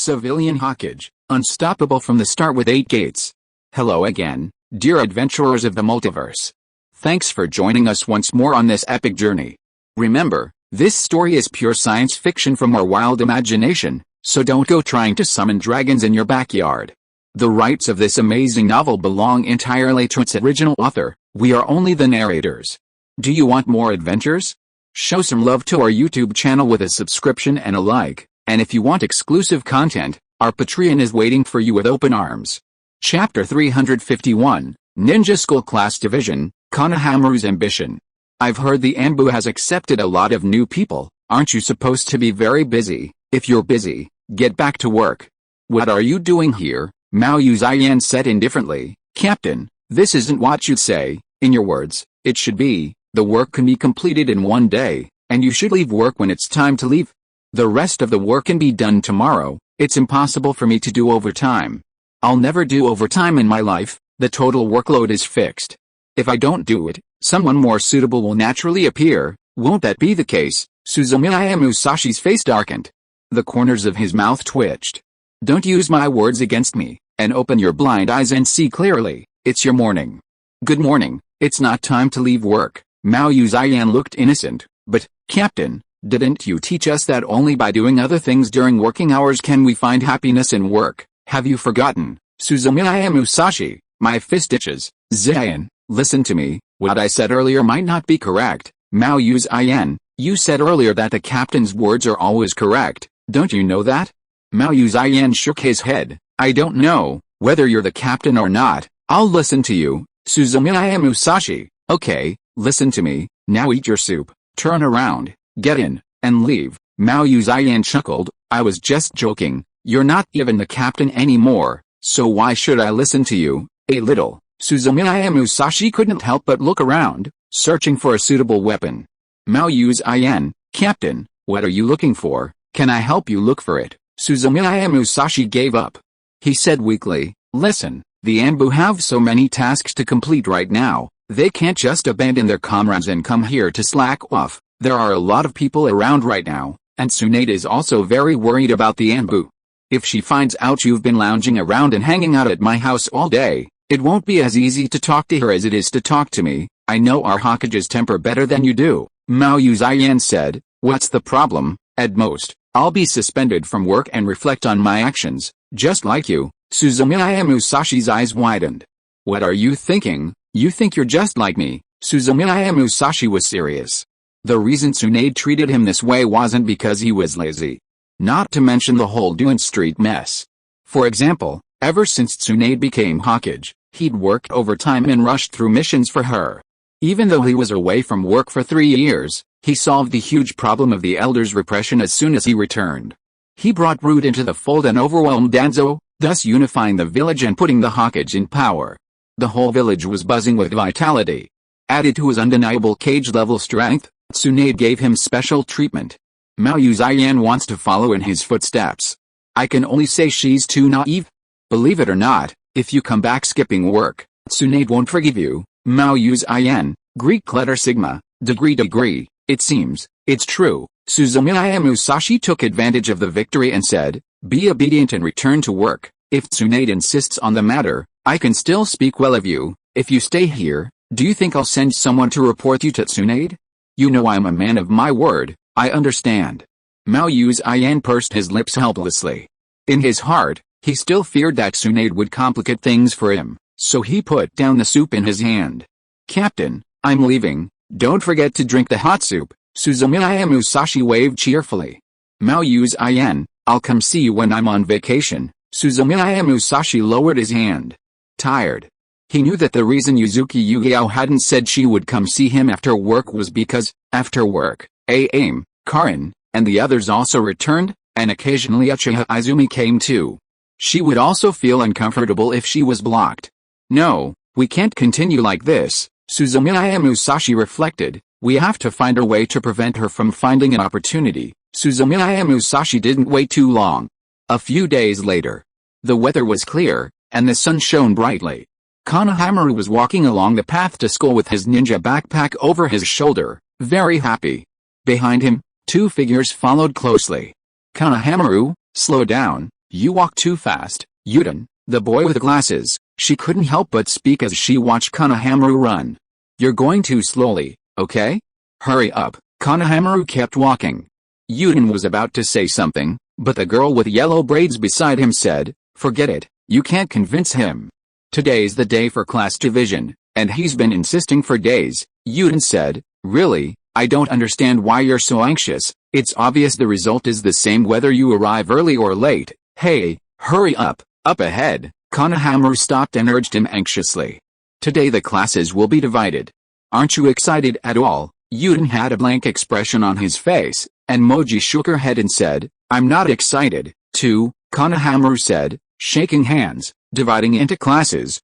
Civilian Hokage, unstoppable from the start with 8 gates. Hello again, dear adventurers of the multiverse. Thanks for joining us once more on this epic journey. Remember, this story is pure science fiction from our wild imagination, so don't go trying to summon dragons in your backyard. The rights of this amazing novel belong entirely to its original author, we are only the narrators. Do you want more adventures? Show some love to our YouTube channel with a subscription and a like, and if you want exclusive content, our Patreon is waiting for you with open arms. Chapter 351, Ninja School Class Division, Konohamaru's Ambition. I've heard the Anbu has accepted a lot of new people, aren't you supposed to be very busy? If you're busy, get back to work. What are you doing here? Mao Yuzian said indifferently. Captain, this isn't what you'd say, in your words, it should be, the work can be completed in one day, and you should leave work when it's time to leave. The rest of the work can be done tomorrow, it's impossible for me to do overtime. I'll never do overtime in my life, the total workload is fixed. If I don't do it, someone more suitable will naturally appear, won't that be the case? Suzumiya Musashi's face darkened. The corners of his mouth twitched. Don't use my words against me, and open your blind eyes and see clearly, it's your morning. Good morning, it's not time to leave work. Mao Yuzian looked innocent, but, Captain, didn't you teach us that only by doing other things during working hours can we find happiness in work? Have you forgotten? Suzumiya Musashi, my fist itches. Zion, listen to me, what I said earlier might not be correct. Mao Yuzian, you said earlier that the captain's words are always correct, don't you know that? Mao Yuzian shook his head. I don't know, whether you're the captain or not, I'll listen to you. Suzumiya Musashi, okay, listen to me, now eat your soup, turn around. Get in, and leave. Mao Yuzian chuckled, I was just joking, you're not even the captain anymore, so why should I listen to you? A little. Suzumiya Musashi couldn't help but look around, searching for a suitable weapon. Mao Yuzian, Captain, what are you looking for? Can I help you look for it? Suzumiya Musashi gave up. He said weakly, listen, the Anbu have so many tasks to complete right now, they can't just abandon their comrades and come here to slack off. There are a lot of people around right now, and Tsunade is also very worried about the Anbu. If she finds out you've been lounging around and hanging out at my house all day, it won't be as easy to talk to her as it is to talk to me. I know our Hokage's temper better than you do. Mao Yuzian said, what's the problem? At most, I'll be suspended from work and reflect on my actions, just like you. Suzumiya Musashi's eyes widened. What are you thinking? You think you're just like me? Suzumiya Musashi was serious. The reason Tsunade treated him this way wasn't because he was lazy. Not to mention the whole Duan Street mess. For example, ever since Tsunade became Hokage, he'd worked overtime and rushed through missions for her. Even though he was away from work for 3 years, he solved the huge problem of the Elder's repression as soon as he returned. He brought Root into the fold and overwhelmed Danzo, thus unifying the village and putting the Hokage in power. The whole village was buzzing with vitality. Added to his undeniable cage-level strength, Tsunade gave him special treatment. Mao Yuzian wants to follow in his footsteps. I can only say she's too naive. Believe it or not, if you come back skipping work, Tsunade won't forgive you. Mao Yuzian, Greek letter sigma, degree, it seems, it's true. Suzumiya Musashi took advantage of the victory and said, be obedient and return to work. If Tsunade insists on the matter, I can still speak well of you. If you stay here, do you think I'll send someone to report you to Tsunade? You know I'm a man of my word, I understand. Mao Yuzian pursed his lips helplessly. In his heart, he still feared that Tsunade would complicate things for him, so he put down the soup in his hand. Captain, I'm leaving, don't forget to drink the hot soup. Suzumiya Musashi waved cheerfully. Mao Yuzian, I'll come see you when I'm on vacation. Suzumiya Musashi lowered his hand. Tired. He knew that the reason Yuzuki Yugao hadn't said she would come see him after work was because, after work, Ayame, Karin, and the others also returned, and occasionally Uchiha Izumi came too. She would also feel uncomfortable if she was blocked. No, we can't continue like this, Suzumiya Musashi reflected, we have to find a way to prevent her from finding an opportunity. Suzumiya Musashi didn't wait too long. A few days later. The weather was clear, and the sun shone brightly. Konohamaru was walking along the path to school with his ninja backpack over his shoulder, very happy. Behind him, 2 figures followed closely. Konohamaru, slow down, You walk too fast, Yuden, the boy with glasses. She couldn't help but speak as she watched Konohamaru run. You're going too slowly, okay? Hurry up. Konohamaru kept walking. Yuden was about to say something, but the girl with yellow braids beside him said, forget it, you can't convince him. Today's the day for class division, and he's been insisting for days. Yuden said, really, I don't understand why you're so anxious. It's obvious the result is the same whether you arrive early or late. Hey, hurry up ahead. Konohamaru stopped and urged him anxiously. Today the classes will be divided. Aren't you excited at all? Yuden had a blank expression on his face, and Moji shook her head and said, I'm not excited, too, Konohamaru said, shaking hands. Dividing into classes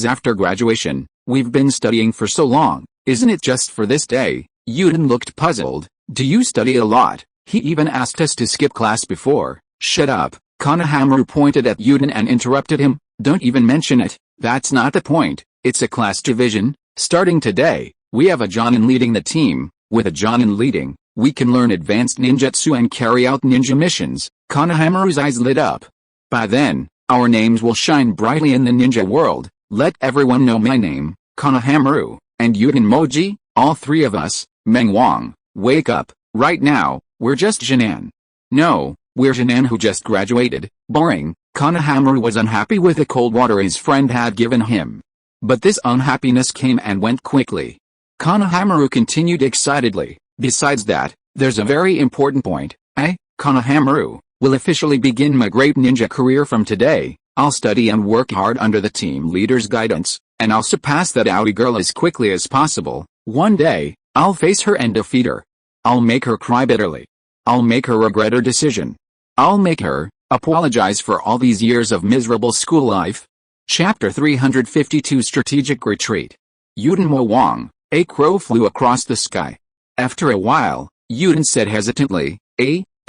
after graduation. We've been studying for so long, isn't it just for this day? Yuden looked puzzled. Do you study a lot? He even asked us to skip class before. Shut up. Konohamaru pointed at Yuden and interrupted him. Don't even mention it. That's not the point. It's a class division. Starting today, we have a Jonin leading the team. With a Jonin leading, we can learn advanced ninjutsu and carry out ninja missions. Konohamaru's eyes lit up. By then, our names will shine brightly in the ninja world. Let everyone know my name, Konohamaru, and Yuden Moji, all three of us. Meng Wang, wake up. Right now, we're just Jinan. No, we're Jinan who just graduated. Boring. Konohamaru was unhappy with the cold water his friend had given him. But this unhappiness came and went quickly. Konohamaru continued excitedly. Besides that, there's a very important point. Konohamaru will officially begin my great ninja career from today. I'll study and work hard under the team leader's guidance, and I'll surpass that Aoi girl as quickly as possible. One day, I'll face her and defeat her. I'll make her cry bitterly. I'll make her regret her decision. I'll make her apologize for all these years of miserable school life. Chapter 352 Strategic Retreat. Yuden Mo Wang, a crow flew across the sky. After a while, Yuden said hesitantly,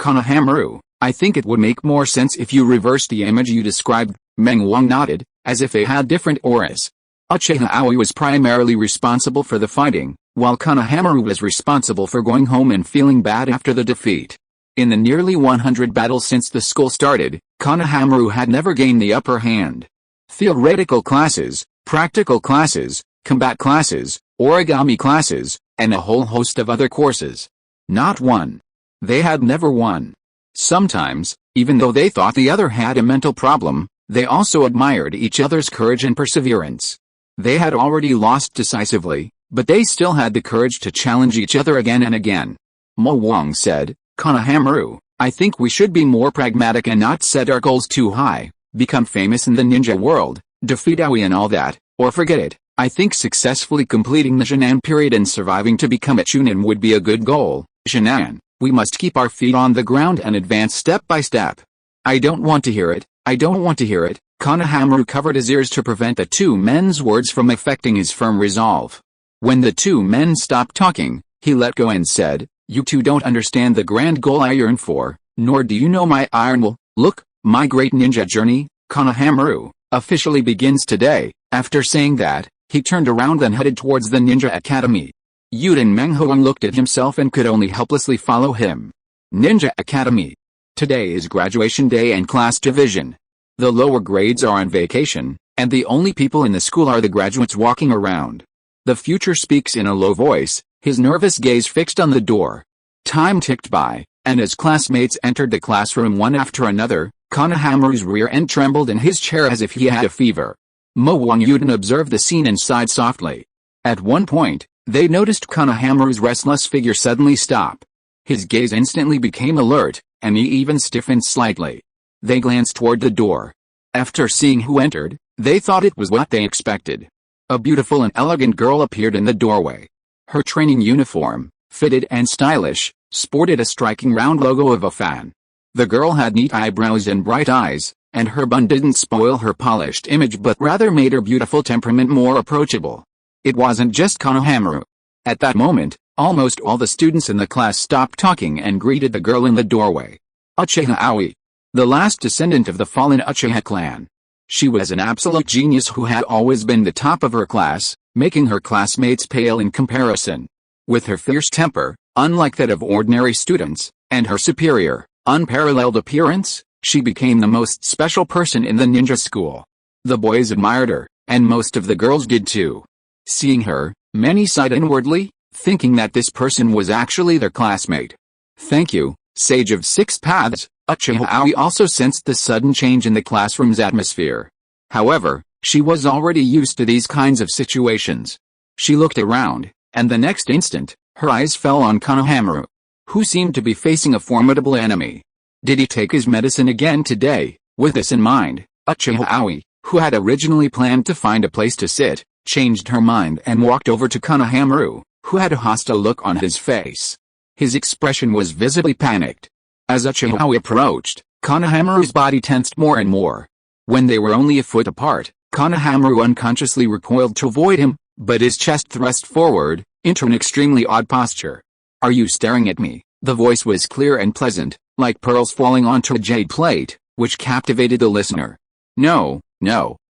Konohamaru, I think it would make more sense if you reversed the image you described. Meng Wang nodded, as if they had different auras. Uchiha Aoi was primarily responsible for the fighting, while Konohamaru was responsible for going home and feeling bad after the defeat. In the nearly 100 battles since the school started, Konohamaru had never gained the upper hand. Theoretical classes, practical classes, combat classes, origami classes, and a whole host of other courses. Not one. They had never won. Sometimes, even though they thought the other had a mental problem, they also admired each other's courage and perseverance. They had already lost decisively, but they still had the courage to challenge each other again and again. Mo Wang said, Konohamaru, I think we should be more pragmatic and not set our goals too high, become famous in the ninja world, defeat Aoi and all that, or forget it. I think successfully completing the Jinan period and surviving to become a Chunin would be a good goal. Jinan, we must keep our feet on the ground and advance step by step. I don't want to hear it. I don't want to hear it. Konohamaru covered his ears to prevent the two men's words from affecting his firm resolve. When the two men stopped talking, he let go and said, You two don't understand the grand goal I yearn for, nor do you know my iron will. Look, my great ninja journey, Konohamaru, officially begins today. After saying that, he turned around and headed towards the Ninja Academy. Yuden Menghuang looked at himself and could only helplessly follow him. Ninja Academy. Today is graduation day and class division. The lower grades are on vacation, and the only people in the school are the graduates walking around. The future speaks in a low voice, his nervous gaze fixed on the door. Time ticked by, and as classmates entered the classroom one after another, Konohamaru's rear end trembled in his chair as if he had a fever. Mo Wang Yuden observed the scene and sighed softly. At one point, they noticed Konohamaru's restless figure suddenly stop. His gaze instantly became alert, and he even stiffened slightly. They glanced toward the door. After seeing who entered, they thought it was what they expected. A beautiful and elegant girl appeared in the doorway. Her training uniform, fitted and stylish, sported a striking round logo of a fan. The girl had neat eyebrows and bright eyes, and her bun didn't spoil her polished image but rather made her beautiful temperament more approachable. It wasn't just Konohamaru. At that moment, almost all the students in the class stopped talking and greeted the girl in the doorway. Uchiha Aoi. The last descendant of the fallen Uchiha clan. She was an absolute genius who had always been the top of her class, making her classmates pale in comparison. With her fierce temper, unlike that of ordinary students, and her superior, unparalleled appearance, She became the most special person in the ninja school. The boys admired her, and most of the girls did too. Seeing her, many sighed inwardly, thinking that this person was actually their classmate. Thank you, Sage of Six Paths. Uchiha Aoi also sensed the sudden change in the classroom's atmosphere. However, she was already used to these kinds of situations. She looked around, and the next instant, her eyes fell on Konohamaru, who seemed to be facing a formidable enemy. Did he take his medicine again today? With this in mind, Uchiha Aoi, who had originally planned to find a place to sit, changed her mind and walked over to Konohamaru, who had a hostile look on his face. His expression was visibly panicked. As Uchiha Aoi approached, Konohamaru's body tensed more and more. When they were only a foot apart, Konohamaru unconsciously recoiled to avoid him, but his chest thrust forward, into an extremely odd posture. Are you staring at me? The voice was clear and pleasant, like pearls falling onto a jade plate, which captivated the listener. No,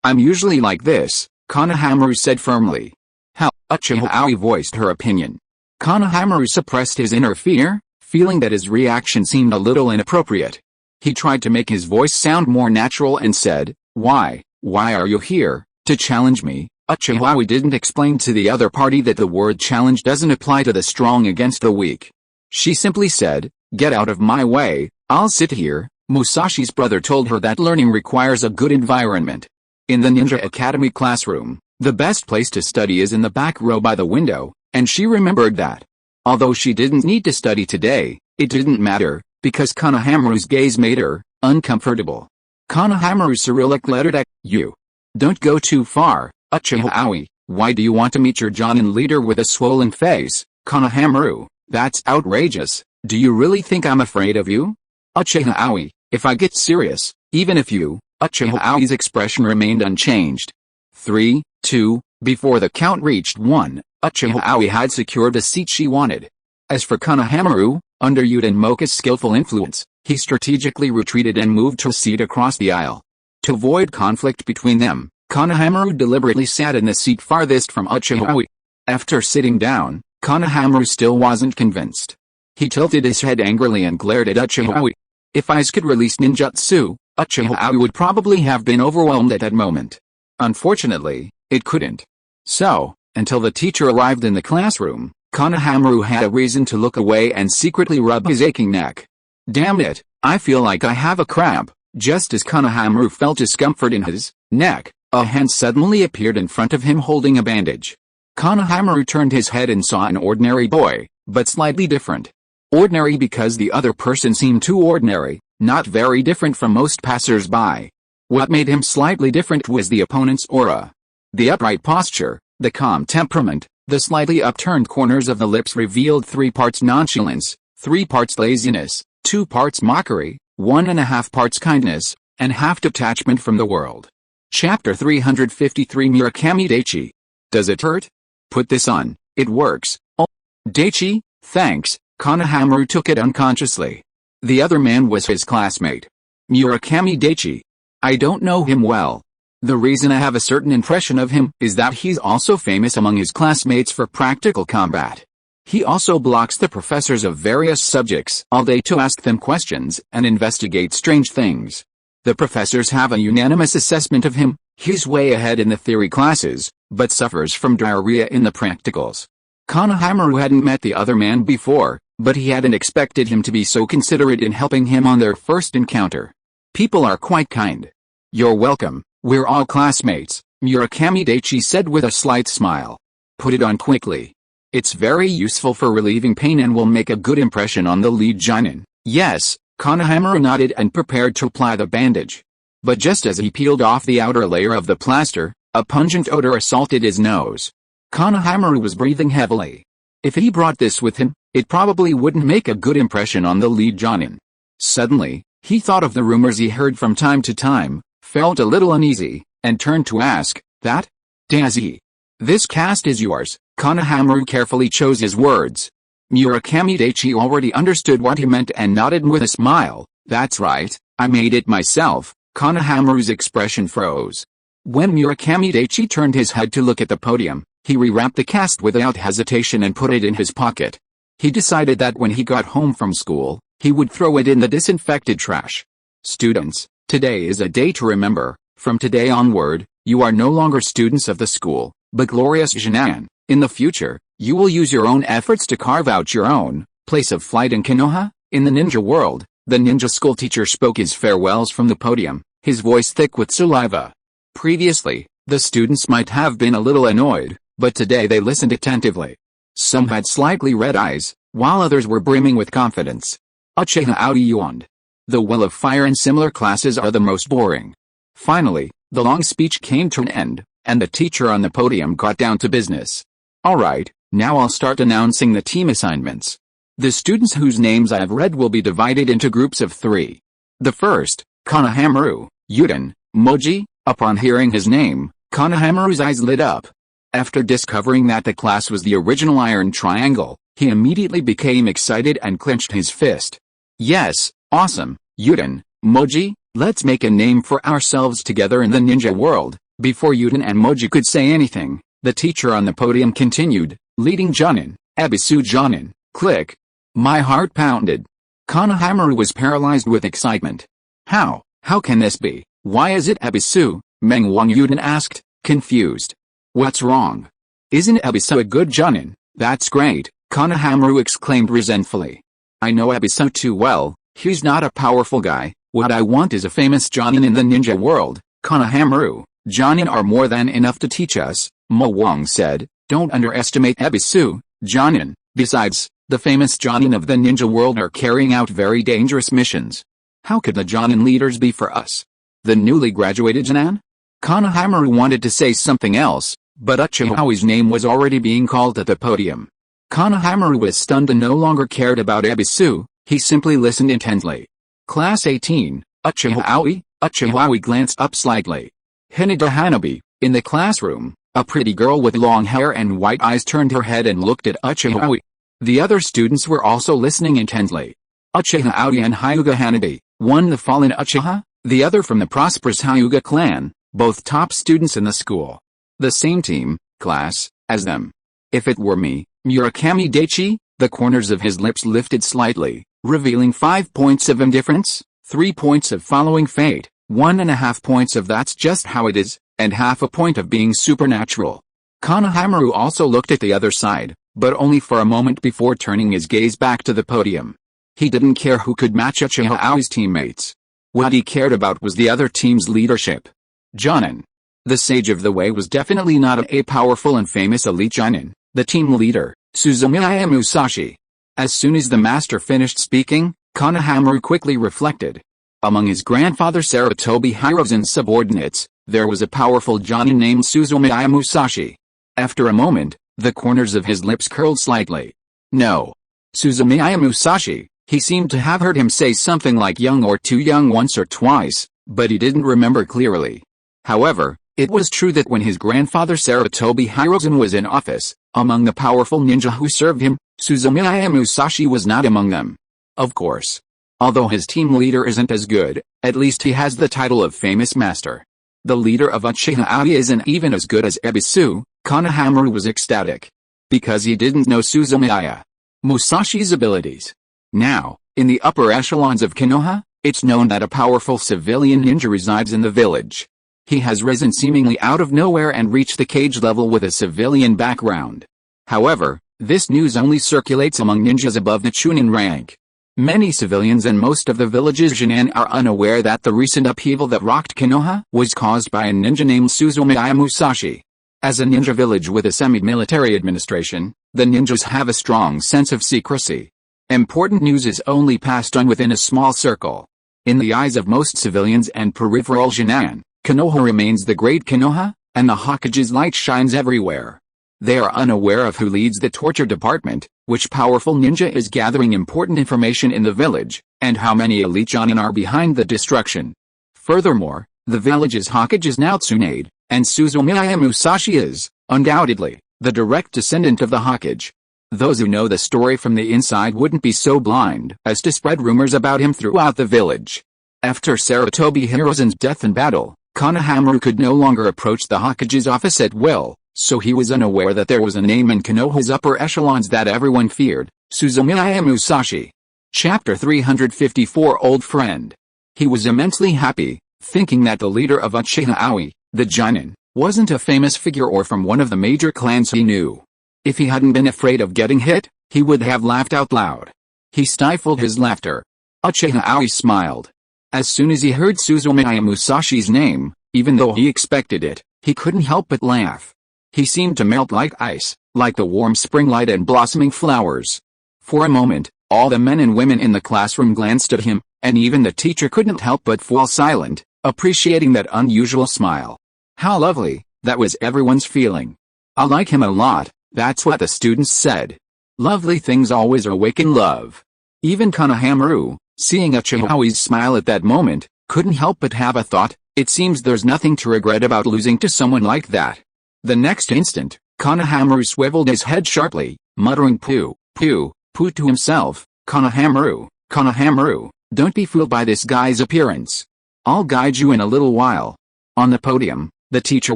I'm usually like this, Konohamaru said firmly. How? Uchiha Aoi voiced her opinion. Konohamaru suppressed his inner fear, feeling that his reaction seemed a little inappropriate. He tried to make his voice sound more natural and said, Why are you here? To challenge me? Uchiha Aoi didn't explain to the other party that the word challenge doesn't apply to the strong against the weak. She simply said, Get out of my way, I'll sit here. Musashi's brother told her that learning requires a good environment. In the Ninja Academy classroom, the best place to study is in the back row by the window, and she remembered that. Although she didn't need to study today, it didn't matter, because Konohamaru's gaze made her uncomfortable. Konohamaru Cyrillic lettered at you. Don't go too far, Uchiha Aoi. Why do you want to meet your Jonin leader with a swollen face? Konohamaru, that's outrageous. Do you really think I'm afraid of you? Uchiha Aoi, if I get serious, even if you... Uchiha Aoi's expression remained unchanged. 3, 2, before the count reached 1, Uchiha Aoi had secured the seat she wanted. As for Konohamaru, under Yuta and Mocha's skillful influence, he strategically retreated and moved to a seat across the aisle. To avoid conflict between them, Konohamaru deliberately sat in the seat farthest from Uchiha Aoi. After sitting down, Konohamaru still wasn't convinced. He tilted his head angrily and glared at Uchiha Aoi. If Ice could release ninjutsu, Uchiha Aoi would probably have been overwhelmed at that moment. Unfortunately, it couldn't. So, until the teacher arrived in the classroom, Konohamaru had a reason to look away and secretly rub his aching neck. Damn it, I feel like I have a cramp. Just as Konohamaru felt discomfort in his neck, a hand suddenly appeared in front of him holding a bandage. Konohamaru turned his head and saw an ordinary boy, but slightly different. Ordinary because the other person seemed too ordinary, not very different from most passers-by. What made him slightly different was the opponent's aura. The upright posture, the calm temperament, the slightly upturned corners of the lips revealed 3 parts nonchalance, 3 parts laziness, 2 parts mockery, 1.5 parts kindness, and half detachment from the world. Chapter 353 Murakami Daichi. Does it hurt? Put this on, it works. Oh, Daichi, thanks. Konohamaru took it unconsciously. The other man was his classmate. Murakami Daichi. I don't know him well. The reason I have a certain impression of him is that he's also famous among his classmates for practical combat. He also blocks the professors of various subjects all day to ask them questions and investigate strange things. The professors have a unanimous assessment of him. He's way ahead in the theory classes, but suffers from diarrhea in the practicals. Konohamaru hadn't met the other man before, but he hadn't expected him to be so considerate in helping him on their first encounter. People are quite kind. You're welcome, we're all classmates, Murakami Daichi said with a slight smile. Put it on quickly. It's very useful for relieving pain and will make a good impression on the lead Jonin. Yes, Konohamaru nodded and prepared to apply the bandage. But just as he peeled off the outer layer of the plaster, a pungent odor assaulted his nose. Konohamaru was breathing heavily. If he brought this with him, it probably wouldn't make a good impression on the lead Jonin. Suddenly, he thought of the rumors he heard from time to time, felt a little uneasy, and turned to ask, that? Dazi. This cast is yours. Konohamaru carefully chose his words. Murakami Daichi already understood what he meant and nodded with a smile. That's right, I made it myself. Konohamaru's expression froze. When Murakami Daichi turned his head to look at the podium, he rewrapped the cast without hesitation and put it in his pocket. He decided that when he got home from school, he would throw it in the disinfected trash. Students, today is a day to remember. From today onward, you are no longer students of the school, but glorious Jinan. In the future, you will use your own efforts to carve out your own place of flight in Konoha. In the ninja world, the ninja school teacher spoke his farewells from the podium, his voice thick with saliva. Previously, the students might have been a little annoyed, but today they listened attentively. Some had slightly red eyes, while others were brimming with confidence. Uchiha Aoi yawned. The Will of Fire and similar classes are the most boring. Finally, the long speech came to an end, and the teacher on the podium got down to business. Alright, now I'll start announcing the team assignments. The students whose names I have read will be divided into groups of 3. The first, Konohamaru, Yuden, Moji. Upon hearing his name, Konohamaru's eyes lit up. After discovering that the class was the original Iron Triangle, he immediately became excited and clenched his fist. Yes, awesome, Yuden, Moji, let's make a name for ourselves together in the ninja world. Before Yuden and Moji could say anything, the teacher on the podium continued, leading Jonin, Ebisu Jonin, click. My heart pounded. Konohamaru was paralyzed with excitement. How can this be? Why is it Ebisu? Meng Wang Yuden asked, confused. What's wrong? Isn't Ebisu a good Jonin? That's great, Konohamaru exclaimed resentfully. I know Ebisu too well, he's not a powerful guy. What I want is a famous Jonin in the ninja world. Konohamaru, Jonin are more than enough to teach us, Mo Wang said. Don't underestimate Ebisu, Jonin. Besides, the famous Jonin of the ninja world are carrying out very dangerous missions. How could the Jonin leaders be for us? The newly graduated Jonin? Konohamaru wanted to say something else, but Uchiha Aoi's name was already being called at the podium. Konohamaru was stunned and no longer cared about Ebisu, he simply listened intently. Class 18, Uchiha Aoi. Uchiha Aoi glanced up slightly. Hinata Hanabi, in the classroom, a pretty girl with long hair and white eyes turned her head and looked at Uchiha Aoi. The other students were also listening intently. Uchiha Aoi and Hyuga Hanabi, one the fallen Uchiha, the other from the prosperous Hyuga clan, both top students in the school. The same team, class, as them. If it were me, Murakami Daichi, the corners of his lips lifted slightly, revealing 5 points of indifference, 3 points of following fate, 1.5 points of that's just how it is, and half a point of being supernatural. Konohamaru also looked at the other side, but only for a moment before turning his gaze back to the podium. He didn't care who could match Uchiha Aoi's teammates. What he cared about was the other team's leadership. Jonin. The Sage of the Way was definitely not a powerful and famous elite Jonin, the team leader, Suzumiya Musashi. As soon as the master finished speaking, Konohamaru quickly reflected. Among his grandfather Sarutobi Hirozen's subordinates, there was a powerful Jonin named Suzumiya Musashi. After a moment, the corners of his lips curled slightly. No. Suzumiya Musashi, he seemed to have heard him say something like young or too young once or twice, but he didn't remember clearly. However, it was true that when his grandfather Sarutobi Hirozen was in office, among the powerful ninja who served him, Suzumiya Musashi was not among them. Of course. Although his team leader isn't as good, at least he has the title of famous master. The leader of Uchiha Aoi isn't even as good as Ebisu. Konohamaru was ecstatic. Because he didn't know Suzumiya Musashi's abilities. Now, in the upper echelons of Konoha, it's known that a powerful civilian ninja resides in the village. He has risen seemingly out of nowhere and reached the cage level with a civilian background. However, this news only circulates among ninjas above the Chunin rank. Many civilians and most of the village's Jinan are unaware that the recent upheaval that rocked Konoha was caused by a ninja named Suzumiya Musashi. As a ninja village with a semi-military administration, the ninjas have a strong sense of secrecy. Important news is only passed on within a small circle. In the eyes of most civilians and peripheral Jinan, Konoha remains the great Konoha, and the Hokage's light shines everywhere. They are unaware of who leads the torture department, which powerful ninja is gathering important information in the village, and how many elite Jonin are behind the destruction. Furthermore, the village's Hokage is now Tsunade, and Suzumiya Musashi is, undoubtedly, the direct descendant of the Hokage. Those who know the story from the inside wouldn't be so blind as to spread rumors about him throughout the village. After Sarutobi Hirozen's death in battle, Konohamaru could no longer approach the Hokage's office at will, so he was unaware that there was a name in Konoha's upper echelons that everyone feared, Suzumiya Musashi. Chapter 354 Old Friend. He was immensely happy, thinking that the leader of Uchiha Aoi, the Jonin, wasn't a famous figure or from one of the major clans he knew. If he hadn't been afraid of getting hit, he would have laughed out loud. He stifled his laughter. Uchiha Aoi smiled. As soon as he heard Suzumiya Musashi's name, even though he expected it, he couldn't help but laugh. He seemed to melt like ice, like the warm spring light and blossoming flowers. For a moment, all the men and women in the classroom glanced at him, and even the teacher couldn't help but fall silent, appreciating that unusual smile. How lovely, that was everyone's feeling. I like him a lot, that's what the students said. Lovely things always awaken love. Even Konohamaru, seeing Uchiha Aoi's smile at that moment, couldn't help but have a thought, it seems there's nothing to regret about losing to someone like that. The next instant, Konohamaru swiveled his head sharply, muttering pooh, pooh, pooh to himself. Konohamaru, Konohamaru, don't be fooled by this guy's appearance. I'll guide you in a little while. On the podium, the teacher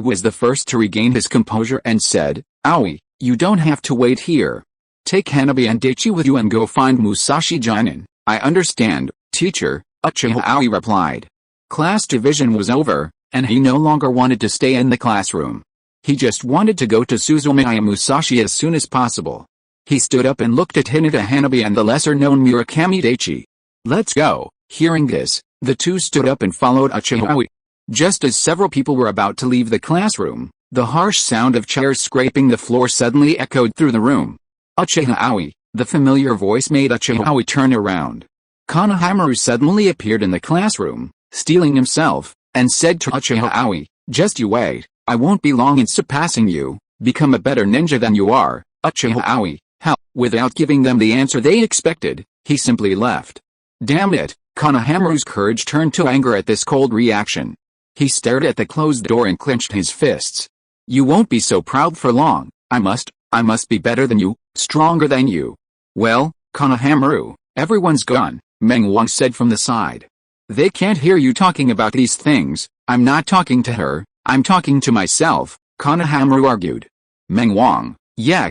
was the first to regain his composure and said, Aoi, you don't have to wait here. Take Hanabi and Daichi with you and go find Musashi Jonin. I understand, teacher, Uchiha Aoi replied. Class division was over, and he no longer wanted to stay in the classroom. He just wanted to go to Suzumiya Musashi as soon as possible. He stood up and looked at Hinata Hanabi and the lesser-known Murakami Daichi. Let's go. Hearing this, the two stood up and followed Uchiha Aoi. Just as several people were about to leave the classroom, the harsh sound of chairs scraping the floor suddenly echoed through the room. Uchiha Aoi, the familiar voice made Uchiha Aoi turn around. Konohamaru suddenly appeared in the classroom, stealing himself, and said to Uchiha Aoi, just you wait, I won't be long in surpassing you, become a better ninja than you are. Uchiha Aoi, how? Without giving them the answer they expected, he simply left. Damn it, Konohamaru's courage turned to anger at this cold reaction. He stared at the closed door and clenched his fists. You won't be so proud for long. I must be better than you, stronger than you. Well, Konohamaru, everyone's gone, Meng Wang said from the side. They can't hear you talking about these things. I'm not talking to her, I'm talking to myself, Konohamaru argued. Meng Wang, yeah,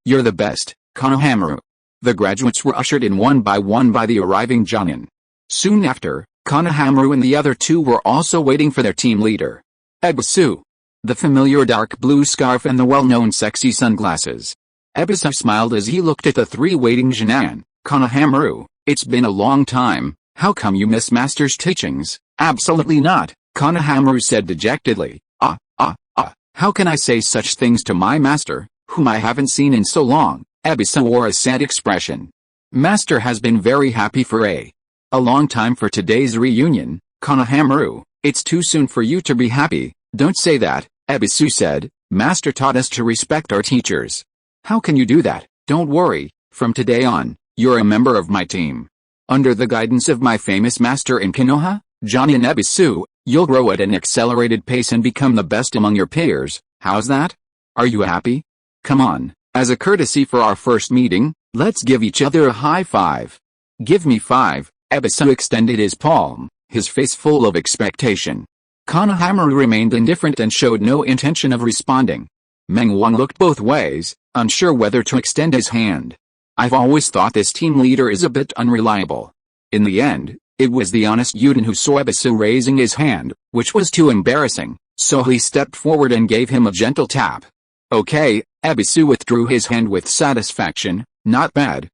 you're the best, Konohamaru. The graduates were ushered in one by the arriving Jonin. Soon after, Konohamaru and the other two were also waiting for their team leader. Ebisu. The familiar dark blue scarf and the well-known sexy sunglasses. Ebisu smiled as he looked at the three waiting Jonin. Konohamaru, it's been a long time, how come you miss Master's teachings? Absolutely not, Konohamaru said dejectedly. How can I say such things to my master, whom I haven't seen in so long? Ebisu wore a sad expression. Master has been very happy for a long time for today's reunion, Konohamaru. It's too soon for you to be happy, don't say that, Ebisu said. Master taught us to respect our teachers. How can you do that? Don't worry, from today on, you're a member of my team. Under the guidance of my famous master in Konoha, Johnny and Ebisu, you'll grow at an accelerated pace and become the best among your peers. How's that? Are you happy? Come on, as a courtesy for our first meeting, let's give each other a high five. Give me five. Ebisu extended his palm, his face full of expectation. Konohamaru remained indifferent and showed no intention of responding. Meng Wang looked both ways, unsure whether to extend his hand. I've always thought this team leader is a bit unreliable. In the end, it was the honest Yuden who saw Ebisu raising his hand, which was too embarrassing, so he stepped forward and gave him a gentle tap. Okay, Ebisu withdrew his hand with satisfaction. Not bad,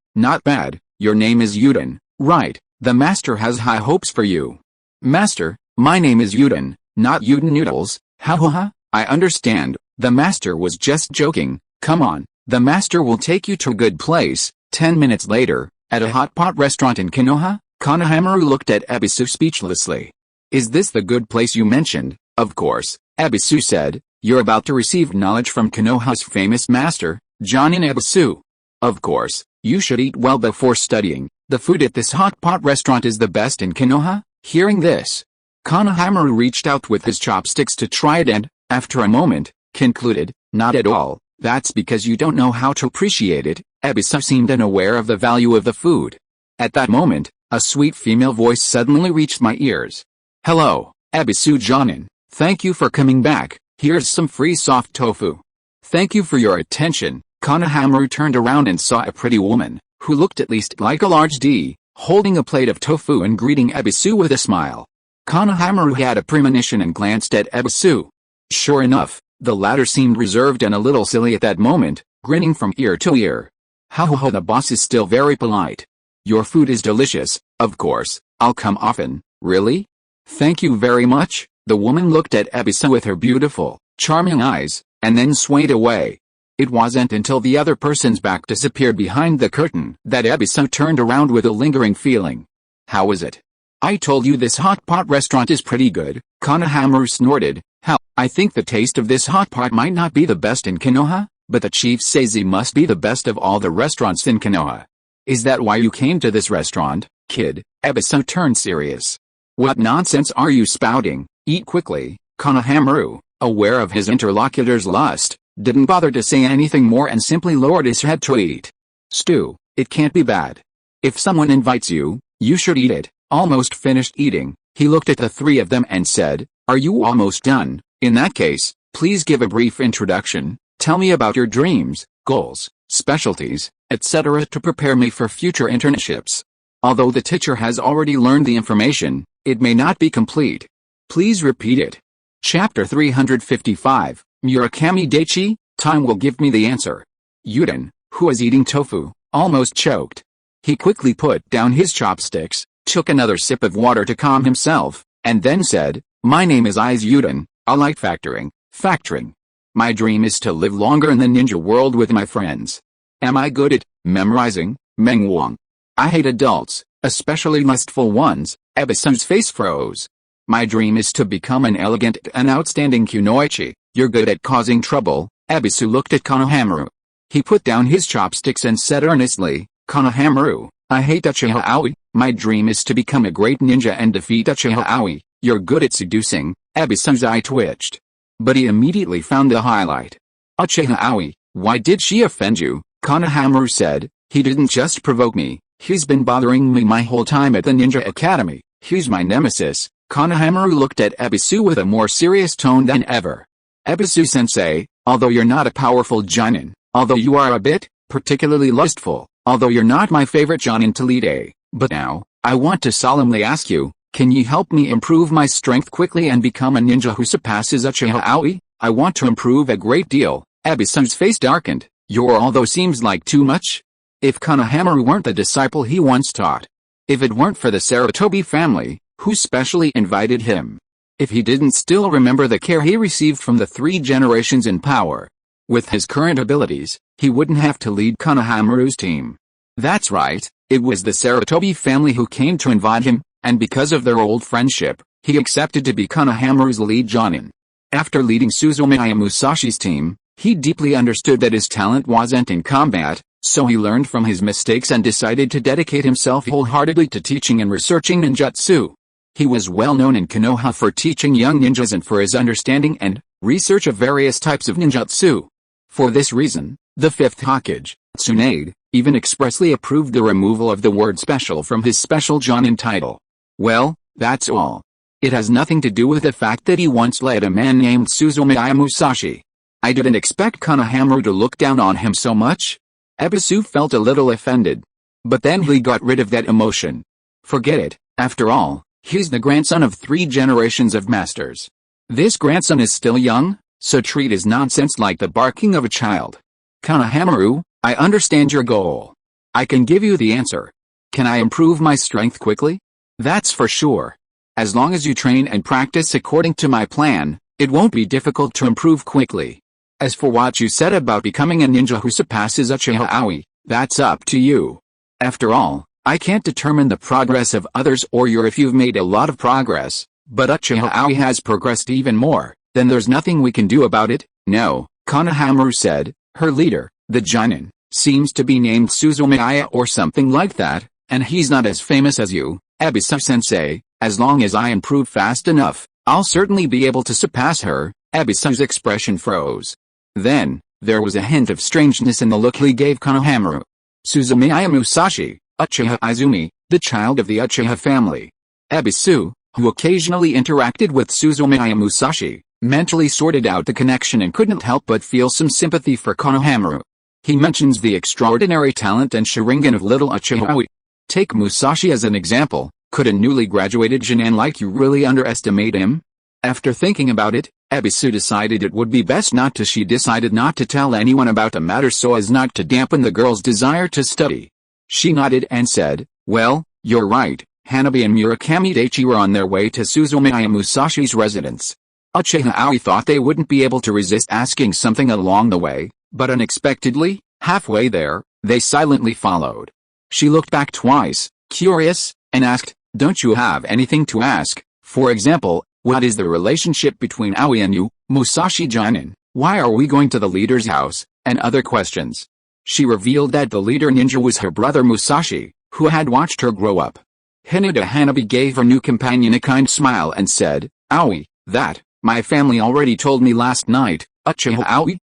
your name is Yuden, right? The master has high hopes for you. Master, my name is Yuden, not Yuden Noodles, ha. I understand, the master was just joking, come on, the master will take you to a good place. 10 minutes later, at a hot pot restaurant in Konoha, Konohamaru looked at Ebisu speechlessly. Is this the good place you mentioned? Of course, Ebisu said, you're about to receive knowledge from Konoha's famous master, Jonin Ebisu. Of course, you should eat well before studying. The food at this hot pot restaurant is the best in Konoha. Hearing this, Konohamaru reached out with his chopsticks to try it and, after a moment, concluded, not at all, that's because you don't know how to appreciate it. Ebisu seemed unaware of the value of the food. At that moment, a sweet female voice suddenly reached my ears. Hello, Ebisu Jonin, thank you for coming back, here's some free soft tofu. Thank you for your attention. Konohamaru turned around and saw a pretty woman, who looked at least like a large D, holding a plate of tofu and greeting Ebisu with a smile. Konohamaru had a premonition and glanced at Ebisu. Sure enough, the latter seemed reserved and a little silly at that moment, grinning from ear to ear. Ho, the boss is still very polite. Your food is delicious, of course, I'll come often. Really? Thank you very much. The woman looked at Ebisu with her beautiful, charming eyes, and then swayed away. It wasn't until the other person's back disappeared behind the curtain that Ebisu turned around with a lingering feeling. How is it? I told you this hot pot restaurant is pretty good, Konohamaru snorted. How? I think the taste of this hot pot might not be the best in Konoha, but the chief says he must be the best of all the restaurants in Konoha. Is that why you came to this restaurant, kid? Ebisu turned serious. What nonsense are you spouting? Eat quickly. Konohamaru, aware of his interlocutor's lust, didn't bother to say anything more and simply lowered his head to eat. Stew, it can't be bad. If someone invites you, you should eat it. Almost finished eating, he looked at the three of them and said, Are you almost done? In that case, please give a brief introduction. Tell me about your dreams, goals, specialties, etc. to prepare me for future internships. Although the teacher has already learned the information, it may not be complete. Please repeat it. Chapter 355, Murakami Daichi, time will give me the answer. Yuden, who was eating tofu, almost choked. He quickly put down his chopsticks, took another sip of water to calm himself, and then said, My name is Yuden, I like factoring. My dream is to live longer in the ninja world with my friends. Am I good at memorizing? Mengwang. I hate adults, especially lustful ones. Ebisu's face froze. My dream is to become an elegant and outstanding kunoichi. You're good at causing trouble. Ebisu looked at Konohamaru. He put down his chopsticks and said earnestly, Konohamaru, I hate Uchiha Aoi. My dream is to become a great ninja and defeat Uchiha Aoi. You're good at seducing. Ebisu's eye twitched. But he immediately found the highlight. Uchiha Aoi, why did she offend you? Konohamaru said, he didn't just provoke me, he's been bothering me my whole time at the Ninja Academy. He's my nemesis. Konohamaru looked at Ebisu with a more serious tone than ever. Ebisu-sensei, although you're not a powerful jonin, although you are a bit, particularly lustful, although you're not my favorite jonin to lead but now, I want to solemnly ask you, can you help me improve my strength quickly and become a ninja who surpasses Uchiha Aoi? I want to improve a great deal. Ebisu's face darkened. Your although seems like too much? If Konohamaru weren't the disciple he once taught, if it weren't for the Sarutobi family, who specially invited him, if he didn't still remember the care he received from the 3 generations in power, with his current abilities, he wouldn't have to lead Konohamaru's team. That's right, it was the Sarutobi family who came to invite him, and because of their old friendship, he accepted to be Konohamaru's lead jonin. After leading Suzumiya Musashi's team, he deeply understood that his talent wasn't in combat, so he learned from his mistakes and decided to dedicate himself wholeheartedly to teaching and researching ninjutsu. He was well known in Konoha for teaching young ninjas and for his understanding and research of various types of ninjutsu. For this reason, the 5th Hokage, Tsunade, even expressly approved the removal of the word special from his special jonin title. Well, that's all. It has nothing to do with the fact that he once led a man named Suzumiya Musashi. I didn't expect Konohamaru to look down on him so much. Ebisu felt a little offended. But then he got rid of that emotion. Forget it, after all, he's the grandson of 3 generations of masters. This grandson is still young, so treat his nonsense like the barking of a child. Konohamaru, I understand your goal. I can give you the answer. Can I improve my strength quickly? That's for sure. As long as you train and practice according to my plan, it won't be difficult to improve quickly. As for what you said about becoming a ninja who surpasses Uchiha Aoi, that's up to you. After all, I can't determine the progress of others or if you've made a lot of progress, but Uchiha Aoi has progressed even more, then there's nothing we can do about it. No, Konohamaru said, her leader, the jonin, seems to be named Suzumiya or something like that, and he's not as famous as you, Ebisu-sensei. As long as I improve fast enough, I'll certainly be able to surpass her. Ebisu's expression froze. Then, there was a hint of strangeness in the look he gave Konohamaru. Suzumiya Musashi, Uchiha Izumi, the child of the Uchiha family. Ebisu, who occasionally interacted with Suzumiya Musashi, mentally sorted out the connection and couldn't help but feel some sympathy for Konohamaru. He mentions the extraordinary talent and Sharingan of little Uchiha Aoi. Take Musashi as an example. Could a newly graduated Jonin like you really underestimate him? After thinking about it, Ebisu decided it would be best not to. She decided not to tell anyone about the matter so as not to dampen the girl's desire to study. She nodded and said, "Well, you're right. Hanabi and Murakami Daichi were on their way to Suzumiya Musashi's residence. Uchiha Aoi thought they wouldn't be able to resist asking something along the way, but unexpectedly, halfway there, they silently followed. She looked back twice, curious, and asked, "Don't you have anything to ask? For example, what is the relationship between Aoi and you, Musashi Jonin? Why are we going to the leader's house?" and other questions. She revealed that the leader ninja was her brother Musashi, who had watched her grow up. Hinata Hanabi gave her new companion a kind smile and said, "Aoi, that, my family already told me last night." Uchiha Aoi,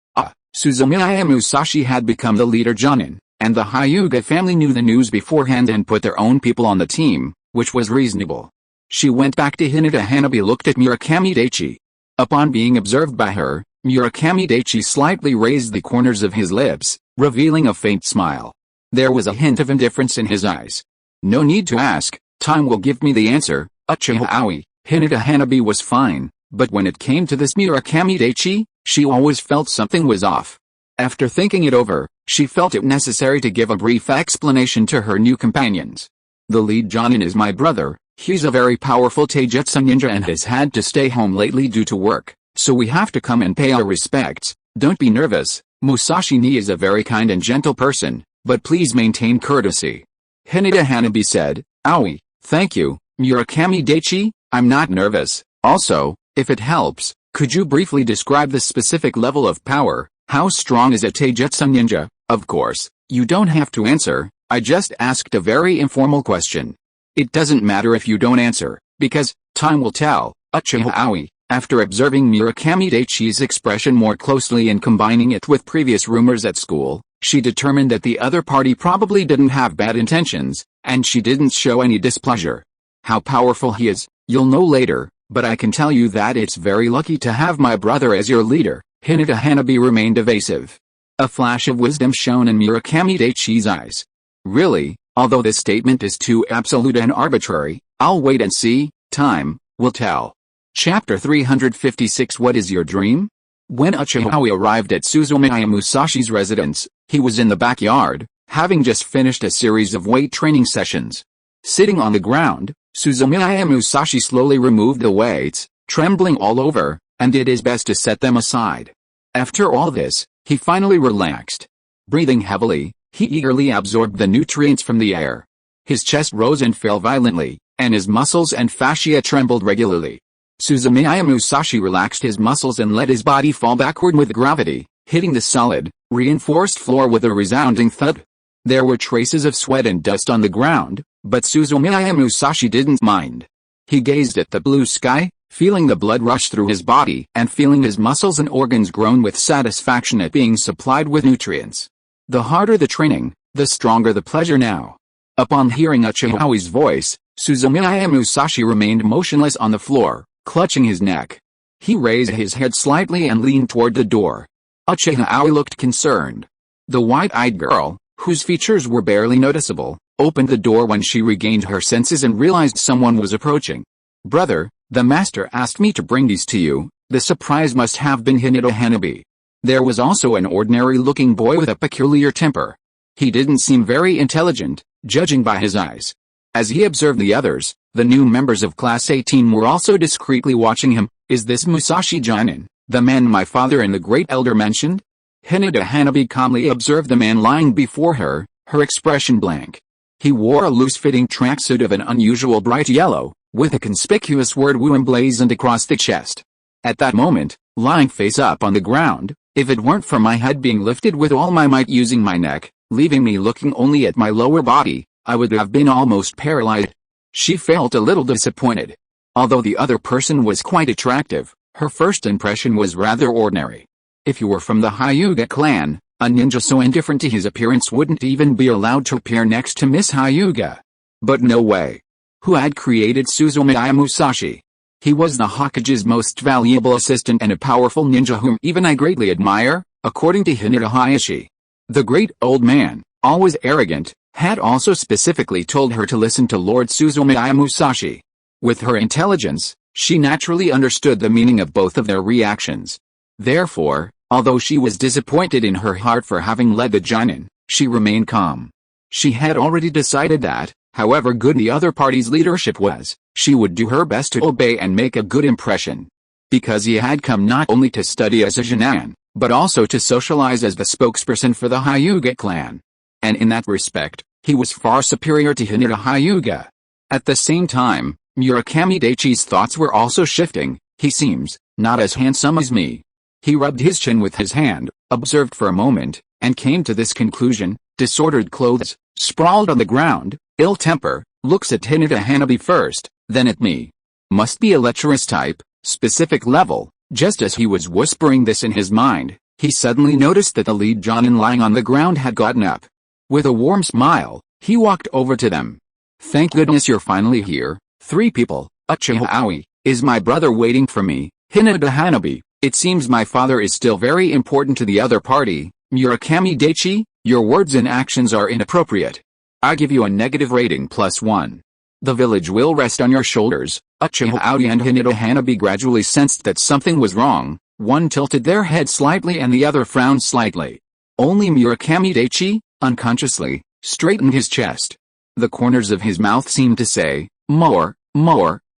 Suzumiya Musashi had become the leader Jonin, and the Hyuga family knew the news beforehand and put their own people on the team, which was reasonable. She went back to Hinata Hanabi, looked at Murakami Daichi. Upon being observed by her, Murakami Daichi slightly raised the corners of his lips, revealing a faint smile. There was a hint of indifference in his eyes. "No need to ask, time will give me the answer." Uchiha Aoi, Hinata Hanabi was fine, but when it came to this Murakami Daichi, she always felt something was off. After thinking it over, she felt it necessary to give a brief explanation to her new companions. "The lead Jonin is my brother. He's a very powerful taijutsu ninja and has had to stay home lately due to work, so we have to come and pay our respects. Don't be nervous. Musashi Ni is a very kind and gentle person, but please maintain courtesy." Hinata Hanabi said, "Aoi, thank you, Murakami Daichi, I'm not nervous. Also, if it helps, could you briefly describe the specific level of power? How strong is a taijutsu ninja?" "Of course, you don't have to answer, I just asked a very informal question. It doesn't matter if you don't answer, because, time will tell." Uchiha Aoi, after observing Murakami Daichi's expression more closely and combining it with previous rumors at school, she determined that the other party probably didn't have bad intentions, and she didn't show any displeasure. "How powerful he is, you'll know later, but I can tell you that it's very lucky to have my brother as your leader." Hinata Hanabi remained evasive. A flash of wisdom shone in Murakami Daichi's eyes. "Really, although this statement is too absolute and arbitrary, I'll wait and see, time will tell." Chapter 356 What is your dream? When Uchiha Aoi arrived at Suzumiya Musashi's residence, he was in the backyard, having just finished a series of weight training sessions. Sitting on the ground, Suzumiya Musashi slowly removed the weights, trembling all over, and did his best to set them aside. After all this, he finally relaxed. Breathing heavily, he eagerly absorbed the nutrients from the air. His chest rose and fell violently, and his muscles and fascia trembled regularly. Suzumiya Musashi relaxed his muscles and let his body fall backward with gravity, hitting the solid, reinforced floor with a resounding thud. There were traces of sweat and dust on the ground, but Suzumiya Musashi didn't mind. He gazed at the blue sky, feeling the blood rush through his body and feeling his muscles and organs groan with satisfaction at being supplied with nutrients. The harder the training, the stronger the pleasure now. Upon hearing Uchiha Aoi's voice, Suzumiya Musashi remained motionless on the floor, clutching his neck. He raised his head slightly and leaned toward the door. Uchiha Aoi looked concerned. The white-eyed girl, whose features were barely noticeable, opened the door when she regained her senses and realized someone was approaching. "Brother, the master asked me to bring these to you." The surprise must have been Hinata Hanabi. There was also an ordinary-looking boy with a peculiar temper. He didn't seem very intelligent, judging by his eyes. As he observed the others, the new members of Class 18 were also discreetly watching him. "Is this Musashi Jonin, the man my father and the great elder mentioned?" Hinata Hanabi calmly observed the man lying before her, her expression blank. He wore a loose-fitting tracksuit of an unusual bright yellow, with a conspicuous word Wu emblazoned across the chest. At that moment, lying face up on the ground, if it weren't for my head being lifted with all my might using my neck, leaving me looking only at my lower body, I would have been almost paralyzed. She felt a little disappointed. Although the other person was quite attractive, her first impression was rather ordinary. If you were from the Hyuga clan, a ninja so indifferent to his appearance wouldn't even be allowed to appear next to Miss Hyuga. But no way. Who had created Suzumiya Musashi? He was the Hokage's most valuable assistant and a powerful ninja whom even I greatly admire, according to Hinata Hayashi. The great old man, always arrogant, had also specifically told her to listen to Lord Suzumiya Musashi. With her intelligence, she naturally understood the meaning of both of their reactions. Therefore, although she was disappointed in her heart for having led the Jonin, she remained calm. She had already decided that, however good the other party's leadership was, she would do her best to obey and make a good impression. Because he had come not only to study as a Jonin, but also to socialize as the spokesperson for the Hyuga clan. And in that respect, he was far superior to Hinata Hyuga. At the same time, Murakami Daichi's thoughts were also shifting. He seems not as handsome as me. He rubbed his chin with his hand, observed for a moment, and came to this conclusion: disordered clothes, sprawled on the ground, ill temper, looks at Hinata Hanabi first, then at me. Must be a lecherous type, specific level. Just as he was whispering this in his mind, he suddenly noticed that the lead Jonin lying on the ground had gotten up. With a warm smile, he walked over to them. Thank goodness you're finally here. 3 people, Uchiha Aoi, is my brother waiting for me, Hinata Hanabi. It seems my father is still very important to the other party. Murakami Daichi, your words and actions are inappropriate. I give you a negative rating +1. The village will rest on your shoulders. Uchiha Aoi and Hinata Hanabi gradually sensed that something was wrong. One tilted their head slightly and the other frowned slightly. Only Murakami Daichi, unconsciously, straightened his chest. The corners of his mouth seemed to say, more.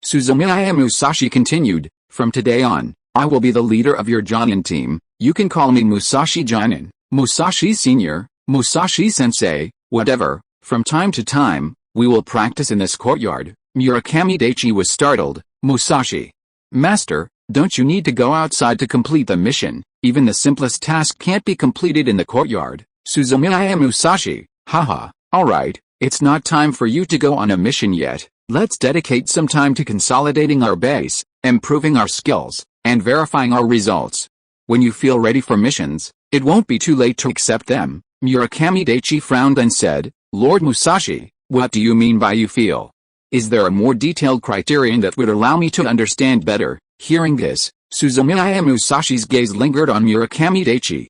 Suzumiya Musashi continued, from today on, I will be the leader of your Jonin team. You can call me Musashi Jonin, Musashi Senior, Musashi Sensei, whatever. From time to time, we will practice in this courtyard. Murakami Daichi was startled. Musashi. Master, don't you need to go outside to complete the mission? Even the simplest task can't be completed in the courtyard. Suzumiya Musashi. Haha, alright, it's not time for you to go on a mission yet. Let's dedicate some time to consolidating our base, improving our skills, and verifying our results. When you feel ready for missions, it won't be too late to accept them. Murakami Daichi frowned and said, Lord Musashi, what do you mean by you feel? Is there a more detailed criterion that would allow me to understand better? Hearing this, Suzumiya Musashi's gaze lingered on Murakami Daichi.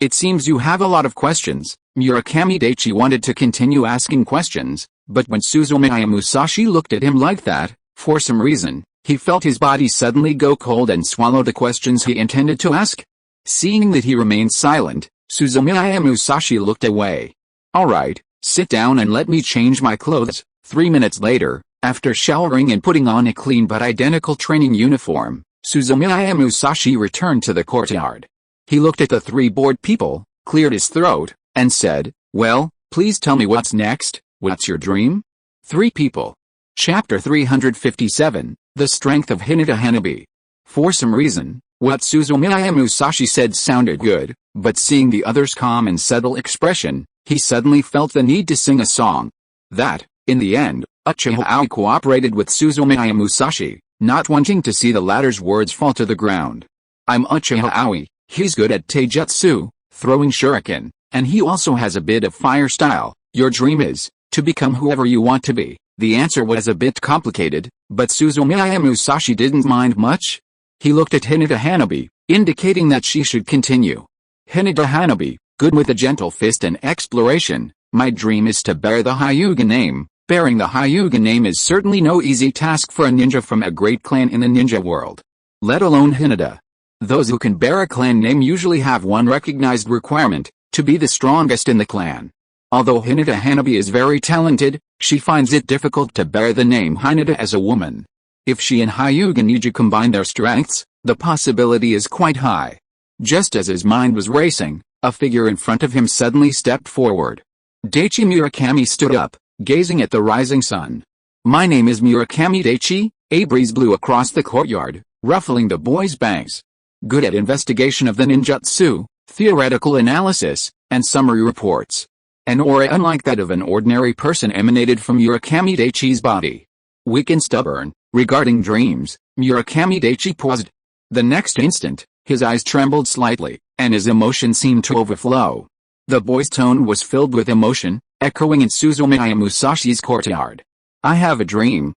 It seems you have a lot of questions. Murakami Daichi wanted to continue asking questions, but when Suzumiya Musashi looked at him like that, for some reason, he felt his body suddenly go cold and swallow the questions he intended to ask. Seeing that he remained silent, Suzumiya Musashi looked away. Alright, sit down and let me change my clothes. 3 minutes later, after showering and putting on a clean but identical training uniform, Suzumiya Musashi returned to the courtyard. He looked at the 3 bored people, cleared his throat, and said, well, please tell me what's next. What's your dream? 3 people. Chapter 357, The Strength of Hinata Hanabi. For some reason, what Suzumiya Musashi said sounded good, but seeing the other's calm and subtle expression, he suddenly felt the need to sing a song. That, in the end, Uchiha Aoi cooperated with Suzumiya Musashi, not wanting to see the latter's words fall to the ground. I'm Uchiha Aoi, he's good at taijutsu, throwing shuriken, and he also has a bit of fire style. Your dream is to become whoever you want to be. The answer was a bit complicated, but Suzumiya Musashi didn't mind much. He looked at Hinata Hanabi, indicating that she should continue. Hinata Hanabi, good with a gentle fist and exploration, my dream is to bear the Hyuga name. Bearing the Hyuga name is certainly no easy task for a ninja from a great clan in the ninja world. Let alone Hinata. Those who can bear a clan name usually have one recognized requirement, to be the strongest in the clan. Although Hinata Hanabi is very talented, she finds it difficult to bear the name Hinata as a woman. If she and Hyuga Ninja combine their strengths, the possibility is quite high. Just as his mind was racing, a figure in front of him suddenly stepped forward. Daichi Murakami stood up, gazing at the rising sun. My name is Murakami Daichi. A breeze blew across the courtyard, ruffling the boy's bangs. Good at investigation of the ninjutsu, theoretical analysis, and summary reports. An aura unlike that of an ordinary person emanated from Murakami Daichi's body. Weak and stubborn, regarding dreams, Murakami Daichi paused. The next instant, his eyes trembled slightly, and his emotion seemed to overflow. The boy's tone was filled with emotion, echoing in Suzumiya Musashi's courtyard. I have a dream,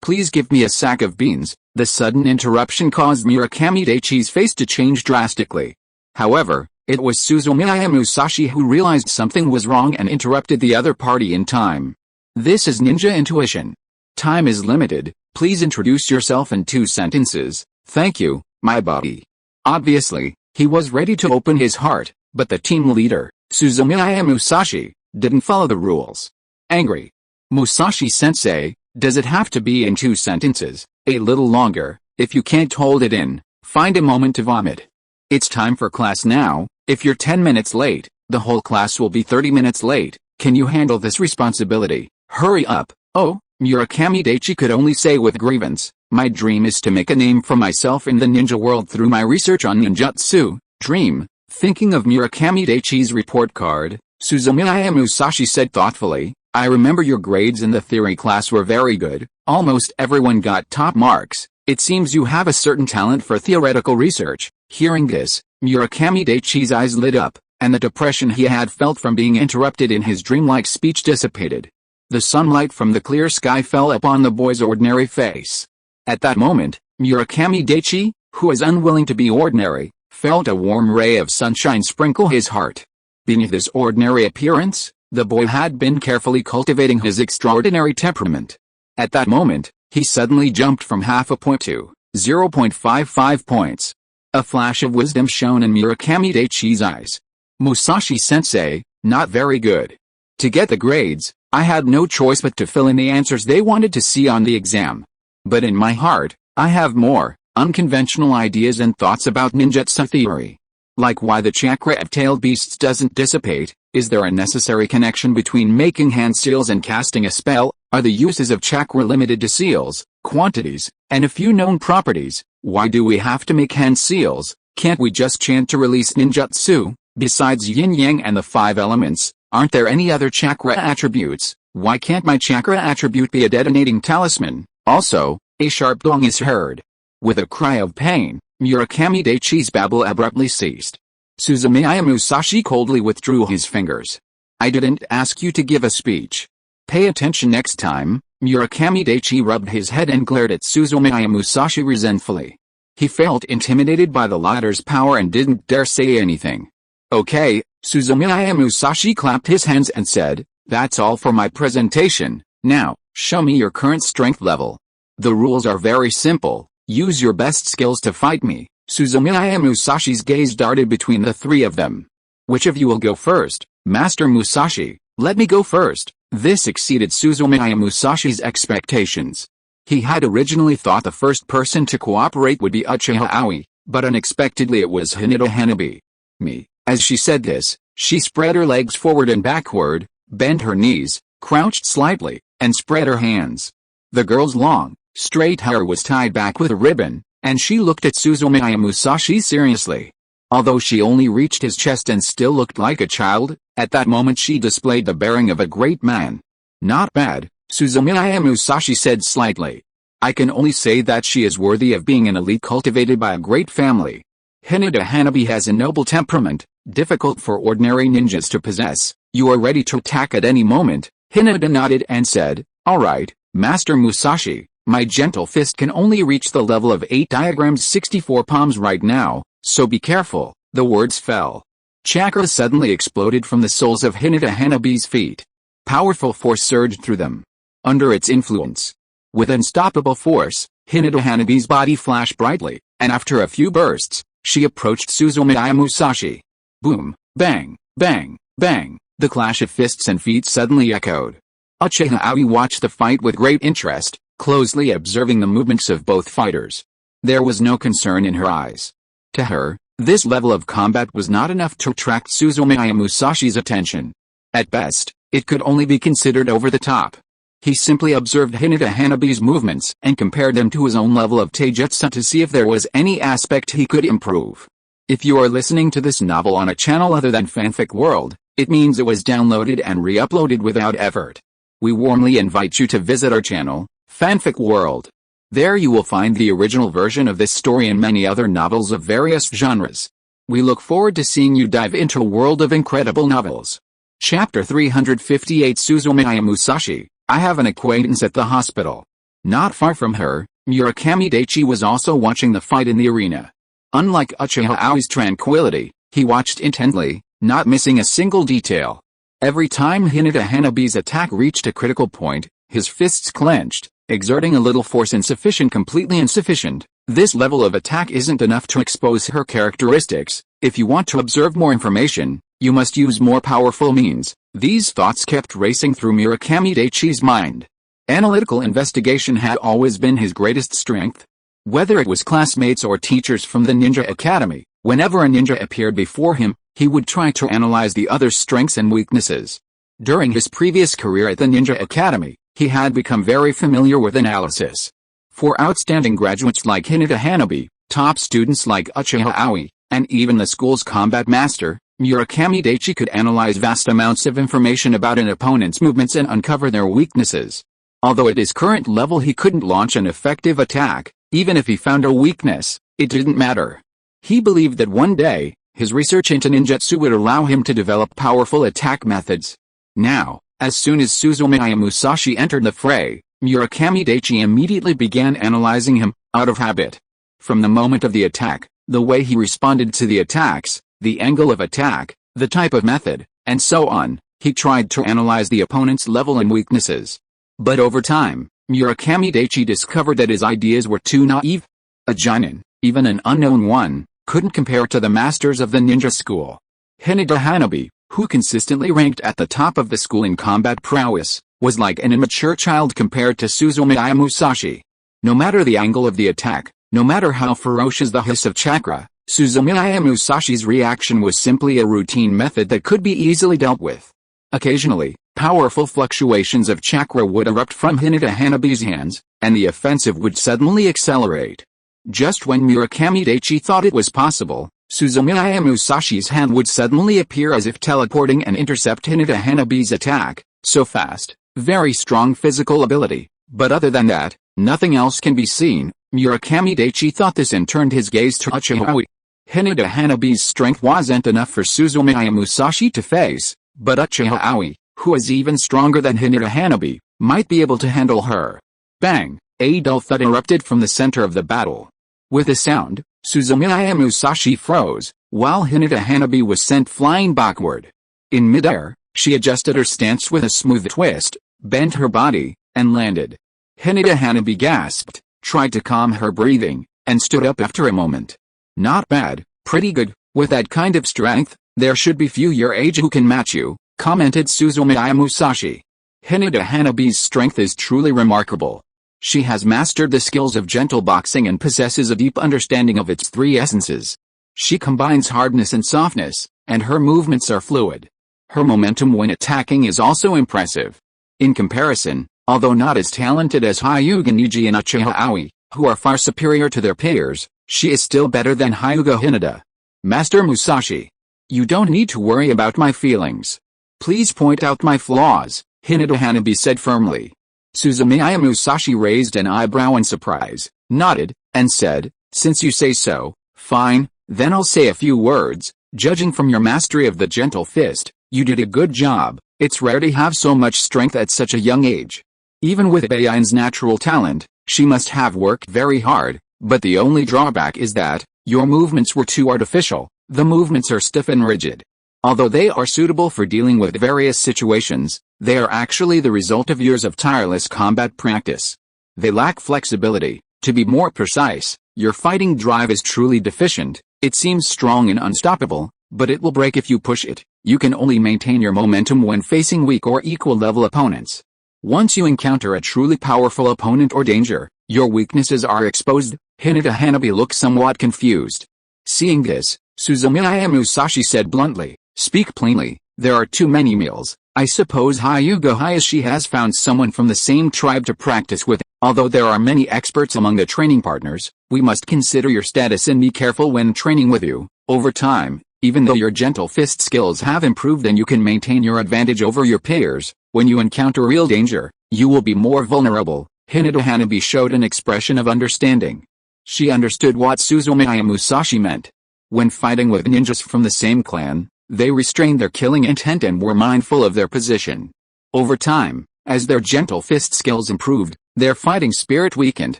please give me a sack of beans. The sudden interruption caused Murakami Daichi's face to change drastically. However, It was Suzumiya Musashi who realized something was wrong and interrupted the other party in time. This is ninja intuition. Time is limited, please introduce yourself in 2 sentences, thank you, my buddy. Obviously, he was ready to open his heart, but the team leader, Suzumiya Musashi, didn't follow the rules. Angry. Musashi-sensei, does it have to be in 2 sentences? A little longer, if you can't hold it in, find a moment to vomit. It's time for class now, if you're 10 minutes late, the whole class will be 30 minutes late, can you handle this responsibility? Hurry up. Oh, Murakami Daichi could only say with grievance, my dream is to make a name for myself in the ninja world through my research on ninjutsu. Dream. Thinking of Murakami Daichi's report card, Suzumiya Musashi said thoughtfully, I remember your grades in the theory class were very good, almost everyone got top marks, it seems you have a certain talent for theoretical research. Hearing this, Murakami Daichi's eyes lit up, and the depression he had felt from being interrupted in his dreamlike speech dissipated. The sunlight from the clear sky fell upon the boy's ordinary face. At that moment, Murakami Daichi, who was unwilling to be ordinary, felt a warm ray of sunshine sprinkle his heart. Beneath this ordinary appearance, the boy had been carefully cultivating his extraordinary temperament. At that moment, he suddenly jumped from half a point to 0.55 points. A flash of wisdom shone in Murakami Daichi's eyes. Musashi-sensei, not very good. To get the grades, I had no choice but to fill in the answers they wanted to see on the exam. But in my heart, I have more unconventional ideas and thoughts about ninjutsu theory. Like why the chakra of tailed beasts doesn't dissipate, is there a necessary connection between making hand seals and casting a spell, are the uses of chakra limited to seals, quantities, and a few known properties, why do we have to make hand seals, can't we just chant to release ninjutsu, besides yin-yang and the 5 elements, aren't there any other chakra attributes, why can't my chakra attribute be a detonating talisman, also, a sharp dong is heard. With a cry of pain, Murakami Daichi's babble abruptly ceased. Suzumiya Musashi coldly withdrew his fingers. I didn't ask you to give a speech. Pay attention next time. Murakami Daichi rubbed his head and glared at Suzumiya Musashi resentfully. He felt intimidated by the latter's power and didn't dare say anything. Okay, Suzumiya Musashi clapped his hands and said, that's all for my presentation, now, show me your current strength level. The rules are very simple. Use your best skills to fight me. Suzumiya Musashi's gaze darted between the 3 of them. Which of you will go first? Master Musashi, let me go first. This exceeded Suzumiya Musashi's expectations. He had originally thought the first person to cooperate would be Uchiha Aoi, but unexpectedly it was Hinata Hanabi. Me. As she said this, she spread her legs forward and backward, bent her knees, crouched slightly, and spread her hands. The girl's long, straight hair was tied back with a ribbon, and she looked at Suzumiya Musashi seriously. Although she only reached his chest and still looked like a child, at that moment she displayed the bearing of a great man. Not bad, Suzumiya Musashi said slightly. I can only say that she is worthy of being an elite cultivated by a great family. Hinata Hanabi has a noble temperament, difficult for ordinary ninjas to possess. You are ready to attack at any moment. Hinata nodded and said, alright, Master Musashi. My gentle fist can only reach the level of 8 diagrams 64 palms right now, so be careful. The words fell. Chakra suddenly exploded from the soles of Hinata Hanabi's feet. Powerful force surged through them. Under its influence, with unstoppable force, Hinata Hanabi's body flashed brightly, and after a few bursts, she approached Suzumiya Musashi. Boom, bang, bang, bang, the clash of fists and feet suddenly echoed. Uchiha Aoi watched the fight with great interest, closely observing the movements of both fighters. There was no concern in her eyes. To her, this level of combat was not enough to attract Suzumiya Musashi's attention. At best, it could only be considered over the top. He simply observed Hinata Hanabi's movements and compared them to his own level of taijutsu to see if there was any aspect he could improve. If you are listening to this novel on a channel other than Fanfic World, it means it was downloaded and re-uploaded without effort. We warmly invite you to visit our channel, Fanfic World. There you will find the original version of this story and many other novels of various genres. We look forward to seeing you dive into a world of incredible novels. Chapter 358 Suzumiya Musashi. I have an acquaintance at the hospital. Not far from her, Murakami Daichi was also watching the fight in the arena. Unlike Uchiha Aoi's tranquility, He watched intently, not missing a single detail. Every time Hinata Hanabi's attack reached a critical point, his fists clenched, exerting a little force completely insufficient. This level of attack isn't enough to expose her characteristics. If you want to observe more information, you must use more powerful means. These thoughts kept racing through Murakami Daichi's mind. Analytical investigation had always been his greatest strength. Whether it was classmates or teachers from the Ninja Academy, whenever a ninja appeared before him, he would try to analyze the other's strengths and weaknesses. During his previous career at the Ninja Academy, he had become very familiar with analysis. For outstanding graduates like Hinata Hanabi, top students like Uchiha Aoi, and even the school's combat master, Murakami Daichi could analyze vast amounts of information about an opponent's movements and uncover their weaknesses. Although at his current level he couldn't launch an effective attack, even if he found a weakness, it didn't matter. He believed that one day, his research into ninjutsu would allow him to develop powerful attack methods. Now, as soon as Suzumiya Musashi entered the fray, Murakami Daichi immediately began analyzing him, out of habit. From the moment of the attack, the way he responded to the attacks, the angle of attack, the type of method, and so on, he tried to analyze the opponent's level and weaknesses. But over time, Murakami Daichi discovered that his ideas were too naive. A Jonin, even an unknown one, couldn't compare to the masters of the ninja school. Hinata Hanabi, who consistently ranked at the top of the school in combat prowess, was like an immature child compared to Suzumiya Musashi. No matter the angle of the attack, no matter how ferocious the hiss of chakra, Suzumiya Musashi's reaction was simply a routine method that could be easily dealt with. Occasionally, powerful fluctuations of chakra would erupt from Hinata Hanabi's hands, and the offensive would suddenly accelerate. Just when Murakami Daichi thought it was possible, Suzumiya Musashi's hand would suddenly appear as if teleporting and intercept Hinata Hanabi's attack. So fast, very strong physical ability, but other than that, nothing else can be seen. Murakami Daichi thought this and turned his gaze to Uchiha Aoi. Hinata Hanabi's strength wasn't enough for Suzumiya Musashi to face, but Uchiha Aoi, who is even stronger than Hinata Hanabi, might be able to handle her. Bang! A dull thud erupted from the center of the battle. With a sound, Suzumiya Musashi froze, while Hinata Hanabi was sent flying backward. In midair, she adjusted her stance with a smooth twist, bent her body, and landed. Hinata Hanabi gasped, tried to calm her breathing, and stood up after a moment. Not bad, pretty good. With that kind of strength, there should be few your age who can match you, commented Suzumiya Musashi. Hinata Hanabi's strength is truly remarkable. She has mastered the skills of gentle boxing and possesses a deep understanding of its three essences. She combines hardness and softness, and her movements are fluid. Her momentum when attacking is also impressive. In comparison, although not as talented as Hyuga Niji and Uchiha Aoi, who are far superior to their peers, she is still better than Hyuga Hinata. Master Musashi. You don't need to worry about my feelings. Please point out my flaws, Hinata Hanabi said firmly. Suzumiya Musashi raised an eyebrow in surprise, nodded, and said, since you say so, fine, then I'll say a few words. Judging from your mastery of the gentle fist, you did a good job. It's rare to have so much strength at such a young age. Even with Bayan's natural talent, she must have worked very hard, but the only drawback is that, your movements were too artificial. The movements are stiff and rigid. Although they are suitable for dealing with various situations, they are actually the result of years of tireless combat practice. They lack flexibility. To be more precise, your fighting drive is truly deficient. It seems strong and unstoppable, but it will break if you push it. You can only maintain your momentum when facing weak or equal-level opponents. Once you encounter a truly powerful opponent or danger, your weaknesses are exposed. Hinata Hanabi looked somewhat confused. Seeing this, Suzumiya Musashi said bluntly, speak plainly, there are too many meals. I suppose Hyuga Hayashi has found someone from the same tribe to practice with. Although there are many experts among the training partners, we must consider your status and be careful when training with you. Over time, even though your gentle fist skills have improved and you can maintain your advantage over your peers, when you encounter real danger, you will be more vulnerable. Hinata Hanabi showed an expression of understanding. She understood what Suzumiya Musashi meant. When fighting with ninjas from the same clan, they restrained their killing intent and were mindful of their position. Over time, as their gentle fist skills improved, their fighting spirit weakened,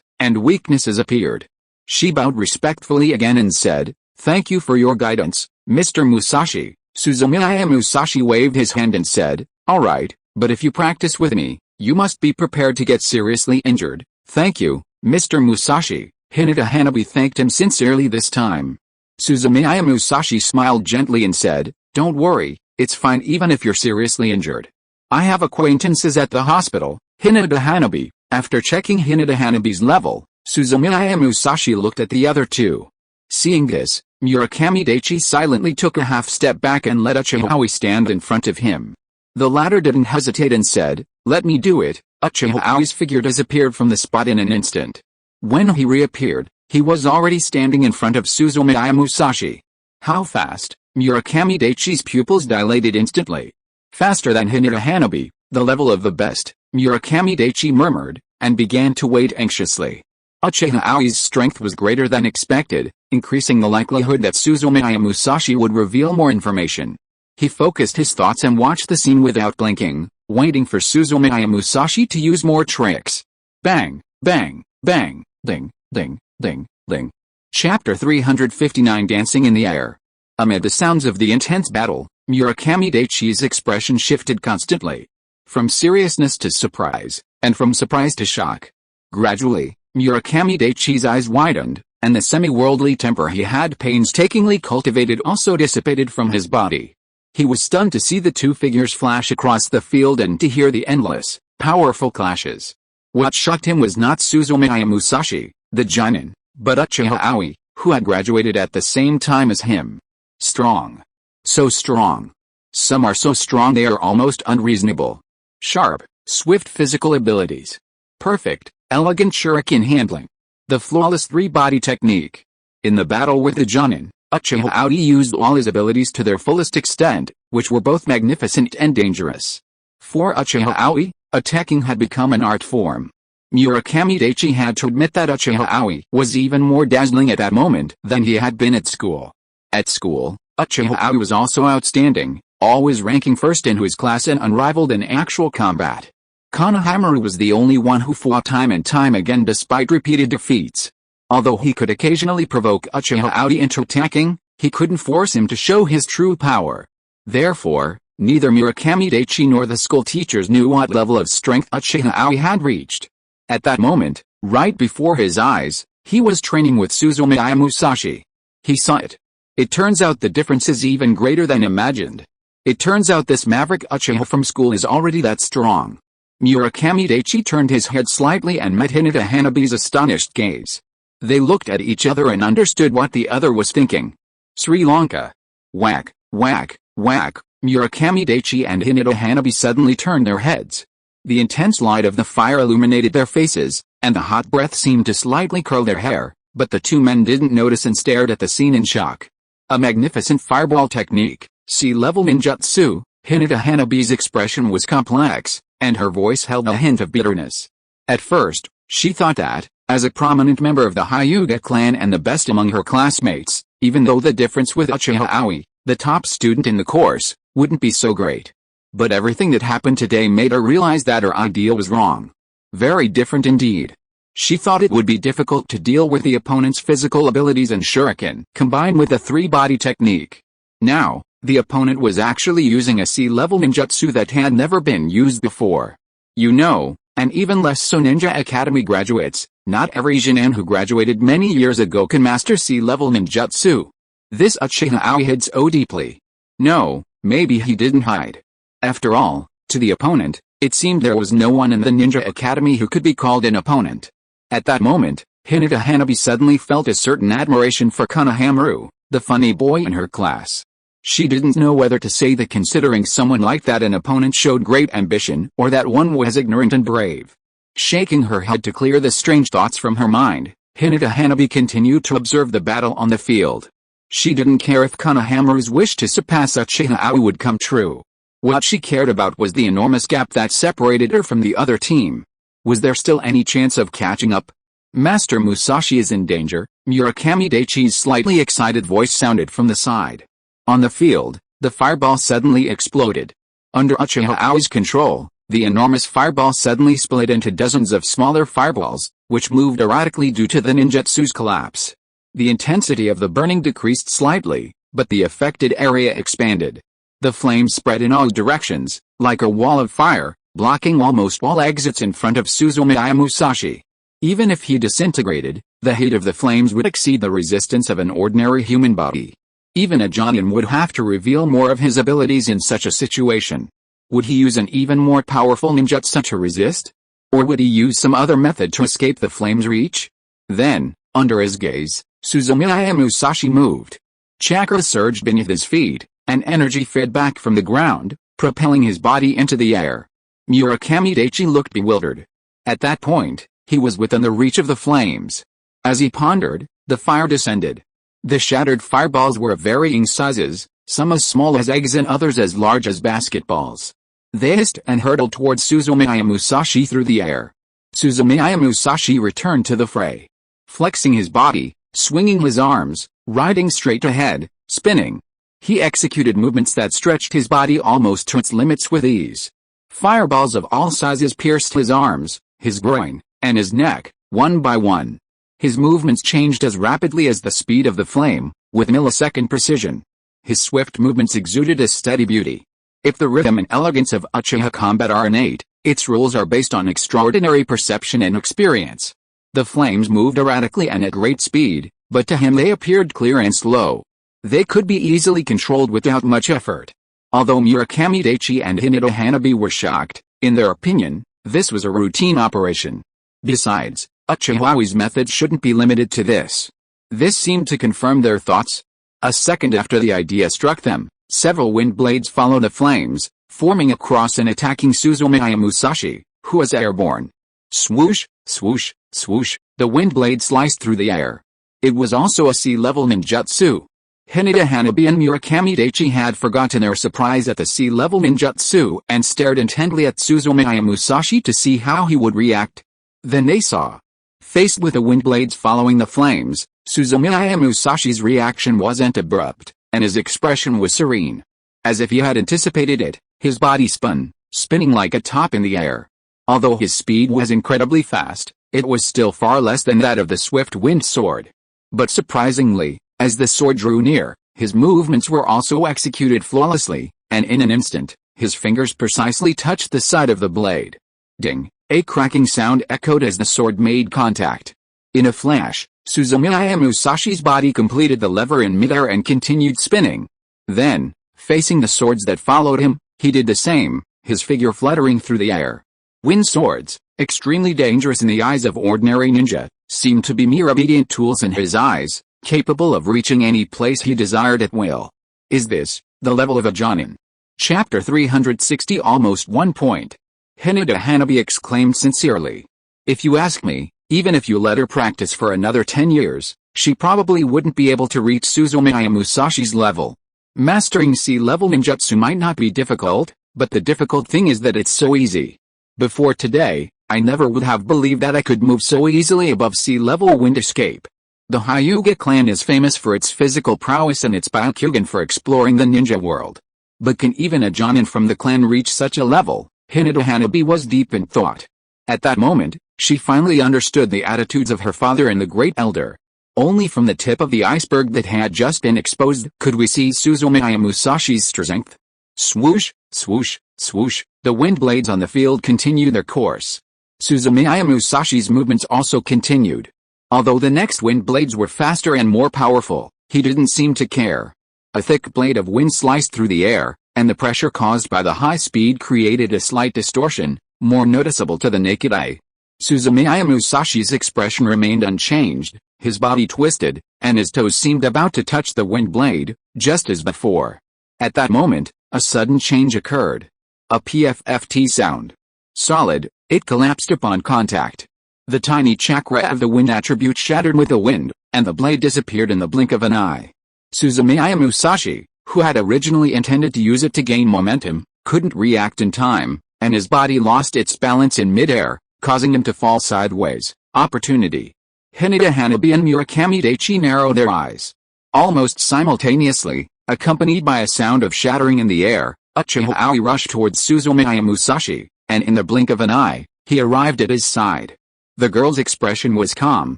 and weaknesses appeared. She bowed respectfully again and said, thank you for your guidance, Mr. Musashi. Suzumiya Musashi waved his hand and said, "Alright, but if you practice with me, you must be prepared to get seriously injured." "Thank you, Mr. Musashi." Hinata Hanabi thanked him sincerely this time. Suzumiya Musashi smiled gently and said, "Don't worry, it's fine even if you're seriously injured. I have acquaintances at the hospital." Hinata Hanabi. After checking Hinata Hanabi's level, Suzumiya Musashi looked at the other two. Seeing this, Murakami Daichi silently took a half step back and let Uchiha Aoi stand in front of him. The latter didn't hesitate and said, "Let me do it." Uchiha Aoi's figure disappeared from the spot in an instant. When he reappeared, he was already standing in front of Suzumiya Musashi. How fast? Murakami Daichi's pupils dilated instantly. Faster than Hinata Hanabi, the level of the best, Murakami Daichi murmured, and began to wait anxiously. Uchiha Aoi's strength was greater than expected, increasing the likelihood that Suzumiya Musashi would reveal more information. He focused his thoughts and watched the scene without blinking, waiting for Suzumiya Musashi to use more tricks. Bang, bang, bang, ding, ding, ding, ding. Chapter 359 Dancing in the Air. Amid the sounds of the intense battle, Murakami Daichi's expression shifted constantly. From seriousness to surprise, and from surprise to shock. Gradually, Murakami Daichi's eyes widened, and the semi-worldly temper he had painstakingly cultivated also dissipated from his body. He was stunned to see the two figures flash across the field and to hear the endless, powerful clashes. What shocked him was not Suzumiya Musashi, the Jonin, but Uchiha Aoi, who had graduated at the same time as him. Strong. So strong. Some are so strong they are almost unreasonable. Sharp, swift physical abilities. Perfect, elegant shuriken handling. The flawless three-body technique. In the battle with the Jonin, Uchiha Aoi used all his abilities to their fullest extent, which were both magnificent and dangerous. For Uchiha Aoi, attacking had become an art form. Murakami Daichi had to admit that Uchiha Aoi was even more dazzling at that moment than he had been at school. At school, Uchiha Aoi was also outstanding, always ranking first in his class and unrivaled in actual combat. Konoha was the only one who fought time and time again despite repeated defeats. Although he could occasionally provoke Uchiha Aoi into attacking, he couldn't force him to show his true power. Therefore, neither Murakami Daichi nor the school teachers knew what level of strength Uchiha Aoi had reached. At that moment, right before his eyes, he was training with Suzumiya Musashi. He saw it. It turns out the difference is even greater than imagined. It turns out this maverick Uchiha from school is already that strong. Murakami Daichi turned his head slightly and met Hinata Hanabi's astonished gaze. They looked at each other and understood what the other was thinking. Sri Lanka. Whack, whack, whack. Murakami Daichi and Hinata Hanabi suddenly turned their heads. The intense light of the fire illuminated their faces, and the hot breath seemed to slightly curl their hair, but the two men didn't notice and stared at the scene in shock. A magnificent fireball technique, sea-level ninjutsu. Hinata Hanabi's expression was complex, and her voice held a hint of bitterness. At first, she thought that, as a prominent member of the Hyuga clan and the best among her classmates, even though the difference with Uchiha Aoi, the top student in the course, wouldn't be so great. But everything that happened today made her realize that her idea was wrong. Very different indeed. She thought it would be difficult to deal with the opponent's physical abilities and shuriken, combined with a three-body technique. Now, the opponent was actually using a sea-level ninjutsu that had never been used before. You know, and even less so Ninja Academy graduates, not every Jonin who graduated many years ago can master sea-level ninjutsu. This Uchiha Aoi hid so deeply. No, maybe he didn't hide. After all, to the opponent, it seemed there was no one in the Ninja Academy who could be called an opponent. At that moment, Hinata Hanabi suddenly felt a certain admiration for Konoha, the funny boy in her class. She didn't know whether to say that considering someone like that an opponent showed great ambition or that one was ignorant and brave. Shaking her head to clear the strange thoughts from her mind, Hinata Hanabi continued to observe the battle on the field. She didn't care if Konohamaru's wish to surpass Uchiha Aoi would come true. What she cared about was the enormous gap that separated her from the other team. Was there still any chance of catching up? Master Musashi is in danger, Murakami Daichi's slightly excited voice sounded from the side. On the field, the fireball suddenly exploded. Under Uchiha Aoi's control, the enormous fireball suddenly split into dozens of smaller fireballs, which moved erratically due to the ninjutsu's collapse. The intensity of the burning decreased slightly, but the affected area expanded. The flames spread in all directions, like a wall of fire, blocking almost all exits in front of Suzumiya Musashi. Even if he disintegrated, the heat of the flames would exceed the resistance of an ordinary human body. Even a Jonin would have to reveal more of his abilities in such a situation. Would he use an even more powerful ninjutsu to resist? Or would he use some other method to escape the flames' reach? Then, under his gaze, Suzumiya Musashi moved. Chakra surged beneath his feet, and energy fed back from the ground, propelling his body into the air. Murakami Daichi looked bewildered. At that point, he was within the reach of the flames. As he pondered, the fire descended. The shattered fireballs were of varying sizes, some as small as eggs and others as large as basketballs. They hissed and hurtled towards Suzumiya Musashi through the air. Suzumiya Musashi returned to the fray. Flexing his body, swinging his arms, riding straight ahead, spinning. He executed movements that stretched his body almost to its limits with ease. Fireballs of all sizes pierced his arms, his groin, and his neck, one by one. His movements changed as rapidly as the speed of the flame, with millisecond precision. His swift movements exuded a steady beauty. If the rhythm and elegance of Uchiha combat are innate, its rules are based on extraordinary perception and experience. The flames moved erratically and at great speed, but to him they appeared clear and slow. They could be easily controlled without much effort. Although Murakami Daichi and Hinata Hanabi were shocked, in their opinion, this was a routine operation. Besides, Uchiha's method shouldn't be limited to this. This seemed to confirm their thoughts. A second after the idea struck them, several wind blades followed the flames, forming across and attacking Suzumiya Musashi, who was airborne. Swoosh, swoosh, swoosh, the wind blade sliced through the air. It was also a sea-level ninjutsu. Hinata Hanabi and Murakami Daichi had forgotten their surprise at the sea-level ninjutsu and stared intently at Suzumiya Musashi to see how he would react. Then they saw. Faced with the wind blades following the flames, Suzumiya Musashi's reaction wasn't abrupt, and his expression was serene. As if he had anticipated it, his body spun, spinning like a top in the air. Although his speed was incredibly fast, it was still far less than that of the swift wind sword. But surprisingly, as the sword drew near, his movements were also executed flawlessly, and in an instant, his fingers precisely touched the side of the blade. Ding! A cracking sound echoed as the sword made contact. In a flash, Suzumiya Musashi's body completed the lever in midair and continued spinning. Then, facing the swords that followed him, he did the same, his figure fluttering through the air. Wind swords, extremely dangerous in the eyes of ordinary ninja, seemed to be mere obedient tools in his eyes, capable of reaching any place he desired at will. Is this the level of a Jonin? Chapter 360 Almost 1 point. Hinata Hanabi exclaimed sincerely. If you ask me, even if you let her practice for another 10 years, she probably wouldn't be able to reach Suzumiya Musashi's level. Mastering sea-level ninjutsu might not be difficult, but the difficult thing is that it's so easy. Before today, I never would have believed that I could move so easily above sea-level wind escape. The Hyuga clan is famous for its physical prowess and its Byakugan for exploring the ninja world. But can even a Jonin from the clan reach such a level? Hinata Hanabi was deep in thought. At that moment, she finally understood the attitudes of her father and the great elder. Only from the tip of the iceberg that had just been exposed could we see Suzumiya Musashi's strength. Swoosh, swoosh, swoosh, the wind blades on the field continued their course. Suzumiya Musashi's movements also continued. Although the next wind blades were faster and more powerful, he didn't seem to care. A thick blade of wind sliced through the air, and the pressure caused by the high speed created a slight distortion, more noticeable to the naked eye. Suzumiya Musashi's expression remained unchanged, his body twisted, and his toes seemed about to touch the wind blade, just as before. At that moment, a sudden change occurred. A PFFT sound. Solid, it collapsed upon contact. The tiny chakra of the wind attribute shattered with the wind, and the blade disappeared in the blink of an eye. Suzumiya Musashi, who had originally intended to use it to gain momentum, couldn't react in time, and his body lost its balance in midair, causing him to fall sideways. Opportunity. Hinata Hanabi and Murakami Daichi narrowed their eyes. Almost simultaneously, accompanied by a sound of shattering in the air, Uchiha rushed towards Suzumiya Musashi, and in the blink of an eye, he arrived at his side. The girl's expression was calm,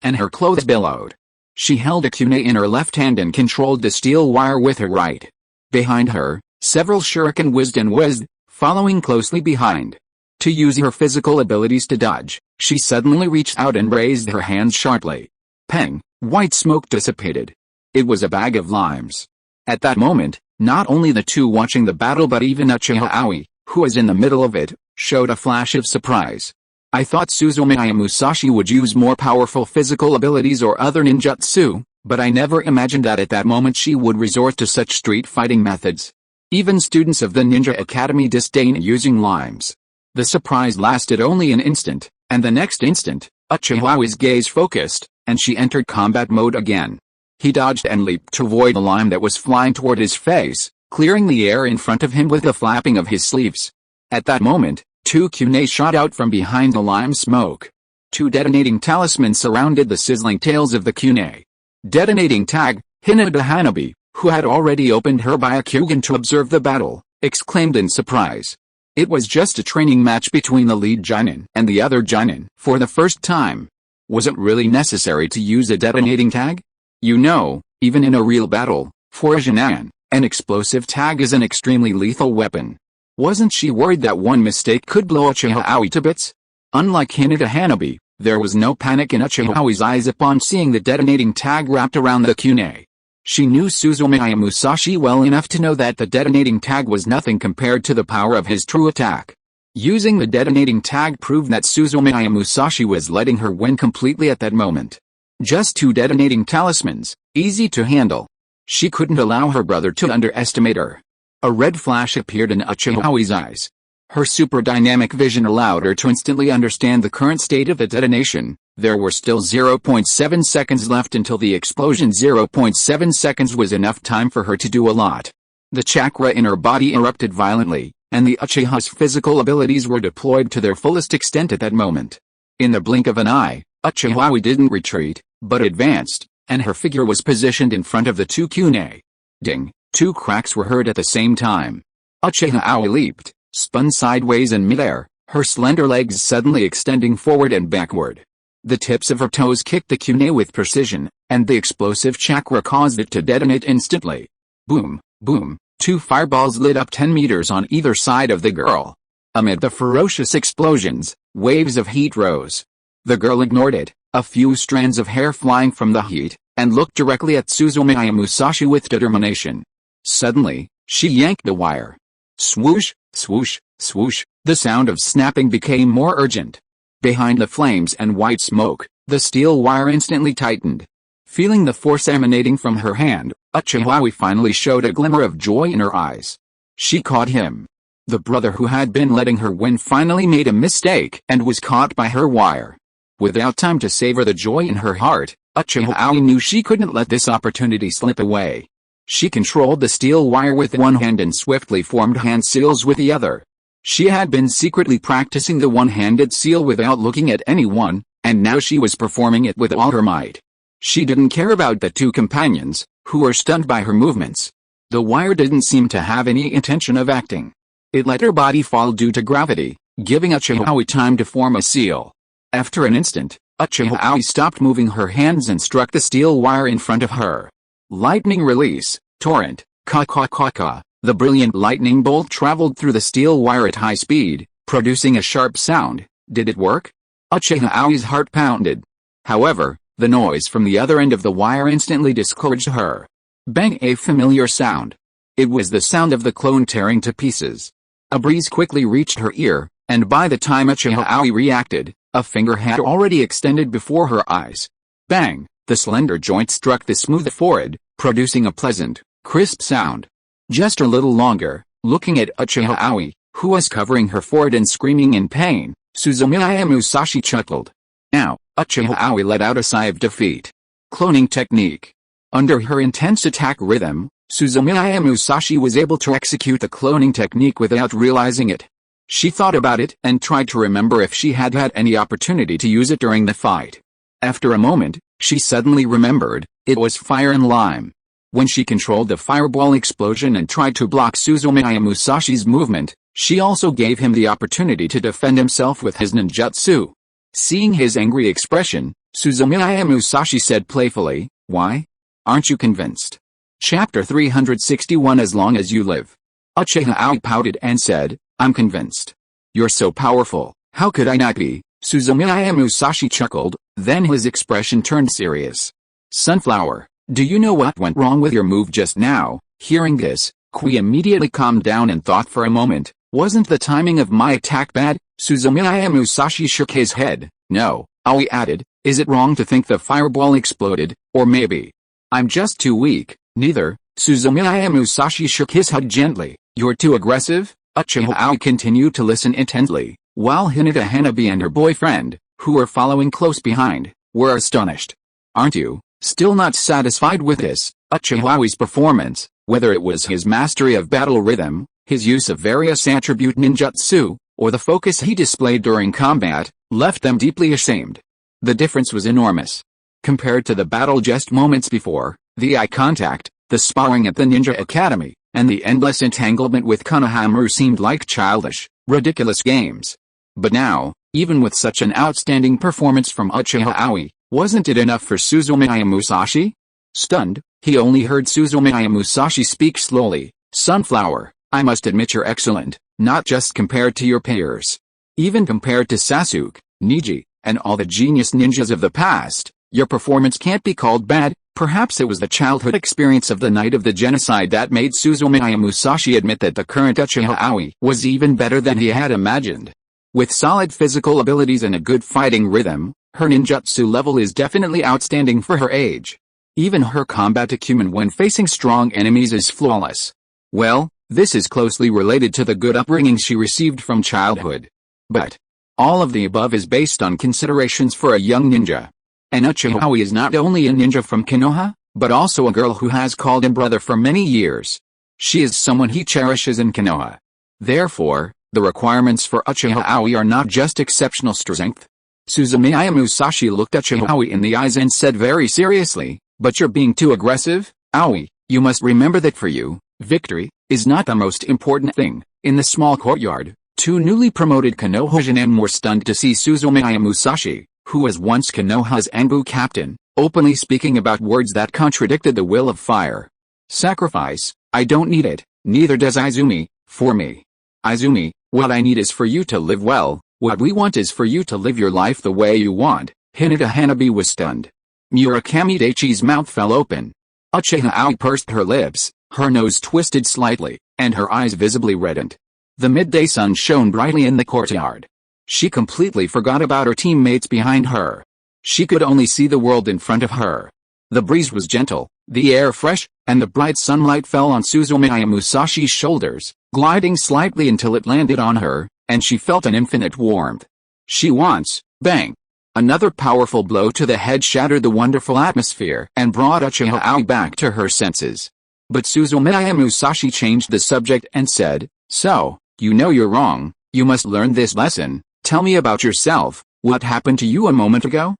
and her clothes billowed. She held a kunai in her left hand and controlled the steel wire with her right. Behind her, several shuriken whizzed and whizzed, following closely behind. To use her physical abilities to dodge, she suddenly reached out and raised her hands sharply. Peng! White smoke dissipated. It was a bag of limes. At that moment, not only the two watching the battle but even Uchiha Aoi, who was in the middle of it, showed a flash of surprise. I thought Suzumiya Musashi would use more powerful physical abilities or other ninjutsu, but I never imagined that at that moment she would resort to such street fighting methods. Even students of the Ninja Academy disdain using limes. The surprise lasted only an instant, and the next instant, Uchiha Aoi's gaze focused, and she entered combat mode again. He dodged and leaped to avoid the lime that was flying toward his face, clearing the air in front of him with the flapping of his sleeves. At that moment, two kunai shot out from behind the lime smoke. Two detonating talismans surrounded the sizzling tails of the kunai. Detonating tag, Hinata Hanabi, who had already opened her Byakugan to observe the battle, exclaimed in surprise. It was just a training match between the lead Jonin and the other Jonin for the first time. Was it really necessary to use a detonating tag? You know, even in a real battle, for a Jonin, an explosive tag is an extremely lethal weapon. Wasn't she worried that one mistake could blow Uchiha Aoi to bits? Unlike Hinata Hanabi, there was no panic in Uchiha Aoi's eyes upon seeing the detonating tag wrapped around the kunai. She knew Suzumiya Musashi well enough to know that the detonating tag was nothing compared to the power of his true attack. Using the detonating tag proved that Suzumiya Musashi was letting her win completely at that moment. Just two detonating talismans, easy to handle. She couldn't allow her brother to underestimate her. A red flash appeared in Uchiha Aoi's eyes. Her super dynamic vision allowed her to instantly understand the current state of the detonation. There were still 0.7 seconds left until the explosion. 0.7 seconds was enough time for her to do a lot. The chakra in her body erupted violently, and the Uchiha's physical abilities were deployed to their fullest extent at that moment. In the blink of an eye, Uchiha Aoi didn't retreat, but advanced, and her figure was positioned in front of the two kunai. Ding! Two cracks were heard at the same time. Uchiha Aoi leaped, spun sideways in midair, her slender legs suddenly extending forward and backward. The tips of her toes kicked the kunai with precision, and the explosive chakra caused it to detonate instantly. Boom, boom, two fireballs lit up 10 meters on either side of the girl. Amid the ferocious explosions, waves of heat rose. The girl ignored it, a few strands of hair flying from the heat, and looked directly at Suzumiya Musashi with determination. Suddenly, she yanked the wire. Swoosh, swoosh, swoosh, the sound of snapping became more urgent. Behind the flames and white smoke, the steel wire instantly tightened. Feeling the force emanating from her hand, Uchiha Aoi finally showed a glimmer of joy in her eyes. She caught him. The brother who had been letting her win finally made a mistake and was caught by her wire. Without time to savor the joy in her heart, Uchiha Aoi knew she couldn't let this opportunity slip away. She controlled the steel wire with one hand and swiftly formed hand seals with the other. She had been secretly practicing the one-handed seal without looking at anyone, and now she was performing it with all her might. She didn't care about the two companions, who were stunned by her movements. The wire didn't seem to have any intention of acting. It let her body fall due to gravity, giving Uchiha Aoi time to form a seal. After an instant, Uchiha Aoi stopped moving her hands and struck the steel wire in front of her. Lightning release, torrent, ka. The brilliant lightning bolt traveled through the steel wire at high speed, producing a sharp sound. Did it work? Uchiha Aoi's heart pounded. However, the noise from the other end of the wire instantly discouraged her. Bang! A familiar sound. It was the sound of the clone tearing to pieces. A breeze quickly reached her ear, and by the time Uchiha Aoi reacted, a finger had already extended before her eyes. Bang! The slender joint struck the smooth forehead, producing a pleasant, crisp sound. Just a little longer, looking at Uchiha Aoi, who was covering her forehead and screaming in pain, Suzumiya Musashi chuckled. Now, Uchiha Aoi let out a sigh of defeat. Cloning technique. Under her intense attack rhythm, Suzumiya Musashi was able to execute the cloning technique without realizing it. She thought about it and tried to remember if she had had any opportunity to use it during the fight. After a moment, she suddenly remembered, it was fire and lime. When she controlled the fireball explosion and tried to block Suzumiya Musashi's movement, she also gave him the opportunity to defend himself with his ninjutsu. Seeing his angry expression, Suzumiya Musashi said playfully. Why? Aren't you convinced? Chapter 361 As long as you live. Uchiha Aoi pouted and said, I'm convinced. You're so powerful, how could I not be? Suzumiya Musashi chuckled, then his expression turned serious. Sunflower, do you know what went wrong with your move just now? Hearing this, Kui immediately calmed down and thought for a moment. Wasn't the timing of my attack bad? Suzumiya Musashi shook his head. No, Aoi added, is it wrong to think the fireball exploded, or maybe I'm just too weak? Neither. Suzumiya Musashi shook his head gently. You're too aggressive? Uchiha Aoi continued to listen intently, while Hinata Hanabi and her boyfriend, who were following close behind, were astonished. Aren't you still not satisfied with this? Uchiha Aoi's performance, whether it was his mastery of battle rhythm, his use of various attribute ninjutsu, or the focus he displayed during combat, left them deeply ashamed. The difference was enormous. Compared to the battle just moments before, the eye contact, the sparring at the Ninja Academy, and the endless entanglement with Konoha seemed like childish, ridiculous games. But now, even with such an outstanding performance from Uchiha Aoi, wasn't it enough for Suzumiya Musashi? Stunned, he only heard Suzumiya Musashi speak slowly. Sunflower, I must admit you're excellent, not just compared to your peers. Even compared to Sasuke, Neji, and all the genius ninjas of the past, your performance can't be called bad. Perhaps it was the childhood experience of the night of the genocide that made Suzumiya Musashi admit that the current Uchiha Aoi was even better than he had imagined. With solid physical abilities and a good fighting rhythm, her ninjutsu level is definitely outstanding for her age. Even her combat acumen when facing strong enemies is flawless. Well, this is closely related to the good upbringing she received from childhood. But all of the above is based on considerations for a young ninja. And Uchiha Aoi is not only a ninja from Konoha, but also a girl who has called him brother for many years. She is someone he cherishes in Konoha. Therefore, the requirements for Uchiha Aoi are not just exceptional strength. Suzumiya Musashi looked Uchiha Aoi in the eyes and said very seriously, but you're being too aggressive, Aoi. You must remember that for you, victory is not the most important thing. In the small courtyard, two newly promoted Konoha were stunned to see Suzumiya Musashi, who was once Konoha's Anbu captain, openly speaking about words that contradicted the will of fire. Sacrifice, I don't need it, neither does Izumi, for me. Izumi, what I need is for you to live well, what we want is for you to live your life the way you want. Hinata Hanabi was stunned. Murakami Daichi's mouth fell open. Uchiha Aoi pursed her lips, her nose twisted slightly, and her eyes visibly reddened. The midday sun shone brightly in the courtyard. She completely forgot about her teammates behind her. She could only see the world in front of her. The breeze was gentle, the air fresh, and the bright sunlight fell on Suzumiya Musashi's shoulders, gliding slightly until it landed on her, and she felt an infinite warmth. She wants, bang! Another powerful blow to the head shattered the wonderful atmosphere and brought Uchiha Aoi back to her senses. But Suzumiya Musashi changed the subject and said, so, you know you're wrong, you must learn this lesson. Tell me about yourself, what happened to you a moment ago?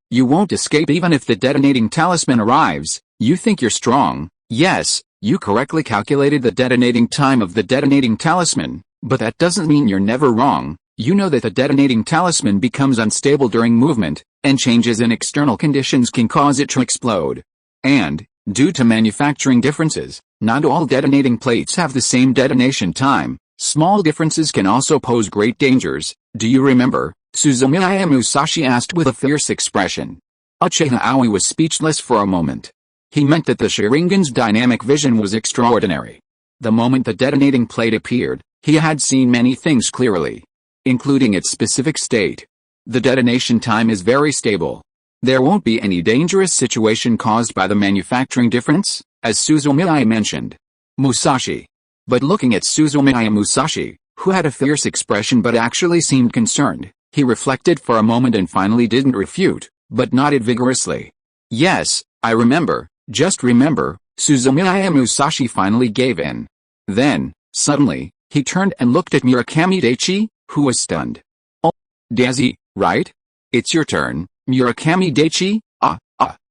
You won't escape even if the detonating talisman arrives. You think you're strong. Yes, you correctly calculated the detonating time of the detonating talisman, but that doesn't mean you're never wrong. You know that the detonating talisman becomes unstable during movement, and changes in external conditions can cause it to explode. And, due to manufacturing differences, not all detonating plates have the same detonation time. Small differences can also pose great dangers. Do you remember? Suzumiya Musashi asked with a fierce expression. Uchiha Aoi was speechless for a moment. He meant that the Sharingan's dynamic vision was extraordinary. The moment the detonating plate appeared, he had seen many things clearly, including its specific state. The detonation time is very stable. There won't be any dangerous situation caused by the manufacturing difference, as Suzumiya mentioned. Musashi. But looking at Suzumiya Musashi, who had a fierce expression but actually seemed concerned, he reflected for a moment and finally didn't refute, but nodded vigorously. Yes, I remember, just remember. Suzumiya Musashi finally gave in. Then, suddenly, he turned and looked at Murakami Daichi, who was stunned. Oh, Daisy, right? It's your turn, Murakami Daichi.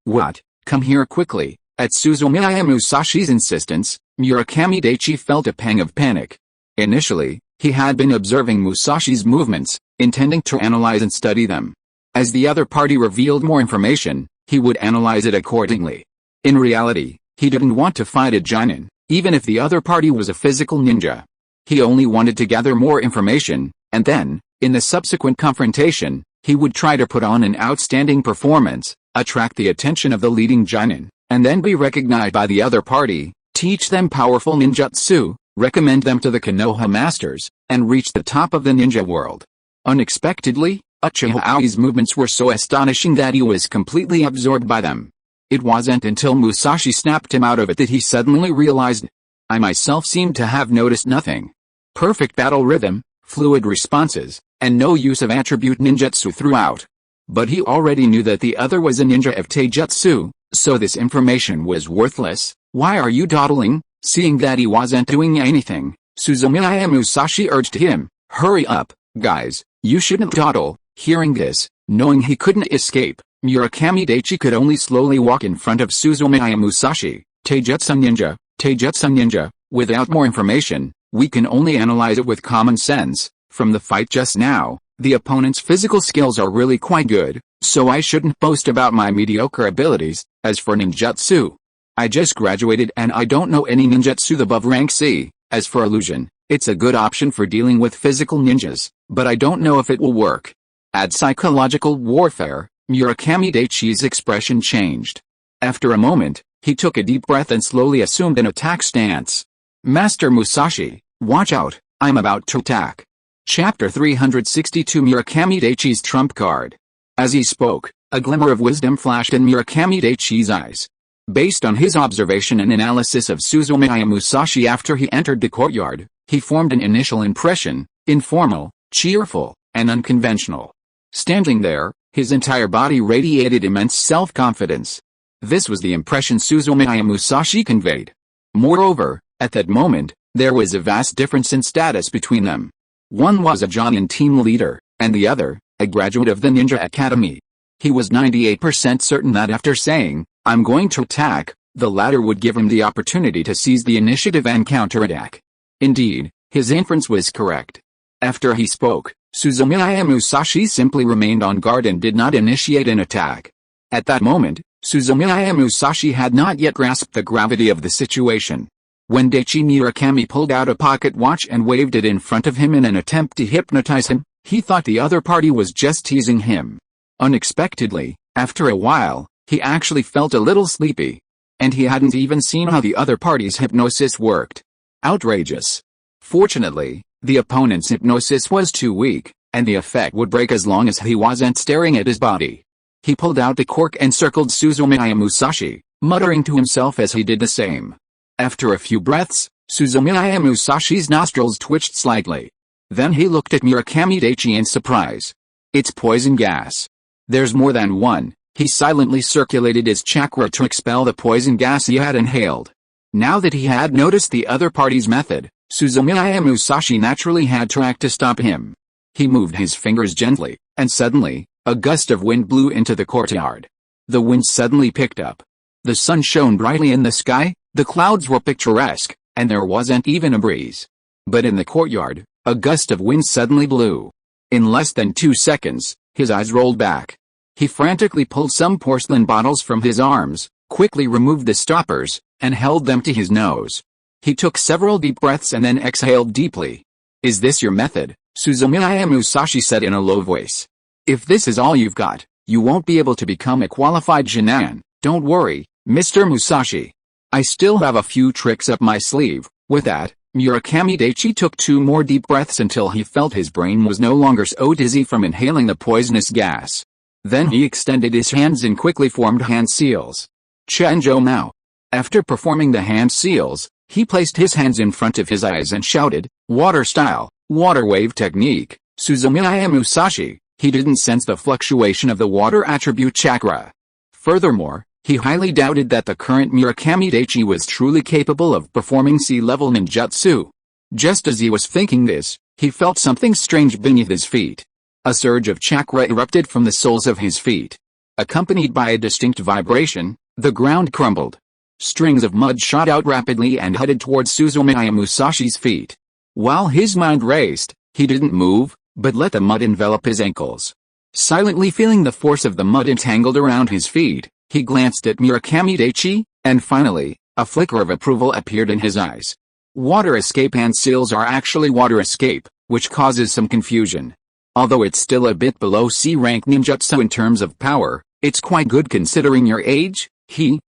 What? Come here quickly. At Suzumiya Musashi's insistence, Murakami Daichi felt a pang of panic. Initially, he had been observing Musashi's movements, intending to analyze and study them. As the other party revealed more information, he would analyze it accordingly. In reality, he didn't want to fight a Jonin, even if the other party was a physical ninja. He only wanted to gather more information, and then, in the subsequent confrontation, he would try to put on an outstanding performance, attract the attention of the leading Jonin, and then be recognized by the other party, teach them powerful ninjutsu, recommend them to the Konoha masters, and reach the top of the ninja world. Unexpectedly, Uchiha Aoi's movements were so astonishing that he was completely absorbed by them. It wasn't until Musashi snapped him out of it that he suddenly realized. I myself seemed to have noticed nothing. Perfect battle rhythm, fluid responses, and no use of attribute ninjutsu throughout. But he already knew that the other was a ninja of taijutsu, so this information was worthless. Why are you dawdling? Seeing that he wasn't doing anything, Suzumiya Musashi urged him, hurry up, guys, you shouldn't dawdle. Hearing this, knowing he couldn't escape, Murakami Daichi could only slowly walk in front of Suzumiya Musashi. Taijutsu ninja, without more information, we can only analyze it with common sense. From the fight just now, the opponent's physical skills are really quite good, so I shouldn't boast about my mediocre abilities. As for ninjutsu, I just graduated and I don't know any ninjutsu above rank C. As for illusion, it's a good option for dealing with physical ninjas, but I don't know if it will work. Add psychological warfare. Murakami Daichi's expression changed. After a moment, he took a deep breath and slowly assumed an attack stance. Master Musashi, watch out, I'm about to attack. Chapter 362 Murakami Daichi's Trump Card. As he spoke, a glimmer of wisdom flashed in Murakami Daichi's eyes. Based on his observation and analysis of Suzumiya Musashi after he entered the courtyard, he formed an initial impression, informal, cheerful, and unconventional. Standing there, his entire body radiated immense self-confidence. This was the impression Suzumiya Musashi conveyed. Moreover, at that moment, there was a vast difference in status between them. One was a Jonin team leader, and the other, a graduate of the Ninja Academy. He was 98% certain that after saying, I'm going to attack, the latter would give him the opportunity to seize the initiative and counterattack. Indeed, his inference was correct. After he spoke, Suzumiya Musashi simply remained on guard and did not initiate an attack. At that moment, Suzumiya Musashi had not yet grasped the gravity of the situation. When Daichi Murakami pulled out a pocket watch and waved it in front of him in an attempt to hypnotize him, he thought the other party was just teasing him. Unexpectedly, after a while, he actually felt a little sleepy. And he hadn't even seen how the other party's hypnosis worked. Outrageous. Fortunately, the opponent's hypnosis was too weak, and the effect would break as long as he wasn't staring at his body. He pulled out the cork and circled Suzumiya Musashi, muttering to himself as he did the same. After a few breaths, Suzumiya Musashi's nostrils twitched slightly. Then he looked at Murakami Daichi in surprise. It's poison gas. There's more than one. He silently circulated his chakra to expel the poison gas he had inhaled. Now that he had noticed the other party's method, Suzumiya Musashi naturally had to act to stop him. He moved his fingers gently, and suddenly, a gust of wind blew into the courtyard. The wind suddenly picked up. The sun shone brightly in the sky, the clouds were picturesque, and there wasn't even a breeze. But in the courtyard, a gust of wind suddenly blew. In less than 2 seconds, his eyes rolled back. He frantically pulled some porcelain bottles from his arms, quickly removed the stoppers, and held them to his nose. He took several deep breaths and then exhaled deeply. Is this your method? Suzumiya Musashi said in a low voice. If this is all you've got, you won't be able to become a qualified Jonin. Don't worry, Mr. Musashi. I still have a few tricks up my sleeve. With that, Murakami Daichi took 2 more deep breaths until he felt his brain was no longer so dizzy from inhaling the poisonous gas. Then he extended his hands in quickly formed hand seals. Chenjo Mao. After performing the hand seals, he placed his hands in front of his eyes and shouted, water style, water wave technique. Suzumiya Musashi. He didn't sense the fluctuation of the water attribute chakra. Furthermore, he highly doubted that the current Murakami Daichi was truly capable of performing sea-level ninjutsu. Just as he was thinking this, he felt something strange beneath his feet. A surge of chakra erupted from the soles of his feet. Accompanied by a distinct vibration, the ground crumbled. Strings of mud shot out rapidly and headed towards Suzumiya Musashi's feet. While his mind raced, he didn't move, but let the mud envelop his ankles. Silently feeling the force of the mud entangled around his feet, he glanced at Murakami Daichi, and finally, a flicker of approval appeared in his eyes. Water escape hand seals are actually water escape, which causes some confusion. Although it's still a bit below C-rank ninjutsu in terms of power, it's quite good considering your age.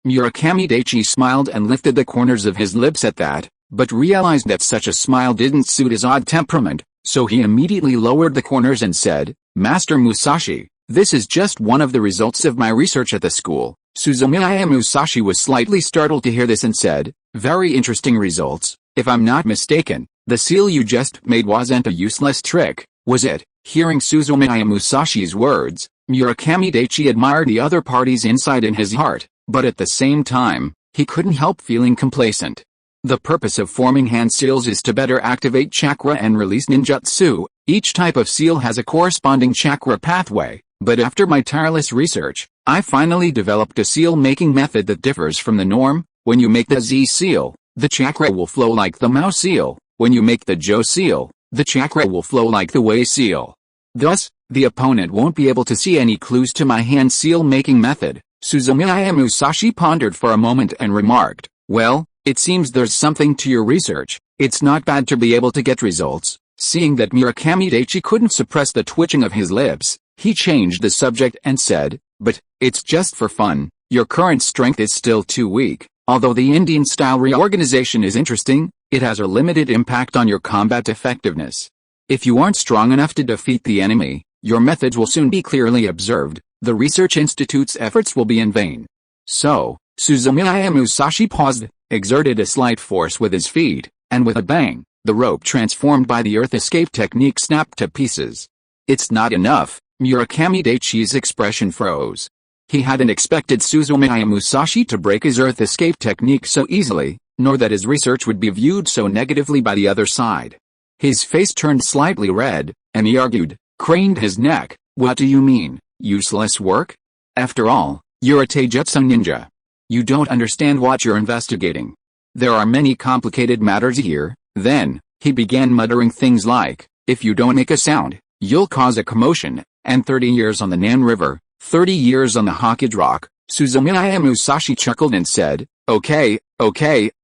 Murakami Daichi smiled and lifted the corners of his lips at that, but realized that such a smile didn't suit his odd temperament, so he immediately lowered the corners and said, Master Musashi, this is just one of the results of my research at the school. Suzumiya Musashi was slightly startled to hear this and said, very interesting results. If I'm not mistaken, the seal you just made wasn't a useless trick, was it? Hearing Suzumiya Musashi's words, Murakami Daichi admired the other party's insight in his heart, but at the same time, he couldn't help feeling complacent. The purpose of forming hand seals is to better activate chakra and release ninjutsu. Each type of seal has a corresponding chakra pathway, but after my tireless research, I finally developed a seal-making method that differs from the norm. When you make the Z seal, the chakra will flow like the Mao seal. When you make the Jo seal, the chakra will flow like the Wei seal. Thus, the opponent won't be able to see any clues to my hand seal-making method. Suzumiya Musashi pondered for a moment and remarked, well, it seems there's something to your research. It's not bad to be able to get results. Seeing that Murakami Daichi couldn't suppress the twitching of his lips, he changed the subject and said, but, it's just for fun. Your current strength is still too weak. Although the Indian-style reorganization is interesting, it has a limited impact on your combat effectiveness. If you aren't strong enough to defeat the enemy, your methods will soon be clearly observed. The Research Institute's efforts will be in vain. So, Suzumiya Musashi paused, exerted a slight force with his feet, and with a bang, the rope transformed by the earth escape technique snapped to pieces. It's not enough. Murakami Daichi's expression froze. He hadn't expected Suzumiya Musashi to break his earth escape technique so easily, nor that his research would be viewed so negatively by the other side. His face turned slightly red, and he argued, craned his neck, what do you mean, useless work? After all, you're a taijutsu ninja. You don't understand what you're investigating. There are many complicated matters here. Then, he began muttering things like, if you don't make a sound, you'll cause a commotion, and 30 years on the Nan River, 30 years on the Hokage Rock. Suzumiya Musashi chuckled and said, okay,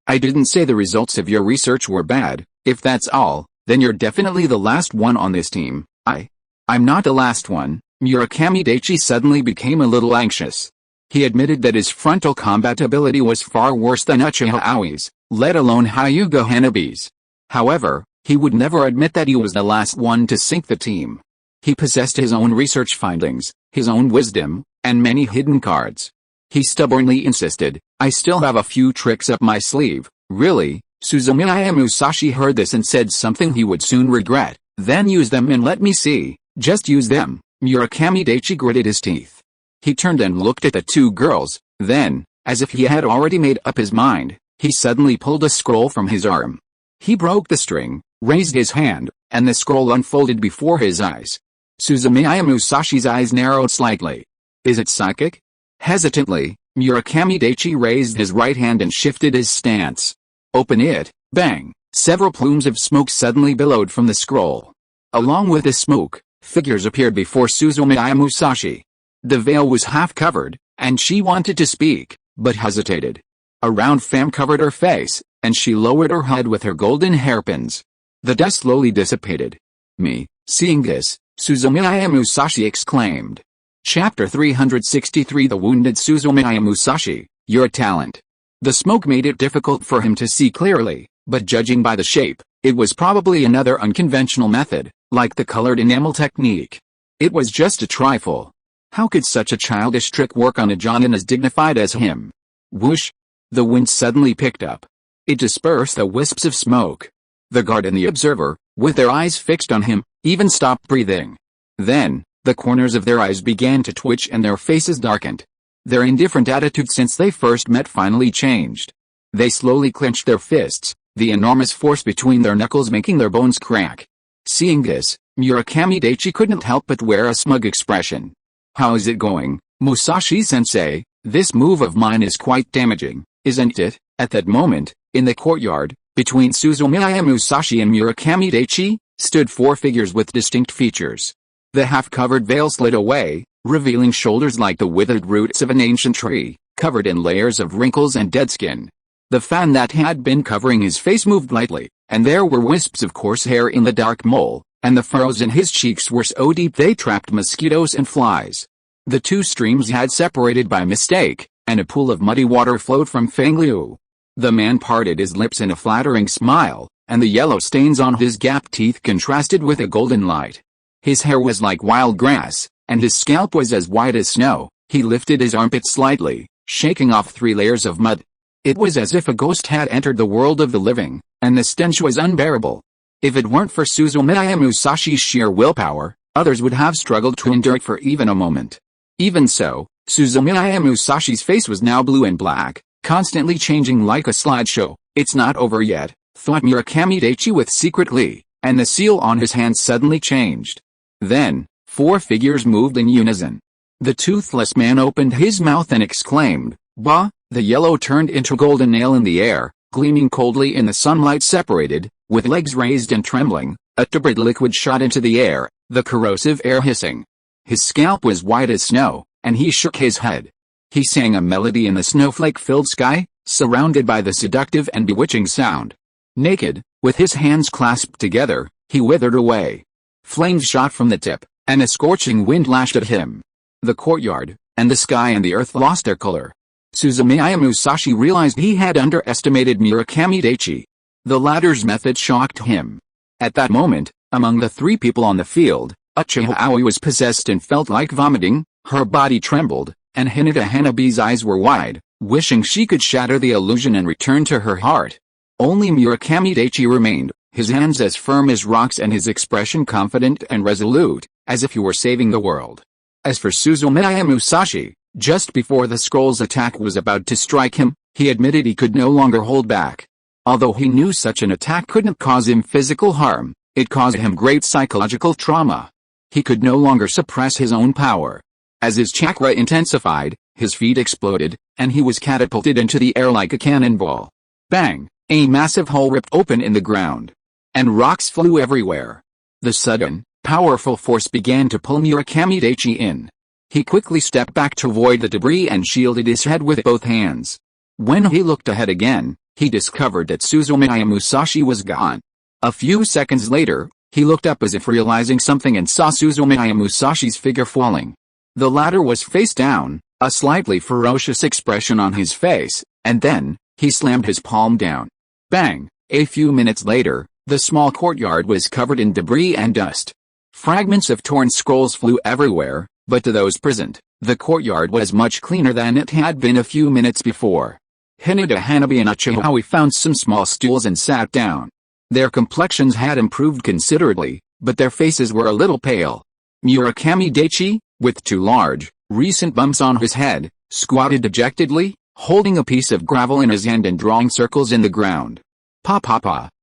I didn't say the results of your research were bad. If that's all, then you're definitely the last one on this team. I'm not the last one. Murakami Daichi suddenly became a little anxious. He admitted that his frontal combat ability was far worse than Uchiha Aoi's, let alone Hyuga Hanabi's. However, he would never admit that he was the last one to sink the team. He possessed his own research findings, his own wisdom, and many hidden cards. He stubbornly insisted, I still have a few tricks up my sleeve. Really? Suzumiya Musashi heard this and said something he would soon regret. Then use them and let me see. Just use them. Murakami Daichi gritted his teeth. He turned and looked at the two girls. Then, as if he had already made up his mind, he suddenly pulled a scroll from his arm. He broke the string, raised his hand, and the scroll unfolded before his eyes. Suzumiya Musashi's eyes narrowed slightly. Is it psychic? Hesitantly, Murakami Daichi raised his right hand and shifted his stance. Open it. Bang! Several plumes of smoke suddenly billowed from the scroll. Along with the smoke, figures appeared before Suzumiya Musashi. The veil was half covered, and she wanted to speak, but hesitated. A round femme covered her face, and she lowered her head with her golden hairpins. The dust slowly dissipated. Seeing this, Suzumiya Musashi exclaimed. Chapter 363 The Wounded Suzumiya Musashi, you're a talent. The smoke made it difficult for him to see clearly, but judging by the shape, it was probably another unconventional method, like the colored enamel technique. It was just a trifle. How could such a childish trick work on a jonin as dignified as him? Whoosh! The wind suddenly picked up. It dispersed the wisps of smoke. The guard and the observer, with their eyes fixed on him, even stopped breathing. Then, the corners of their eyes began to twitch and their faces darkened. Their indifferent attitude since they first met finally changed. They slowly clenched their fists, the enormous force between their knuckles making their bones crack. Seeing this, Murakami Daichi couldn't help but wear a smug expression. How is it going, Musashi-sensei? This move of mine is quite damaging, isn't it? At that moment, in the courtyard, between Suzumiya Musashi and Murakami Daichi, stood four figures with distinct features. The half-covered veil slid away, revealing shoulders like the withered roots of an ancient tree, covered in layers of wrinkles and dead skin. The fan that had been covering his face moved lightly, and there were wisps of coarse hair in the dark mole, and the furrows in his cheeks were so deep they trapped mosquitoes and flies. The two streams had separated by mistake, and a pool of muddy water flowed from Feng Liu. The man parted his lips in a flattering smile, and the yellow stains on his gap teeth contrasted with a golden light. His hair was like wild grass, and his scalp was as white as snow. He lifted his armpit slightly, shaking off 3 layers of mud. It was as if a ghost had entered the world of the living, and the stench was unbearable. If it weren't for Suzumiya Musashi's sheer willpower, others would have struggled to endure it for even a moment. Even so, Suzumiya Musashi's face was now blue and black, constantly changing like a slideshow. It's not over yet, thought Murakami Daichi with secret glee, and the seal on his hand suddenly changed. Then, 4 figures moved in unison. The toothless man opened his mouth and exclaimed, "Bah!" The yellow turned into golden nail in the air, gleaming coldly in the sunlight. Separated, with legs raised and trembling, a turbid liquid shot into the air, the corrosive air hissing. His scalp was white as snow, and he shook his head. He sang a melody in the snowflake-filled sky, surrounded by the seductive and bewitching sound. Naked, with his hands clasped together, he withered away. Flames shot from the tip, and a scorching wind lashed at him. The courtyard, and the sky and the earth lost their color. Suzumiya Musashi realized he had underestimated Murakami Daichi. The latter's method shocked him. At that moment, among the 3 people on the field, Uchiha Aoi was possessed and felt like vomiting. Her body trembled, and Hinata Hanabi's eyes were wide, wishing she could shatter the illusion and return to her heart. Only Murakami Daichi remained, his hands as firm as rocks and his expression confident and resolute, as if he were saving the world. As for Suzumiya Musashi, just before the scroll's attack was about to strike him, he admitted he could no longer hold back. Although he knew such an attack couldn't cause him physical harm, it caused him great psychological trauma. He could no longer suppress his own power. As his chakra intensified, his feet exploded, and he was catapulted into the air like a cannonball. Bang! A massive hole ripped open in the ground. And rocks flew everywhere. The sudden, powerful force began to pull Murakami Daichi in. He quickly stepped back to avoid the debris and shielded his head with both hands. When he looked ahead again, he discovered that Suzumiya Musashi was gone. A few seconds later, he looked up as if realizing something and saw Suzumiya Musashi's figure falling. The latter was face down, a slightly ferocious expression on his face, and then, he slammed his palm down. Bang! A few minutes later, the small courtyard was covered in debris and dust. Fragments of torn scrolls flew everywhere, but to those present, the courtyard was much cleaner than it had been a few minutes before. Hinata Hanabi and Uchiha Aoi found some small stools and sat down. Their complexions had improved considerably, but their faces were a little pale. Murakami Daichi, with 2 large, recent bumps on his head, squatted dejectedly, holding a piece of gravel in his hand and drawing circles in the ground. Pa.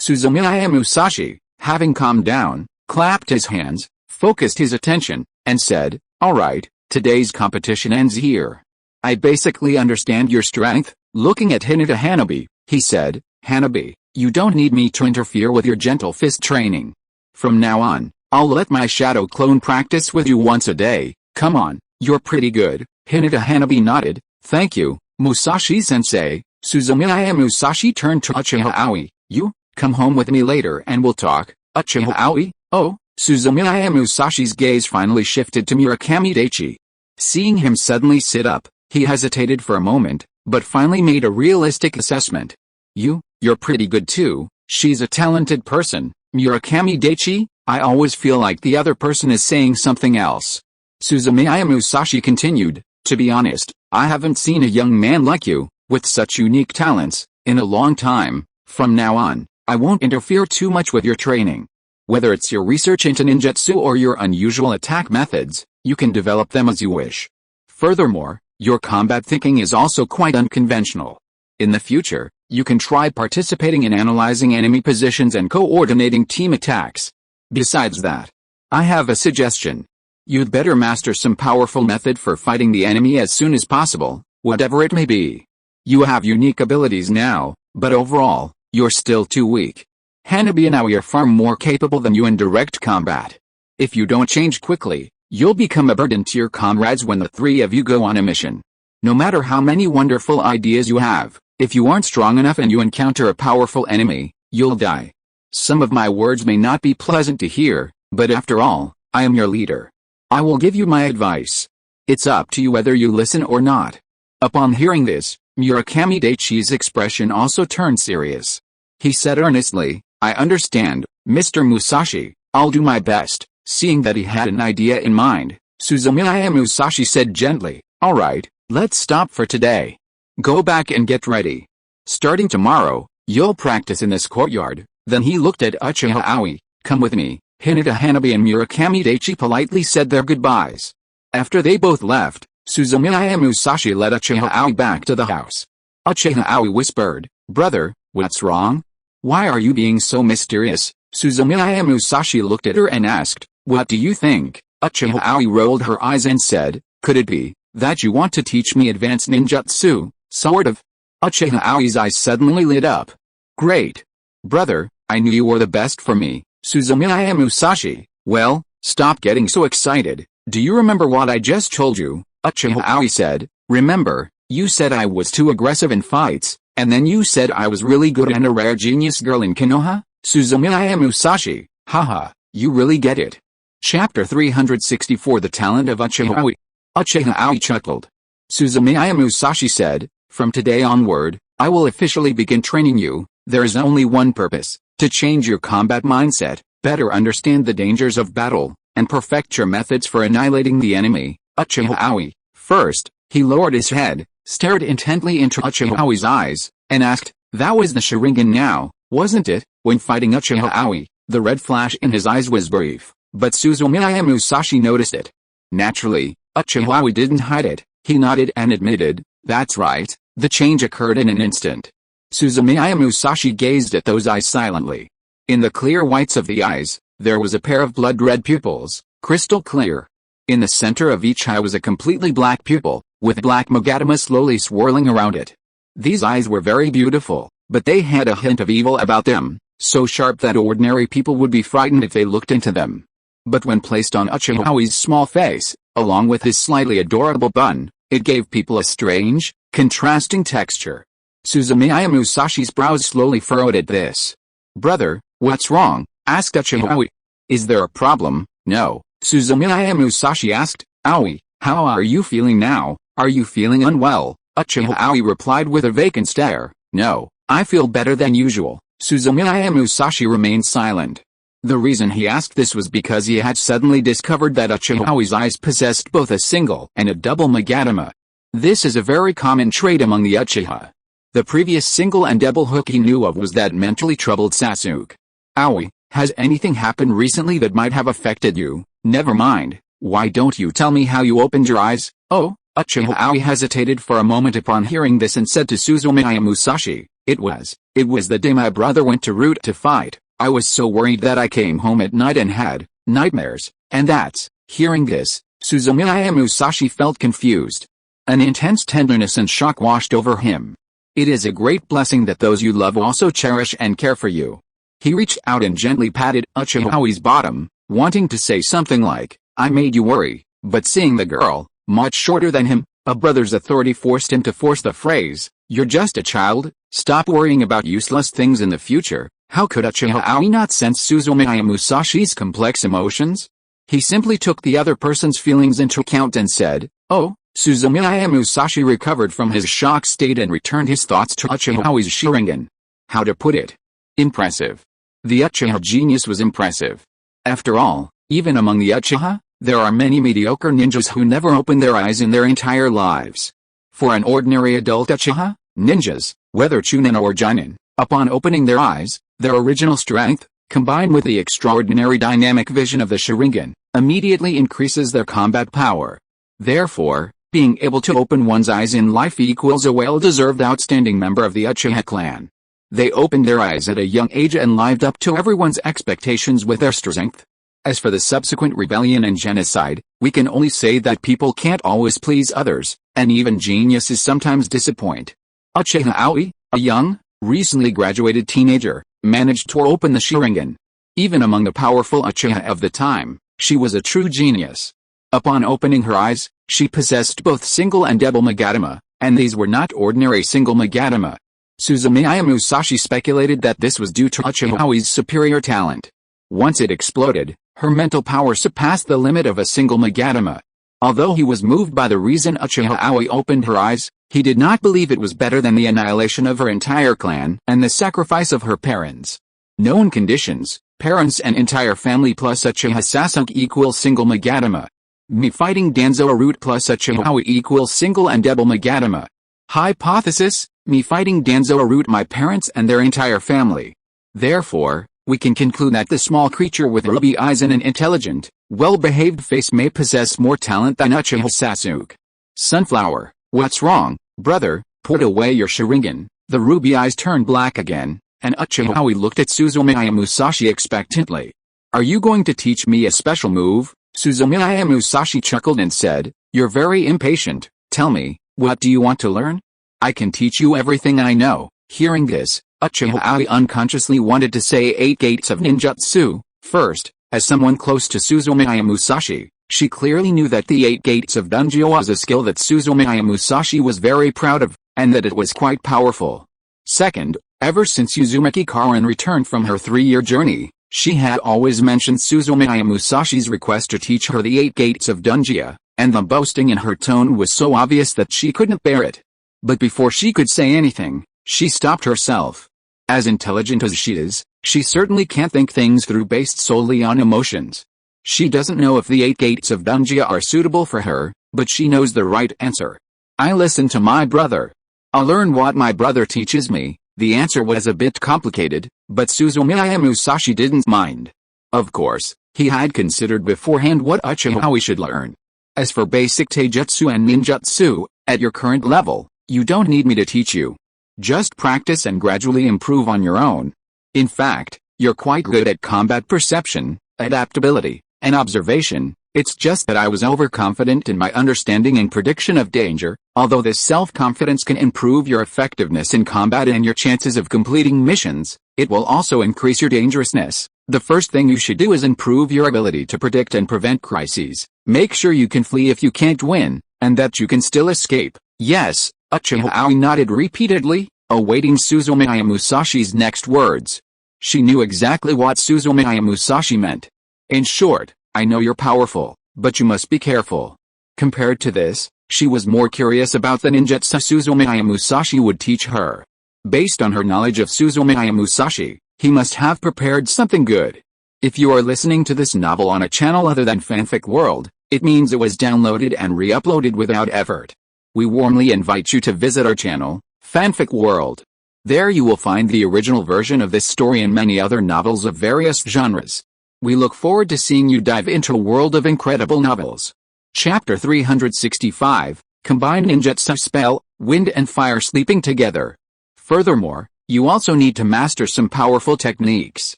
Suzumiya Musashi, having calmed down, clapped his hands, focused his attention, and said, "All right, today's competition ends here. I basically understand your strength." Looking at Hinata Hanabi, he said, "Hanabi, you don't need me to interfere with your gentle fist training. From now on, I'll let my shadow clone practice with you once a day. Come on, you're pretty good." Hinata Hanabi nodded. "Thank you, Musashi-sensei." Suzumiya Musashi turned to Uchiha Aoi. "You, come home with me later and we'll talk." Uchiha Aoi, "Oh." Suzumiya Musashi's gaze finally shifted to Murakami Daichi. Seeing him suddenly sit up, he hesitated for a moment, but finally made a realistic assessment. You're pretty good too." "She's a talented person, Murakami Daichi. I always feel like the other person is saying something else." Suzumiya Musashi continued, "To be honest, I haven't seen a young man like you, with such unique talents, in a long time. From now on, I won't interfere too much with your training. Whether it's your research into ninjutsu or your unusual attack methods, you can develop them as you wish. Furthermore, your combat thinking is also quite unconventional. In the future, you can try participating in analyzing enemy positions and coordinating team attacks. Besides that, I have a suggestion. You'd better master some powerful method for fighting the enemy as soon as possible, whatever it may be. You have unique abilities now, but overall, you're still too weak. Hanabi and Aoi are far more capable than you in direct combat. If you don't change quickly, you'll become a burden to your comrades when the three of you go on a mission. No matter how many wonderful ideas you have, if you aren't strong enough and you encounter a powerful enemy, you'll die. Some of my words may not be pleasant to hear, but after all, I am your leader. I will give you my advice. It's up to you whether you listen or not. Upon hearing this, Murakami Daichi's expression also turned serious. He said earnestly, I understand, Mr. Musashi, I'll do my best. Seeing that he had an idea in mind, Suzumiya Musashi said gently, alright, let's stop for today. Go back and get ready. Starting tomorrow, you'll practice in this courtyard. Then he looked at Uchiha Aoi, come with me. Hinata Hanabi and Murakami Daichi politely said their goodbyes. After they both left, Suzumiya Musashi led Uchiha Aoi back to the house. Uchiha Aoi whispered, brother, what's wrong? Why are you being so mysterious? Suzumiya Musashi looked at her and asked, what do you think? Uchiha Aoi rolled her eyes and said, could it be that you want to teach me advanced ninjutsu, sort of? Uchiha Aoi's eyes suddenly lit up. Great. Brother, I knew you were the best for me. Suzumiya Musashi, well, stop getting so excited. Do you remember what I just told you? Uchiha Aoi said, remember, you said I was too aggressive in fights, and then you said I was really good and a rare genius girl in Konoha? Suzumiya Musashi, haha, you really get it. Chapter 364 The Talent of Uchiha Aoi. Uchiha Aoi chuckled. Suzumiya Musashi said, from today onward, I will officially begin training you. There is only one purpose, to change your combat mindset, better understand the dangers of battle, and perfect your methods for annihilating the enemy. Uchiha Aoi. First, he lowered his head, stared intently into Uchiha Aoi's eyes, and asked, that was the Sharingan now, wasn't it? When fighting Uchiha Aoi, the red flash in his eyes was brief, but Suzumiya Musashi noticed it. Naturally, Uchiha Aoi didn't hide it. He nodded and admitted, that's right, the change occurred in an instant. Suzumiya Musashi gazed at those eyes silently. In the clear whites of the eyes, there was a pair of blood-red pupils, crystal clear. In the center of each eye was a completely black pupil, with black magatama slowly swirling around it. These eyes were very beautiful, but they had a hint of evil about them, so sharp that ordinary people would be frightened if they looked into them. But when placed on Uchiha Aoi's small face, along with his slightly adorable bun, it gave people a strange, contrasting texture. Suzumiya Musashi's brows slowly furrowed at this. Brother, what's wrong? Asked Uchiha Aoi. Is there a problem? No. Suzumiya Musashi asked, Aoi, how are you feeling now? Are you feeling unwell? Uchiha Aoi replied with a vacant stare. No, I feel better than usual. Suzumiya Musashi remained silent. The reason he asked this was because he had suddenly discovered that Uchiha Aoi's eyes possessed both a single and a double magatama. This is a very common trait among the Uchiha. The previous single and double hook he knew of was that mentally troubled Sasuke. Aoi, has anything happened recently that might have affected you? Never mind, why don't you tell me how you opened your eyes? Oh, Uchiha Aoi hesitated for a moment upon hearing this and said to Suzumiya Musashi, It was the day my brother went to Route to fight. I was so worried that I came home at night and had nightmares, and that's, hearing this, Suzumiya Musashi felt confused. An intense tenderness and shock washed over him. It is a great blessing that those you love also cherish and care for you. He reached out and gently patted Uchiha Aoi's bottom, wanting to say something like, I made you worry, but seeing the girl, much shorter than him, a brother's authority forced him to force the phrase, you're just a child, stop worrying about useless things in the future. How could Uchiha Aoi not sense Suzumiya Musashi's complex emotions? He simply took the other person's feelings into account and said, oh. Suzumiya Musashi recovered from his shock state and returned his thoughts to Uchiha Aoi's Sharingan. How to put it? Impressive. The Uchiha genius was impressive. After all, even among the Uchiha, there are many mediocre ninjas who never open their eyes in their entire lives. For an ordinary adult Uchiha, ninjas, whether Chunin or Jonin, upon opening their eyes, their original strength, combined with the extraordinary dynamic vision of the Sharingan, immediately increases their combat power. Therefore, being able to open one's eyes in life equals a well-deserved outstanding member of the Uchiha clan. They opened their eyes at a young age and lived up to everyone's expectations with their strength. As for the subsequent rebellion and genocide, we can only say that people can't always please others, and even geniuses sometimes disappoint. Uchiha Aoi, a young, recently graduated teenager, managed to open the Sharingan. Even among the powerful Uchiha of the time, She was a true genius. Upon opening her eyes, she possessed both single and double Magatama, and these were not ordinary single Magatama. Suzumiya Musashi speculated that this was due to Uchiha's superior talent. Once it exploded, her mental power surpassed the limit of a single Magatama. Although he was moved by the reason Uchiha opened her eyes, he did not believe it was better than the annihilation of her entire clan and the sacrifice of her parents. Known conditions: parents and entire family plus Uchiha Sasuke equals single Magatama. Me fighting Danzo root plus Uchiha equals single and double Magatama. Hypothesis: me fighting Danzo root my parents and their entire family. Therefore, we can conclude that the small creature with ruby eyes and an intelligent, well-behaved face may possess more talent than Uchiha Sasuke. Sunflower, what's wrong, brother? Put away your Sharingan. The ruby eyes turned black again, and Uchiha looked at Suzumiya Musashi expectantly. Are you going to teach me a special move? Suzumiya Musashi chuckled and said, you're very impatient. Tell me, what do you want to learn? I can teach you everything I know. Hearing this, Uchiha unconsciously wanted to say 8 gates of ninjutsu. First, as someone close to Suzumiya Musashi, she clearly knew that the 8 gates of Danjo was a skill that Suzumiya Musashi was very proud of, and that it was quite powerful. Second, ever since Uzumaki Karen returned from her 3-year journey, she had always mentioned Suzumiya Musashi's request to teach her the 8 gates of Danjo, and the boasting in her tone was so obvious that she couldn't bear it. But before she could say anything, she stopped herself. As intelligent as she is, she certainly can't think things through based solely on emotions. She doesn't know if the 8 gates of Danjo are suitable for her, but she knows the right answer. I listen to my brother. I'll learn what my brother teaches me. The answer was a bit complicated, but Suzumiya Musashi didn't mind. Of course, he had considered beforehand what Uchiha should learn. As for basic taijutsu and ninjutsu, at your current level, you don't need me to teach you. Just practice and gradually improve on your own. In fact, you're quite good at combat perception, adaptability, and observation. It's just that I was overconfident in my understanding and prediction of danger. Although this self-confidence can improve your effectiveness in combat and your chances of completing missions, it will also increase your dangerousness. The first thing you should do is improve your ability to predict and prevent crises. Make sure you can flee if you can't win, and that you can still escape. Yes, Uchiha nodded repeatedly, awaiting Suzumiya Musashi's next words. She knew exactly what Suzumiya Musashi meant. In short, I know you're powerful, but you must be careful. Compared to this, she was more curious about the ninjutsu Suzumiya Musashi would teach her. Based on her knowledge of Suzumiya Musashi, he must have prepared something good. If you are listening to this novel on a channel other than Fanfic World, it means it was downloaded and re-uploaded without effort. We warmly invite you to visit our channel, Fanfic World. There you will find the original version of this story and many other novels of various genres. We look forward to seeing you dive into a world of incredible novels. Chapter 365, Combined Ninjutsu Spell, Wind and Fire Sleeping Together. Furthermore, you also need to master some powerful techniques.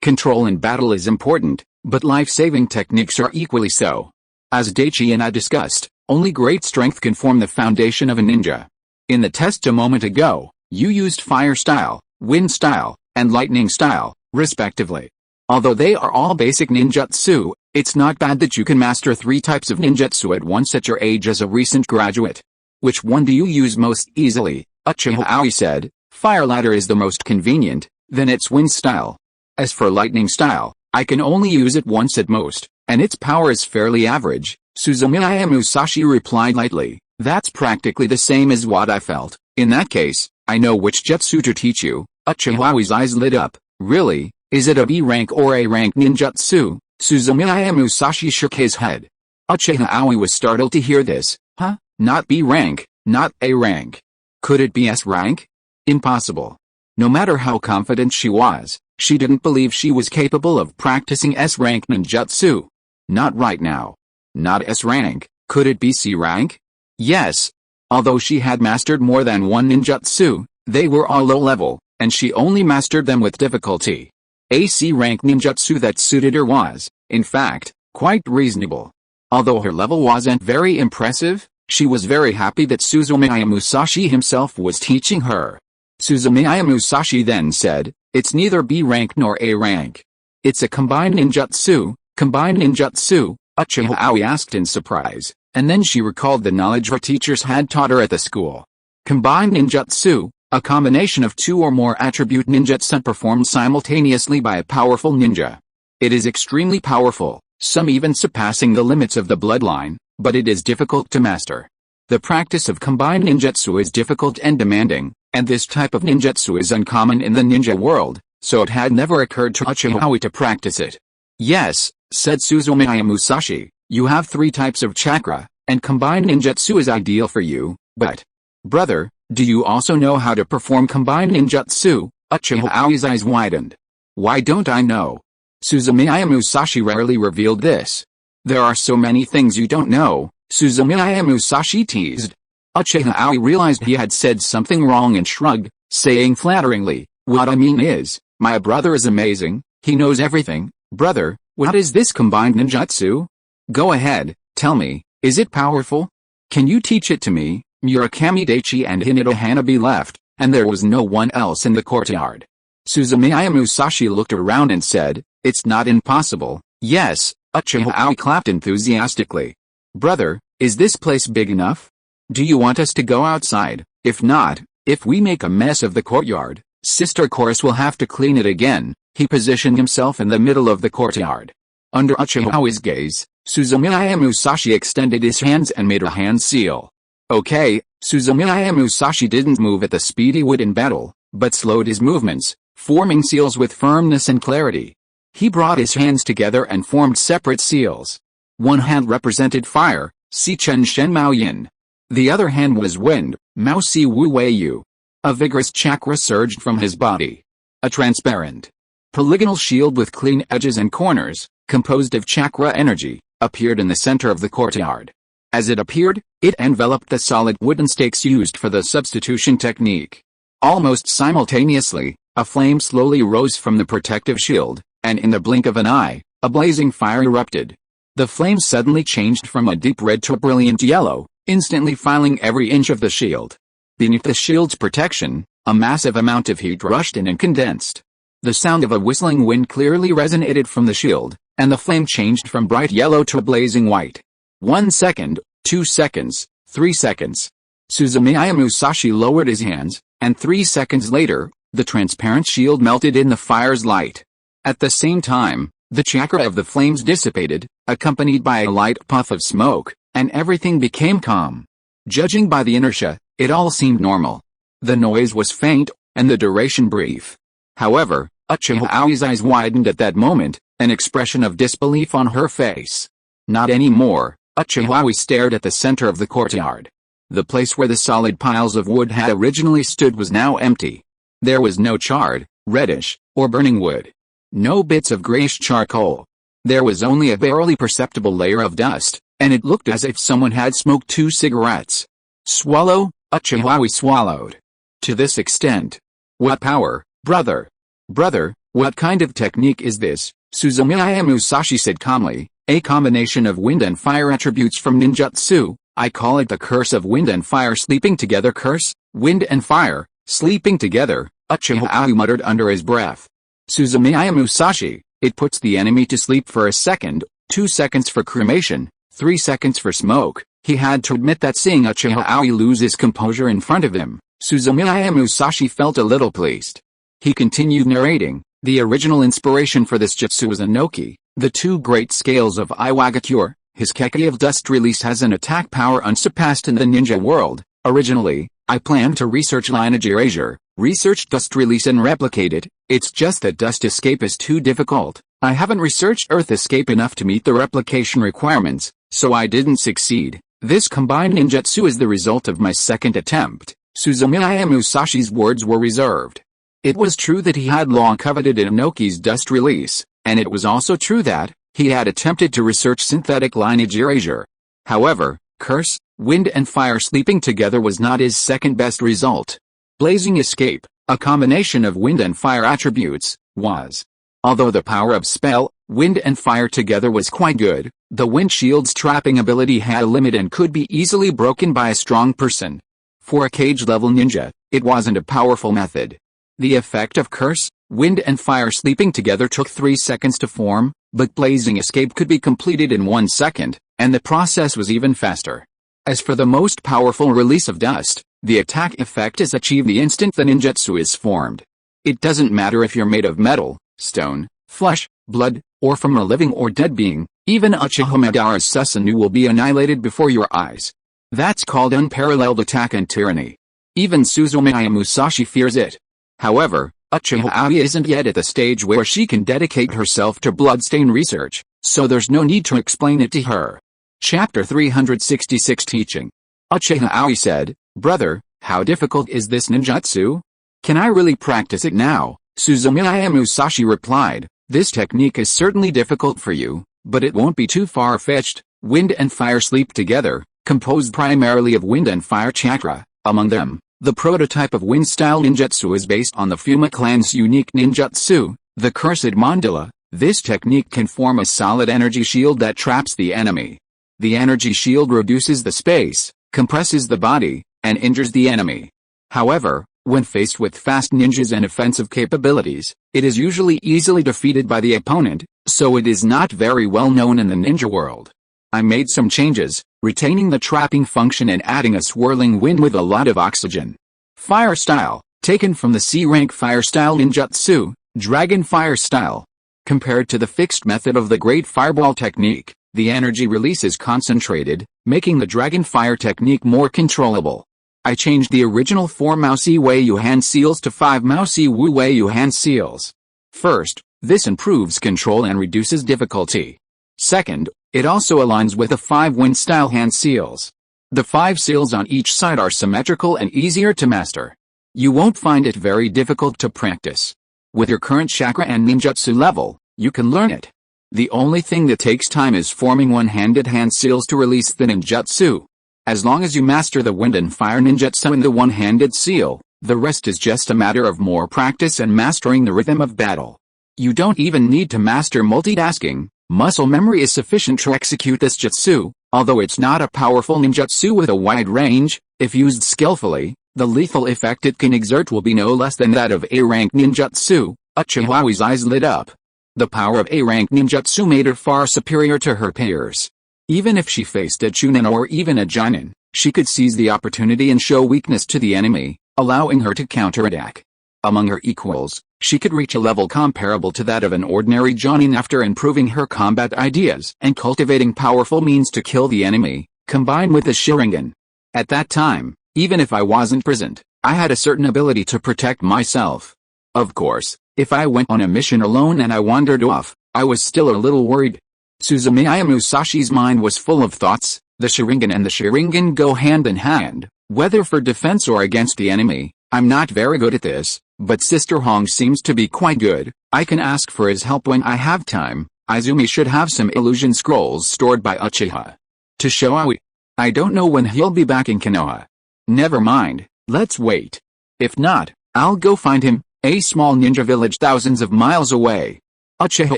Control in battle is important, but life-saving techniques are equally so. As Daichi and I discussed, only great strength can form the foundation of a ninja. In the test a moment ago, you used fire style, wind style, and lightning style, respectively. Although they are all basic ninjutsu, it's not bad that you can master 3 types of ninjutsu at once at your age as a recent graduate. Which one do you use most easily? Uchiha said. Fire ladder is the most convenient, then it's wind style. As for lightning style, I can only use it once at most, and its power is fairly average. Suzumiya Musashi replied lightly. That's practically the same as what I felt. In that case, I know which jutsu to teach you. Uchiha's eyes lit up. Really? Is it a B rank or A rank ninjutsu? Suzumiya Musashi shook his head. Uchiha was startled to hear this. Huh? Not B rank, not A rank. Could it be S rank? Impossible. No matter how confident she was, she didn't believe she was capable of practicing S rank ninjutsu. Not right now. Not S rank. Could it be C rank? Yes. Although she had mastered more than one ninjutsu, they were all low level, and she only mastered them with difficulty. A C rank ninjutsu that suited her was, in fact, quite reasonable. Although her level wasn't very impressive, she was very happy that Suzumiya Musashi himself was teaching her. Suzumiya Musashi then said, it's neither B rank nor A rank. It's a combined ninjutsu, Combined ninjutsu? Uchiha Aoi asked in surprise, and then she recalled the knowledge her teachers had taught her at the school. Combined ninjutsu, a combination of two or more attribute ninjutsu performed simultaneously by a powerful ninja. It is extremely powerful, some even surpassing the limits of the bloodline, but it is difficult to master. The practice of combined ninjutsu is difficult and demanding, and this type of ninjutsu is uncommon in the ninja world, so it had never occurred to Uchiha Aoi to practice it. Yes, said Suzumiya Musashi, you have 3 types of chakra, and combined ninjutsu is ideal for you, but, brother, do you also know how to perform combined ninjutsu? Uchiha Aoi's eyes widened. Why don't I know? Suzumiya Musashi rarely revealed this. There are so many things you don't know, Suzumiya Musashi teased. Uchiha Aoi realized he had said something wrong and shrugged, saying flatteringly, what I mean is, my brother is amazing, he knows everything. Brother, what is this combined ninjutsu? Go ahead, tell me, is it powerful? Can you teach it to me? Murakami Daichi and Hinata Hanabi left, and there was no one else in the courtyard. Suzumiya Musashi looked around and said, it's not impossible. Yes, Uchiha Aoi clapped enthusiastically. Brother, is this place big enough? Do you want us to go outside? If not, if we make a mess of the courtyard, Sister Chorus will have to clean it again. He positioned himself in the middle of the courtyard. Under Uchiha Aoi's gaze, Suzumiya Musashi extended his hands and made a hand seal. Okay, Suzumiya Musashi didn't move at the speed he would in battle, but slowed his movements, forming seals with firmness and clarity. He brought his hands together and formed separate seals. One hand represented fire, Si Chen Shen Mao Yin. The other hand was wind, Mao Si Wu Wei Yu. A vigorous chakra surged from his body. A transparent, polygonal shield with clean edges and corners, composed of chakra energy, appeared in the center of the courtyard. As it appeared, it enveloped the solid wooden stakes used for the substitution technique. Almost simultaneously, a flame slowly rose from the protective shield, and in the blink of an eye, a blazing fire erupted. The flame suddenly changed from a deep red to a brilliant yellow, instantly filling every inch of the shield. Beneath the shield's protection, a massive amount of heat rushed in and condensed. The sound of a whistling wind clearly resonated from the shield, and the flame changed from bright yellow to blazing white. 1 second, 2 seconds, 3 seconds. Suzumiya Musashi lowered his hands, and 3 seconds later, the transparent shield melted in the fire's light. At the same time, the chakra of the flames dissipated, accompanied by a light puff of smoke, and everything became calm. Judging by the inertia, it all seemed normal. The noise was faint, and the duration brief. However, Uchiha Aoi's eyes widened at that moment, an expression of disbelief on her face. Not anymore. Uchiha Aoi stared at the center of the courtyard. The place where the solid piles of wood had originally stood was now empty. There was no charred, reddish, or burning wood. No bits of grayish charcoal. There was only a barely perceptible layer of dust, and it looked as if someone had smoked 2 cigarettes. Swallow? Uchiha Aoi swallowed. To this extent. What power, brother? Brother, what kind of technique is this? Suzumiya Musashi said calmly, a combination of wind and fire attributes from ninjutsu. I call it the curse of wind and fire sleeping together. Curse, wind and fire, sleeping together, Uchiha Aoi muttered under his breath. Suzumiya Musashi, it puts the enemy to sleep for a second, 2 seconds for cremation, 3 seconds for smoke. He had to admit that seeing Uchiha Aoi lose his composure in front of him, Suzumiya Musashi felt a little pleased. He continued narrating, the original inspiration for this jutsu was Inoki, the 2 great scales of Iwagakure. His Keke of dust release has an attack power unsurpassed in the ninja world. Originally, I planned to research lineage erasure, research dust release and replicate it. It's just that dust escape is too difficult. I haven't researched earth escape enough to meet the replication requirements, so I didn't succeed. This combined ninjutsu is the result of my second attempt. Suzumiya Musashi's words were reserved. It was true that he had long coveted Inoki's dust release, and it was also true that he had attempted to research synthetic lineage erasure. However, curse, wind and fire sleeping together was not his second best result. Blazing escape, a combination of wind and fire attributes, was. Although the power of spell, wind and fire together was quite good, the wind shield's trapping ability had a limit and could be easily broken by a strong person. For a cage-level ninja, it wasn't a powerful method. The effect of curse, wind and fire sleeping together took 3 seconds to form, but blazing escape could be completed in 1 second, and the process was even faster. As for the most powerful release of dust, the attack effect is achieved the instant the ninjutsu is formed. It doesn't matter if you're made of metal, stone, flesh, blood, or from a living or dead being, even Uchiha Madara's Susanoo will be annihilated before your eyes. That's called unparalleled attack and tyranny. Even Suzumiya Musashi fears it. However, Uchiha Aoi isn't yet at the stage where she can dedicate herself to bloodstain research, so there's no need to explain it to her. Chapter 366 Teaching. Uchiha Aoi said, "Brother, how difficult is this ninjutsu? Can I really practice it now?" Suzumiya Musashi replied, "This technique is certainly difficult for you, but it won't be too far-fetched. Wind and fire sleep together, composed primarily of wind and fire chakra. Among them, the prototype of wind-style ninjutsu is based on the Fuma clan's unique ninjutsu, the Cursed Mandala. This technique can form a solid energy shield that traps the enemy. The energy shield reduces the space, compresses the body, and injures the enemy. However, when faced with fast ninjas and offensive capabilities, it is usually easily defeated by the opponent, so it is not very well known in the ninja world. I made some changes, retaining the trapping function and adding a swirling wind with a lot of oxygen. Fire style, taken from the C-rank fire style ninjutsu, dragon fire style. Compared to the fixed method of the great fireball technique, the energy release is concentrated, making the dragon fire technique more controllable. I changed the original 4 Mousei Wei Yu hand seals to 5 Mousei Wu Wei Yu hand seals. First, this improves control and reduces difficulty. Second, it also aligns with the 5 wind-style hand seals. The 5 seals on each side are symmetrical and easier to master. You won't find it very difficult to practice. With your current chakra and ninjutsu level, you can learn it. The only thing that takes time is forming one-handed hand seals to release the ninjutsu. As long as you master the wind and fire ninjutsu and the one-handed seal, the rest is just a matter of more practice and mastering the rhythm of battle. You don't even need to master multitasking. Muscle memory is sufficient to execute this jutsu. Although it's not a powerful ninjutsu with a wide range, if used skillfully, the lethal effect it can exert will be no less than that of A-rank ninjutsu. Uchiha Aoi's eyes lit up. The power of A-rank ninjutsu made her far superior to her peers. Even if she faced a Chunin or even a Jonin, she could seize the opportunity and show weakness to the enemy, allowing her to counterattack. Among her equals, she could reach a level comparable to that of an ordinary Jonin after improving her combat ideas and cultivating powerful means to kill the enemy, combined with the Sharingan. At that time, even if I wasn't present, I had a certain ability to protect myself. Of course, if I went on a mission alone and I wandered off, I was still a little worried. Suzumiya Musashi's mind was full of thoughts. The Sharingan and the Sharingan go hand in hand, whether for defense or against the enemy. I'm not very good at this, but Sister Hong seems to be quite good. I can ask for his help when I have time. Izumi should have some illusion scrolls stored by Uchiha to show Aoi. I don't know when he'll be back in Konoha. Never mind, let's wait. If not, I'll go find him. A small ninja village thousands of miles away. Uchiha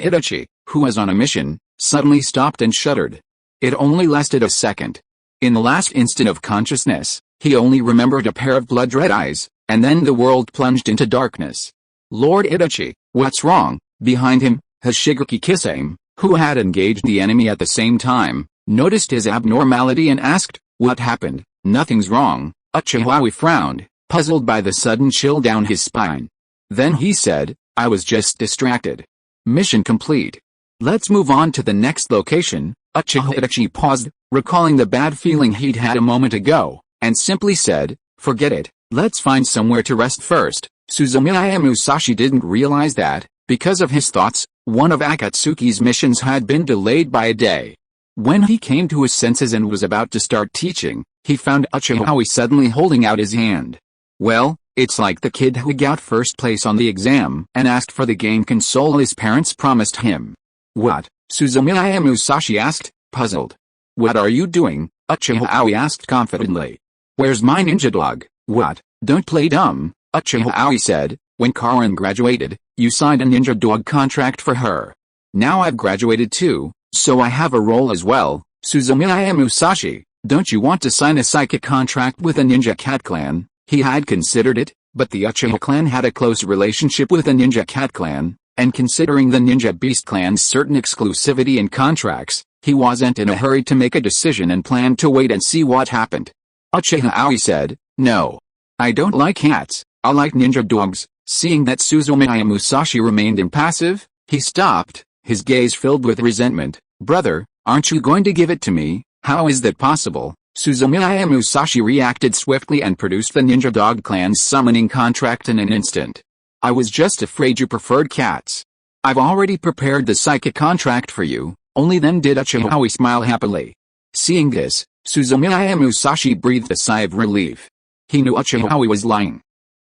Itachi, who was on a mission, suddenly stopped and shuddered. It only lasted a second. In the last instant of consciousness, he only remembered a pair of blood-red eyes, and then the world plunged into darkness. Lord Itachi, what's wrong? Behind him, Hashigaki Kisame, who had engaged the enemy at the same time, noticed his abnormality and asked, "What happened?" "Nothing's wrong." Uchiha Aoi frowned, puzzled by the sudden chill down his spine. Then he said, "I was just distracted." Mission complete. Let's move on to the next location. Uchiha Itachi paused, recalling the bad feeling he'd had a moment ago, and simply said, "Forget it, let's find somewhere to rest first." Suzumiya Musashi didn't realize that, because of his thoughts, one of Akatsuki's missions had been delayed by a day. When he came to his senses and was about to start teaching, he found Uchiha Aoi suddenly holding out his hand. Well, it's like the kid who got first place on the exam and asked for the game console his parents promised him. "What?" Suzumiya Musashi asked, puzzled. "What are you doing?" Uchiha Aoi asked confidently. "Where's my ninja dog?" "What? Don't play dumb," Uchiha Aoi said. "When Karin graduated, you signed a ninja dog contract for her. Now I've graduated too, so I have a role as well." "Suzumiya Musashi, don't you want to sign a psychic contract with a ninja cat clan?" He had considered it, but the Uchiha clan had a close relationship with the ninja cat clan, and considering the Ninja Beast Clan's certain exclusivity and contracts, he wasn't in a hurry to make a decision and planned to wait and see what happened. Uchiha Aoi said, "No. I don't like cats, I like ninja dogs." Seeing that Suzumiya Musashi remained impassive, he stopped, his gaze filled with resentment. "Brother, aren't you going to give it to me? How is that possible?" Suzumiya Musashi reacted swiftly and produced the Ninja Dog Clan's summoning contract in an instant. "I was just afraid you preferred cats. I've already prepared the psychic contract for you." Only then did Uchiha Aoi smile happily. Seeing this, Suzumiya Musashi breathed a sigh of relief. He knew Uchiha Aoi was lying.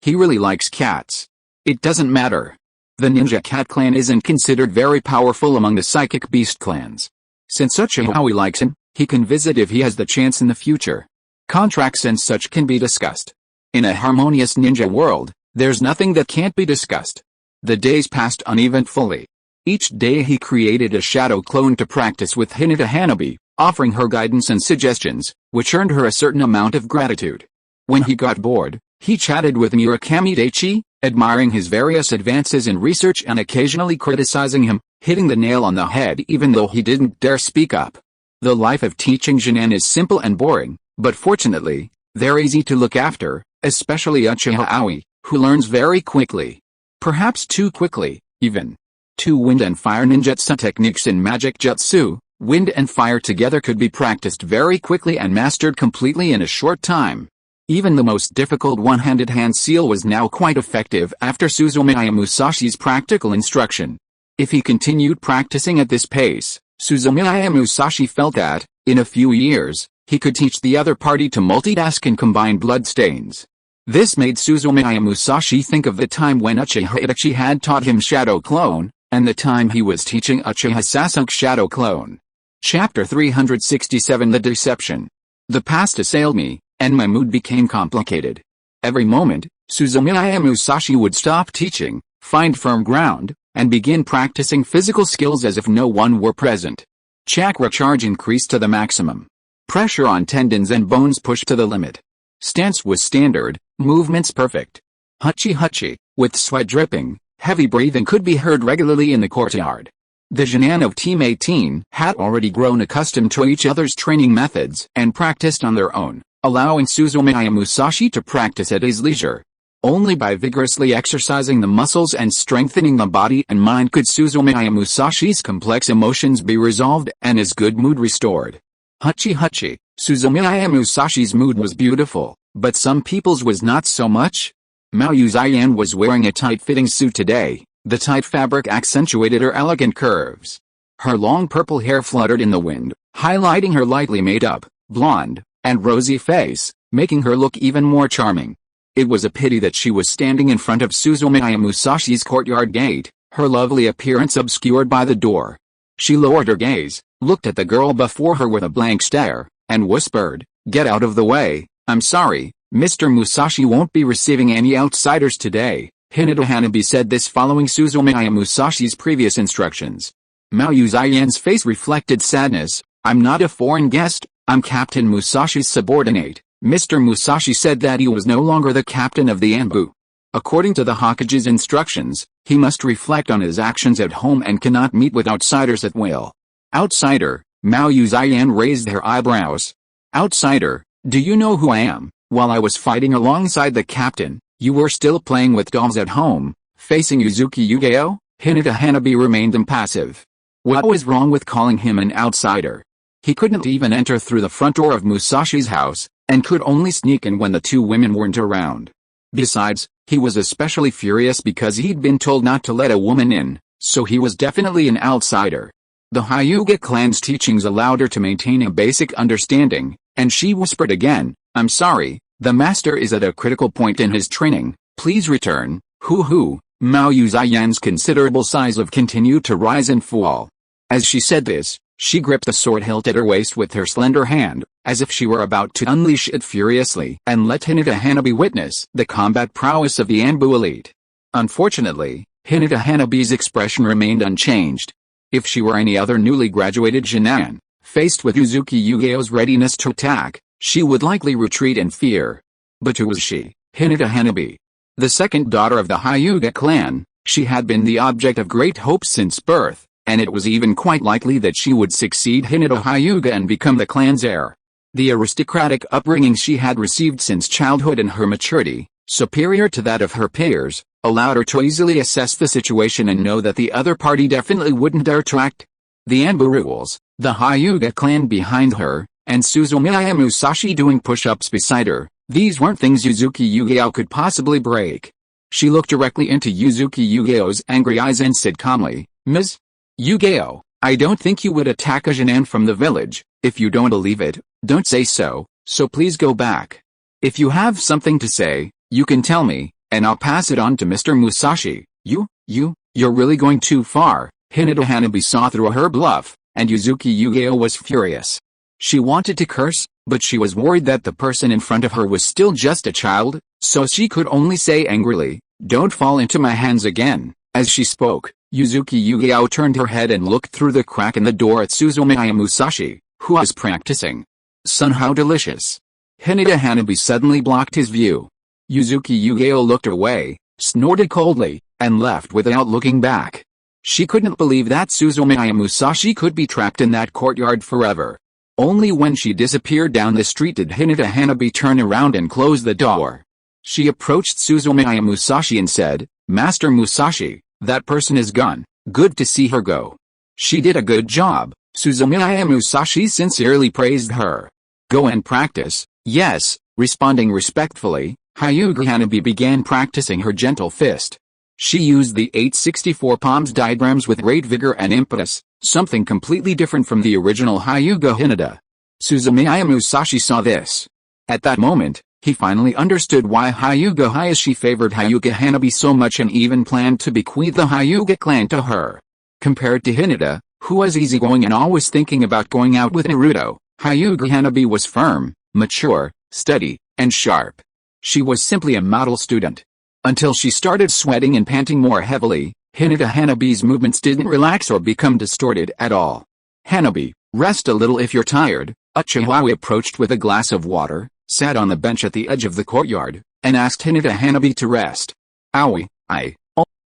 He really likes cats. It doesn't matter. The Ninja Cat Clan isn't considered very powerful among the Psychic Beast clans. Since Uchiha Aoi likes him, he can visit if he has the chance in the future. Contracts and such can be discussed. In a harmonious ninja world, there's nothing that can't be discussed. The days passed uneventfully. Each day he created a shadow clone to practice with Hinata Hanabi, offering her guidance and suggestions, which earned her a certain amount of gratitude. When he got bored, he chatted with Murakami Daichi, admiring his various advances in research and occasionally criticizing him, hitting the nail on the head even though he didn't dare speak up. The life of teaching Jinan is simple and boring, but fortunately, they're easy to look after, especially Uchiha Aoi, who learns very quickly. Perhaps too quickly, even. 2 wind and fire ninjutsu techniques in magic jutsu, wind and fire together could be practiced very quickly and mastered completely in a short time. Even the most difficult one-handed hand seal was now quite effective after Suzumiya Musashi's practical instruction. If he continued practicing at this pace, Suzumiya Musashi felt that, in a few years, he could teach the other party to multitask and combine bloodstains. This made Suzumiya Musashi think of the time when Uchiha Itachi had taught him Shadow Clone, and the time he was teaching Uchiha Sasuke Shadow Clone. Chapter 367 The Deception. The past assailed me, and my mood became complicated. Every moment, Suzumiya Musashi would stop teaching, find firm ground, and begin practicing physical skills as if no one were present. Chakra charge increased to the maximum. Pressure on tendons and bones pushed to the limit. Stance was standard, movements perfect. Huchi, with sweat dripping, heavy breathing could be heard regularly in the courtyard. The Jinan of Team 18 had already grown accustomed to each other's training methods and practiced on their own, allowing Suzumiya Musashi to practice at his leisure. Only by vigorously exercising the muscles and strengthening the body and mind could Suzumiya Musashi's complex emotions be resolved and his good mood restored. Huchi, Suzumiya Musashi's mood was beautiful, but some people's was not so much. Mao Yuzian was wearing a tight-fitting suit today. The tight fabric accentuated her elegant curves. Her long purple hair fluttered in the wind, highlighting her lightly made-up, blonde, and rosy face, making her look even more charming. It was a pity that she was standing in front of Suzumiya Musashi's courtyard gate, her lovely appearance obscured by the door. She lowered her gaze, looked at the girl before her with a blank stare, and whispered, "Get out of the way, I'm sorry, Mr. Musashi won't be receiving any outsiders today." Hinata Hanabi said this following Suzumiya Musashi's previous instructions. Mao Yuzian's face reflected sadness. "I'm not a foreign guest, I'm Captain Musashi's subordinate." Mr. Musashi said that he was no longer the captain of the Anbu. According to the Hokage's instructions, he must reflect on his actions at home and cannot meet with outsiders at will. "Outsider?" Mao Yuzian raised her eyebrows. "Outsider, do you know who I am? While I was fighting alongside the captain, you were still playing with dolls at home." Facing Uzuki Yugeo, Hinata Hanabi remained impassive. What was wrong with calling him an outsider? He couldn't even enter through the front door of Musashi's house, and could only sneak in when the 2 women weren't around. Besides, he was especially furious because he'd been told not to let a woman in, so he was definitely an outsider. The Hyuga clan's teachings allowed her to maintain a basic understanding, and she whispered again, "I'm sorry, the master is at a critical point in his training, please return." Hoo. Mao Yuzian's considerable size continued to rise and fall. As she said this, she gripped the sword hilt at her waist with her slender hand, as if she were about to unleash it furiously and let Hinata Hanabi witness the combat prowess of the Anbu elite. Unfortunately, Hinata Hanabi's expression remained unchanged. If she were any other newly graduated Jinan, faced with Uzuki Yugeo's readiness to attack, she would likely retreat in fear. But who was she, Hinata Hanabi? The second daughter of the Hyuga clan, She had been the object of great hope since birth, and it was even quite likely that she would succeed Hinata Hyuga and become the clan's heir. The aristocratic upbringing she had received since childhood and her maturity, superior to that of her peers, allowed her to easily assess the situation and know that the other party definitely wouldn't dare to act. The Anbu rules, the Hyuga clan behind her, and Suzumiya Musashi doing push-ups beside her, these weren't things Yuzuki Yugeo could possibly break. She looked directly into Yuzuki Yugeo's angry eyes and said calmly, "Ms. Yugeo, I don't think you would attack a Jinan from the village. If you don't believe it, don't say so please go back. If you have something to say, you can tell me, and I'll pass it on to Mr. Musashi." You're really going too far." Hinata Hanabi saw through her bluff, and Yuzuki Yugeo was furious. She wanted to curse, but she was worried that the person in front of her was still just a child, so she could only say angrily, "Don't fall into my hands again." As she spoke, Yuzuki Yugeo turned her head and looked through the crack in the door at Suzumiya Musashi, who was practicing. "Son, how delicious." Hinata Hanabi suddenly blocked his view. Yuzuki Yugeo looked away, snorted coldly, and left without looking back. She couldn't believe that Suzumiya Musashi could be trapped in that courtyard forever. Only when she disappeared down the street did Hinata Hanabi turn around and close the door. She approached Suzumiya Musashi and said, "Master Musashi, that person is gone. Good to see her go." "She did a good job," Suzumiya Musashi sincerely praised her. "Go and practice." "Yes," responding respectfully, Hyuga Hanabi began practicing her gentle fist. She used the 864 palms diagrams with great vigor and impetus, something completely different from the original Hyuga Hinata. Suzumiya Musashi saw this. At that moment, he finally understood why Hyuga Hayashi favored Hyuga Hanabi so much and even planned to bequeath the Hyuga clan to her. Compared to Hinata, who was easygoing and always thinking about going out with Naruto, Hyuga Hanabi was firm, mature, steady, and sharp. She was simply a model student. Until she started sweating and panting more heavily, Hinata Hanabi's movements didn't relax or become distorted at all. "Hanabi, rest a little if you're tired." Uchiha approached with a glass of water, sat on the bench at the edge of the courtyard, and asked Hinata Hanabi to rest. "Aoi,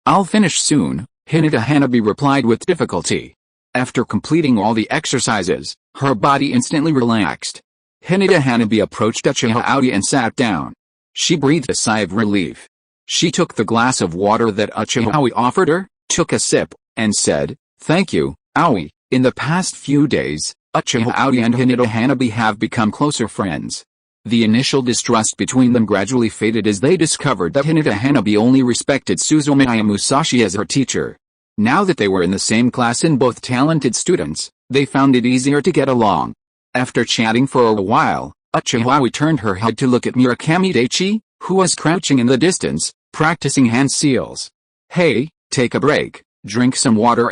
I'll finish soon," Hinata Hanabi replied with difficulty. After completing all the exercises, her body instantly relaxed. Hinata Hanabi approached Uchiha and sat down. She breathed a sigh of relief. She took the glass of water that Uchiha offered her, took a sip, and said, "Thank you, Aoi." In the past few days, Uchiha and Hinata Hanabi have become closer friends. The initial distrust between them gradually faded as they discovered that Hinata Hanabi only respected Suzumiya Musashi as her teacher. Now that they were in the same class and both talented students, they found it easier to get along. After chatting for a while, Uchiha turned her head to look at Murakami Daichi, who was crouching in the distance, practicing hand seals. "Hey, take a break, drink some water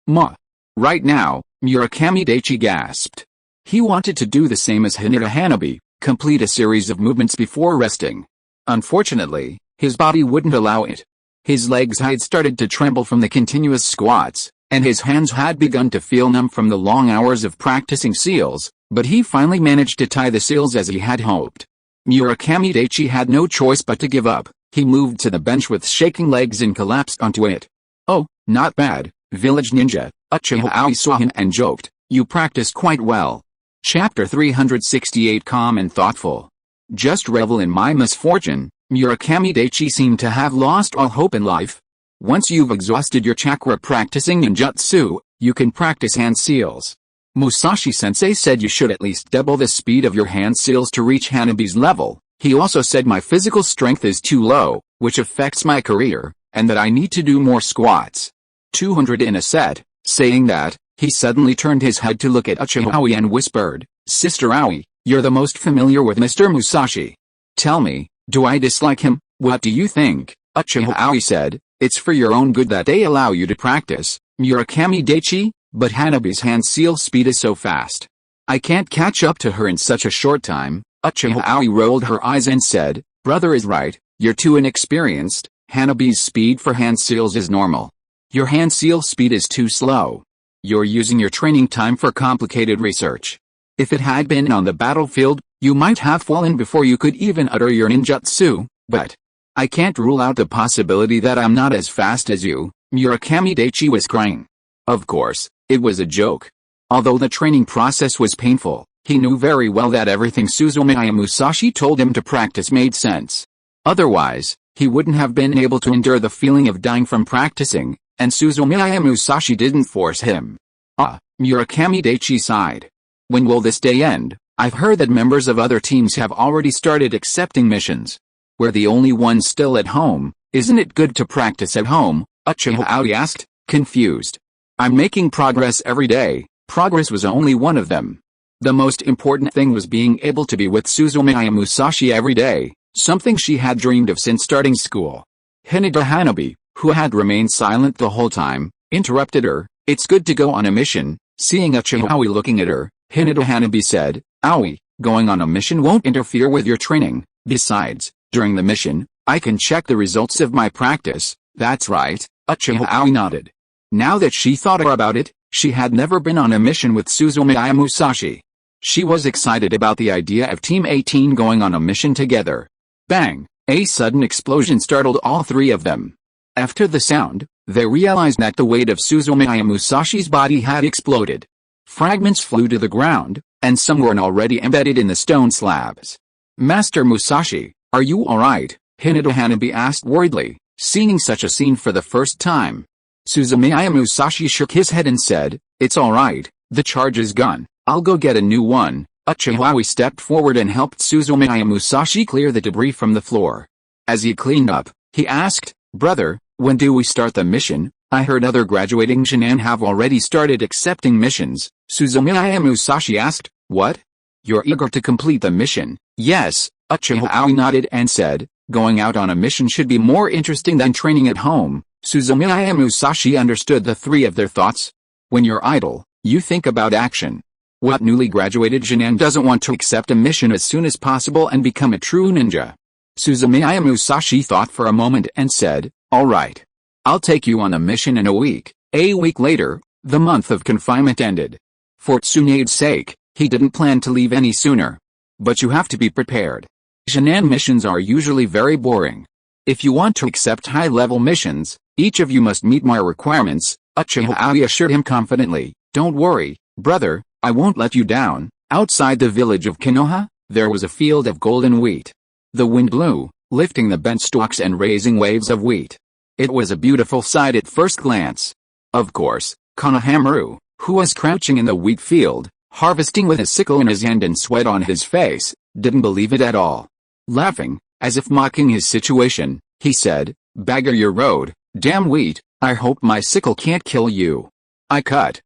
Ma." Right now, Murakami Daichi gasped. He wanted to do the same as Hinata Hanabi, complete a series of movements before resting. Unfortunately, his body wouldn't allow it. His legs had started to tremble from the continuous squats, and his hands had begun to feel numb from the long hours of practicing seals, but he finally managed to tie the seals as he had hoped. Murakami Daichi had no choice but to give up. He moved to the bench with shaking legs and collapsed onto it. "Oh, not bad, village ninja." Uchiha saw him and joked, "You practiced quite well." Chapter 368 Calm and Thoughtful. Just revel in my misfortune. Murakami Daichi seemed to have lost all hope in life. Once you've exhausted your chakra practicing ninjutsu, you can practice hand seals. Musashi-sensei said you should at least double the speed of your hand seals to reach Hanabi's level. He also said my physical strength is too low, which affects my career, and that I need to do more squats. 200 in a set. Saying that, he suddenly turned his head to look at Uchiha and whispered, "Sister Aoi, you're the most familiar with Mr. Musashi. Tell me, do I dislike him?" "What do you think?" Uchiha said, "It's for your own good that they allow you to practice, Murakami Daichi, but Hanabi's hand seal speed is so fast. I can't catch up to her in such a short time." Uchiha rolled her eyes and said, "Brother is right, you're too inexperienced. Hanabi's speed for hand seals is normal. Your hand seal speed is too slow. You're using your training time for complicated research. If it had been on the battlefield, you might have fallen before you could even utter your ninjutsu, but I can't rule out the possibility that I'm not as fast as you, Murakami Daichi was crying. Of course, it was a joke. Although the training process was painful, he knew very well that everything Suzumiya Musashi told him to practice made sense. Otherwise, he wouldn't have been able to endure the feeling of dying from practicing, and Suzumiya Musashi didn't force him. Murakami Daichi sighed. When will this day end? I've heard that members of other teams have already started accepting missions. We're the only ones still at home. Isn't it good to practice at home? Uchiha Aoi asked, confused. I'm making progress every day. Progress was only one of them. The most important thing was being able to be with Suzumiya Musashi every day, something she had dreamed of since starting school. Hinata Hanabi, who had remained silent the whole time, interrupted her. It's good to go on a mission. Seeing Uchiha Aoi looking at her, Hinata Hanabi said, Aoi, going on a mission won't interfere with your training. Besides, during the mission, I can check the results of my practice. That's right, Uchiha Aoi nodded. Now that she thought about it, she had never been on a mission with Suzumiya Musashi. She was excited about the idea of Team 18 going on a mission together. Bang! A sudden explosion startled all three of them. After the sound, they realized that the weight of Suzumiya Musashi's body had exploded. Fragments flew to the ground, and some were already embedded in the stone slabs. Master Musashi, are you alright? Hinata Hanabi asked worriedly, seeing such a scene for the first time. Suzumiya Musashi shook his head and said, it's alright, the charge is gone, I'll go get a new one. Uchiha Aoi stepped forward and helped Suzumiya Musashi clear the debris from the floor. As he cleaned up, he asked, brother, when do we start the mission? I heard other graduating Junin have already started accepting missions. Suzumiya Musashi asked, what? You're eager to complete the mission? Yes, Uchiha Aoi nodded and said, going out on a mission should be more interesting than training at home. Suzumiya Musashi understood the three of their thoughts. When you're idle, you think about action. What newly graduated Junin doesn't want to accept a mission as soon as possible and become a true ninja? Suzumiya Musashi thought for a moment and said, alright. I'll take you on a mission in a week. A week later, the month of confinement ended. For Tsunade's sake, he didn't plan to leave any sooner. But you have to be prepared. Junin missions are usually very boring. If you want to accept high-level missions, each of you must meet my requirements, Uchiha Aoi assured him confidently. Don't worry, brother, I won't let you down. Outside the village of Konoha, there was a field of golden wheat. The wind blew, lifting the bent stalks and raising waves of wheat. It was a beautiful sight at first glance. Of course, Konohamaru, who was crouching in the wheat field, harvesting with a sickle in his hand and sweat on his face, didn't believe it at all. Laughing, as if mocking his situation, he said, Bagger your road, damn wheat, I hope my sickle can't kill you. I cut,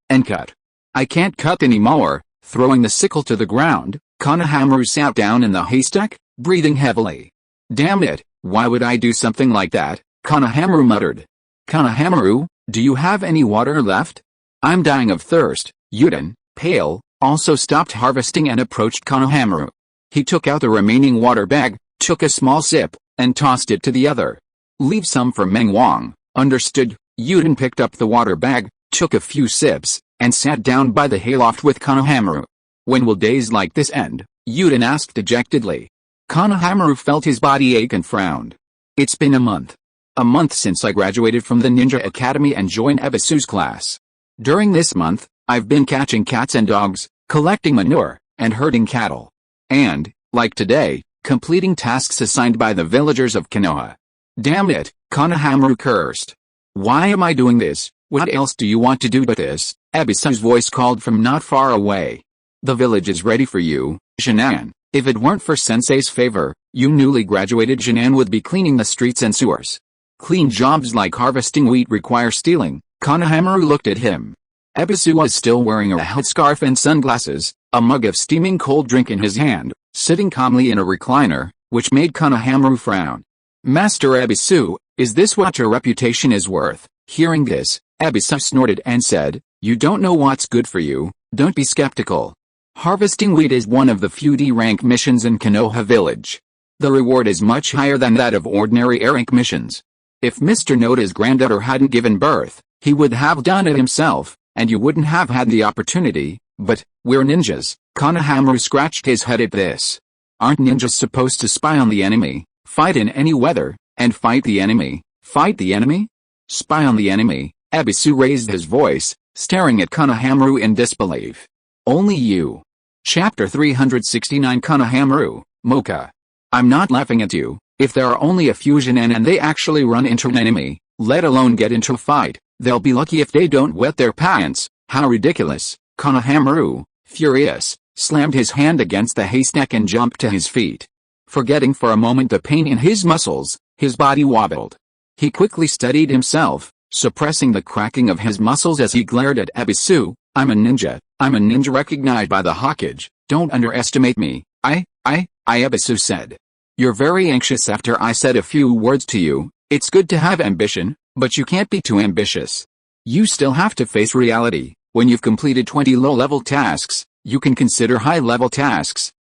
and cut. I can't cut anymore. Throwing the sickle to the ground, Konohamaru sat down in the haystack, breathing heavily. Damn it, why would I do something like that? Konohamaru muttered. Konohamaru, do you have any water left? I'm dying of thirst. Yuden, pale, also stopped harvesting and approached Konohamaru. He took out the remaining water bag, took a small sip, and tossed it to the other. Leave some for Meng Wang. Understood. Yuden picked up the water bag, took a few sips, and sat down by the hayloft with Konohamaru. When will days like this end? Yuden asked dejectedly. Konohamaru felt his body ache and frowned. It's been a month. A month since I graduated from the Ninja Academy and joined Ebisu's class. During this month, I've been catching cats and dogs, collecting manure, and herding cattle. And, like today, completing tasks assigned by the villagers of Konoha. Damn it, Konohamaru cursed. Why am I doing this? What else do you want to do but this? Ebisu's voice called from not far away. The village is ready for you, Junin. If it weren't for Sensei's favor, you newly graduated Junin would be cleaning the streets and sewers. Clean jobs like harvesting wheat require stealing. Konohamaru looked at him. Ebisu was still wearing a headscarf and sunglasses, a mug of steaming cold drink in his hand, sitting calmly in a recliner, which made Konohamaru frown. Master Ebisu, is this what your reputation is worth? Hearing this, Ebisu snorted and said, you don't know what's good for you, don't be skeptical. Harvesting wheat is one of the few D-rank missions in Konoha village. The reward is much higher than that of ordinary A-rank missions. If Mr. Noda's granddaughter hadn't given birth, he would have done it himself, and you wouldn't have had the opportunity, but, we're ninjas. Konohamaru scratched his head at this. Aren't ninjas supposed to spy on the enemy? Fight in any weather, and fight the enemy. Fight the enemy? Spy on the enemy. Ebisu raised his voice, staring at Konohamaru in disbelief. Only you. Chapter 369 Konohamaru, Mocha. I'm not laughing at you. If there are only a few Genin and they actually run into an enemy, let alone get into a fight, they'll be lucky if they don't wet their pants. How ridiculous. Konohamaru, furious, slammed his hand against the haystack and jumped to his feet. Forgetting for a moment the pain in his muscles, his body wobbled. He quickly steadied himself, suppressing the cracking of his muscles as he glared at Ebisu. I'm a ninja recognized by the Hokage. Don't underestimate me. Ebisu said. You're very anxious after I said a few words to you. It's good to have ambition, but you can't be too ambitious. You still have to face reality. When you've completed 20 low-level tasks, you can consider high-level tasks.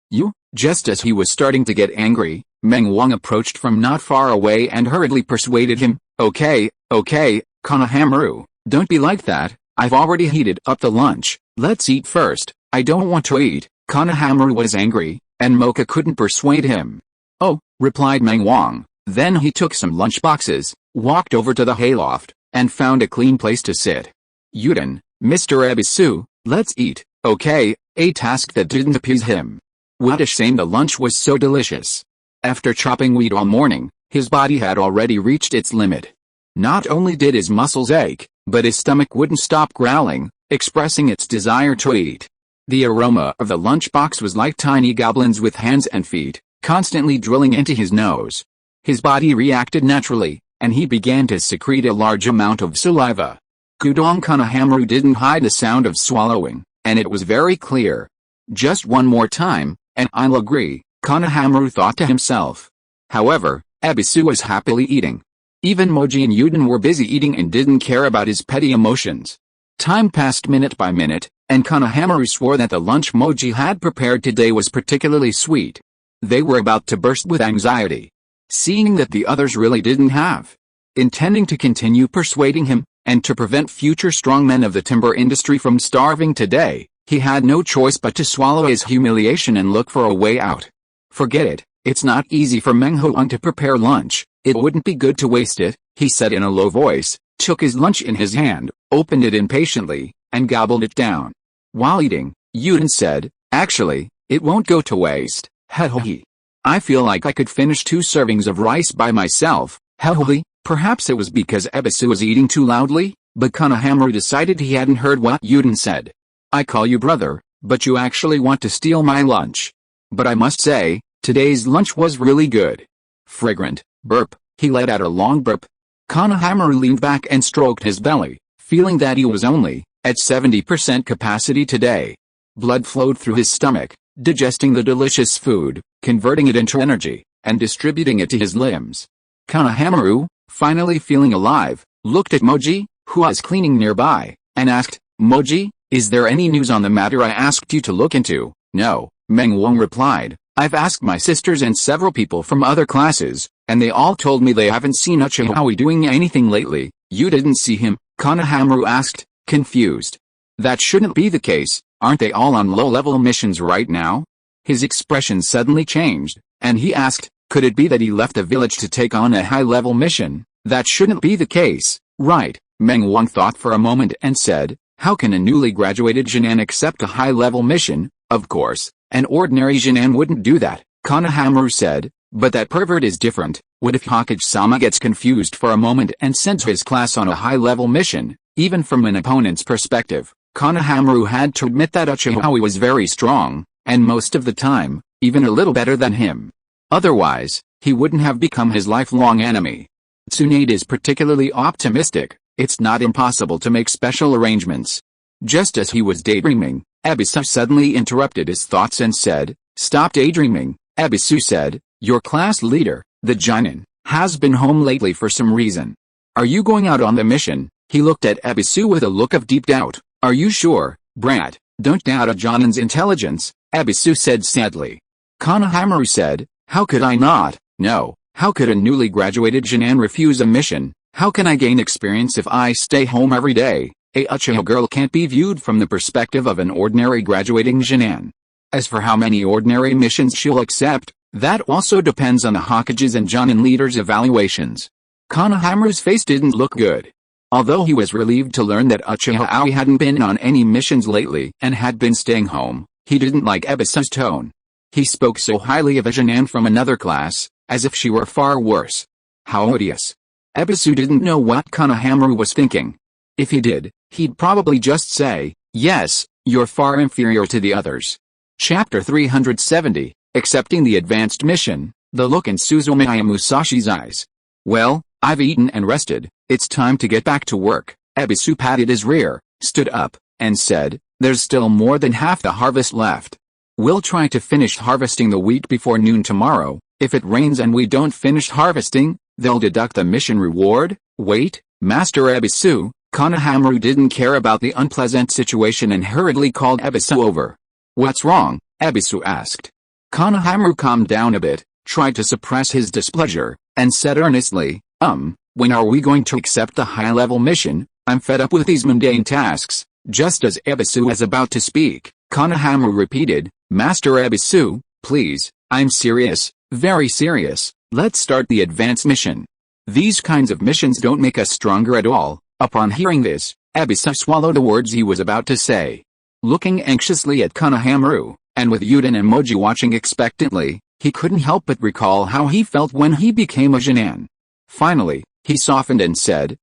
Just as he was starting to get angry, Meng Wang approached from not far away and hurriedly persuaded him. Okay, Konohamaru, don't be like that. I've already heated up the lunch. Let's eat first. I don't want to eat. Konohamaru was angry, and Mocha couldn't persuade him. Oh, replied Meng Wang. Then he took some lunch boxes, walked over to the hayloft, and found a clean place to sit. Yuden, Mr. Ebisu, let's eat. Okay, a task that didn't appease him. What a shame the lunch was so delicious. After chopping wheat all morning, his body had already reached its limit. Not only did his muscles ache, but his stomach wouldn't stop growling, expressing its desire to eat. The aroma of the lunchbox was like tiny goblins with hands and feet, constantly drilling into his nose. His body reacted naturally, and he began to secrete a large amount of saliva. Gudong Konohamaru didn't hide the sound of swallowing, and it was very clear. Just one more time, and I'll agree, Konohamaru thought to himself. However, Ebisu was happily eating. Even Moji and Yuden were busy eating and didn't care about his petty emotions. Time passed minute by minute, and Konohamaru swore that the lunch Moji had prepared today was particularly sweet. They were about to burst with anxiety. Seeing that the others really didn't have. Intending to continue persuading him, and to prevent future strongmen of the timber industry from starving today, he had no choice but to swallow his humiliation and look for a way out. Forget it, it's not easy for Meng Huang to prepare lunch, it wouldn't be good to waste it, he said in a low voice, took his lunch in his hand, opened it impatiently, and gobbled it down. While eating, Yuden said, actually, it won't go to waste, hehe. I feel like I could finish 2 servings of rice by myself, hehe. Perhaps it was because Ebisu was eating too loudly, but Konohamaru decided he hadn't heard what Yuden said. I call you brother, but you actually want to steal my lunch. But I must say, today's lunch was really good. Fragrant, burp, he let out a long burp. Konohamaru leaned back and stroked his belly, feeling that he was only at 70% capacity today. Blood flowed through his stomach, digesting the delicious food, converting it into energy, and distributing it to his limbs. Konohamaru, finally feeling alive, looked at Moji, who was cleaning nearby, and asked, Moji, is there any news on the matter I asked you to look into? No, Meng Wang replied. I've asked my sisters and several people from other classes, and they all told me they haven't seen Uchiha doing anything lately. You didn't see him? Konohamaru asked, confused. That shouldn't be the case, aren't they all on low-level missions right now? His expression suddenly changed, and he asked, could it be that he left the village to take on a high-level mission? That shouldn't be the case, right? Meng Wang thought for a moment and said, how can a newly graduated Genin accept a high-level mission? Of course, an ordinary Genin wouldn't do that, Konohamaru said, but that pervert is different. What if Hokage-sama gets confused for a moment and sends his class on a high-level mission? Even from an opponent's perspective, Konohamaru had to admit that Uchiha was very strong, and most of the time, even a little better than him. Otherwise, he wouldn't have become his lifelong enemy. Tsunade is particularly optimistic. It's not impossible to make special arrangements. Just as he was daydreaming, Ebisu suddenly interrupted his thoughts and said, stop daydreaming. Ebisu said, your class leader, the Jonin, has been home lately for some reason. Are you going out on the mission? He looked at Ebisu with a look of deep doubt. Are you sure, brat? Don't doubt a Jonin's intelligence, Ebisu said sadly. Konohamaru said, how could I not? No, how could a newly graduated Genin refuse a mission? How can I gain experience if I stay home every day? A Uchiha girl can't be viewed from the perspective of an ordinary graduating Genin. As for how many ordinary missions she'll accept, That also depends on the Hokage's and Jonin leaders' evaluations. Konohamaru's face didn't look good. Although he was relieved to learn that Uchiha Aoi hadn't been on any missions lately and had been staying home, he didn't like Ebisu's tone. He spoke so highly of a Jonin from another class, as if she were far worse. How odious. Ebisu didn't know what Konohamaru was thinking. If he did, he'd probably just say, "Yes, you're far inferior to the others." Chapter 370, Accepting the Advanced Mission, the look in Suzumiya Musashi's eyes. "Well, I've eaten and rested, it's time to get back to work." Ebisu patted his rear, stood up, and said, "There's still more than half the harvest left. We'll try to finish harvesting the wheat before noon tomorrow. If it rains and we don't finish harvesting, they'll deduct the mission reward." "Wait, Master Ebisu." Konohamaru didn't care about the unpleasant situation and hurriedly called Ebisu over. "What's wrong?" Ebisu asked. Konohamaru calmed down a bit, tried to suppress his displeasure, and said earnestly, When are we going to accept the high-level mission? I'm fed up with these mundane tasks." Just as Ebisu was about to speak, Konohamaru repeated, "Master Ebisu, please, I'm serious, very serious, let's start the advance mission. These kinds of missions don't make us stronger at all." Upon hearing this, Ebisu swallowed the words he was about to say. Looking anxiously at Konohamaru, and with Yuden and Moji watching expectantly, he couldn't help but recall how he felt when he became a Jonin. Finally, he softened and said,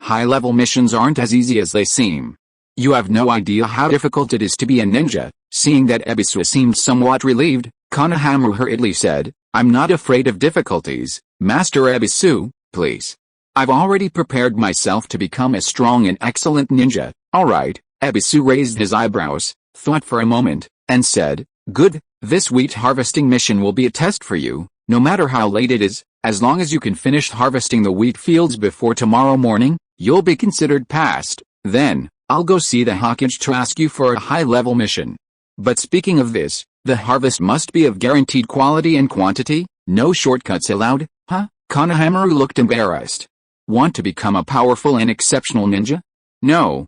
"High-level missions aren't as easy as they seem. You have no idea how difficult it is to be a ninja." Seeing that Ebisu seemed somewhat relieved, Konohamaru hurriedly said, "I'm not afraid of difficulties, Master Ebisu, please. I've already prepared myself to become a strong and excellent ninja." "Alright." Ebisu raised his eyebrows, thought for a moment, and said, "Good, this wheat harvesting mission will be a test for you, no matter how late it is. As long as you can finish harvesting the wheat fields before tomorrow morning, you'll be considered passed. Then, I'll go see the Hokage to ask you for a high-level mission. But speaking of this, the harvest must be of guaranteed quality and quantity, no shortcuts allowed." "Huh?" Konohamaru looked embarrassed. "Want to become a powerful and exceptional ninja?" No.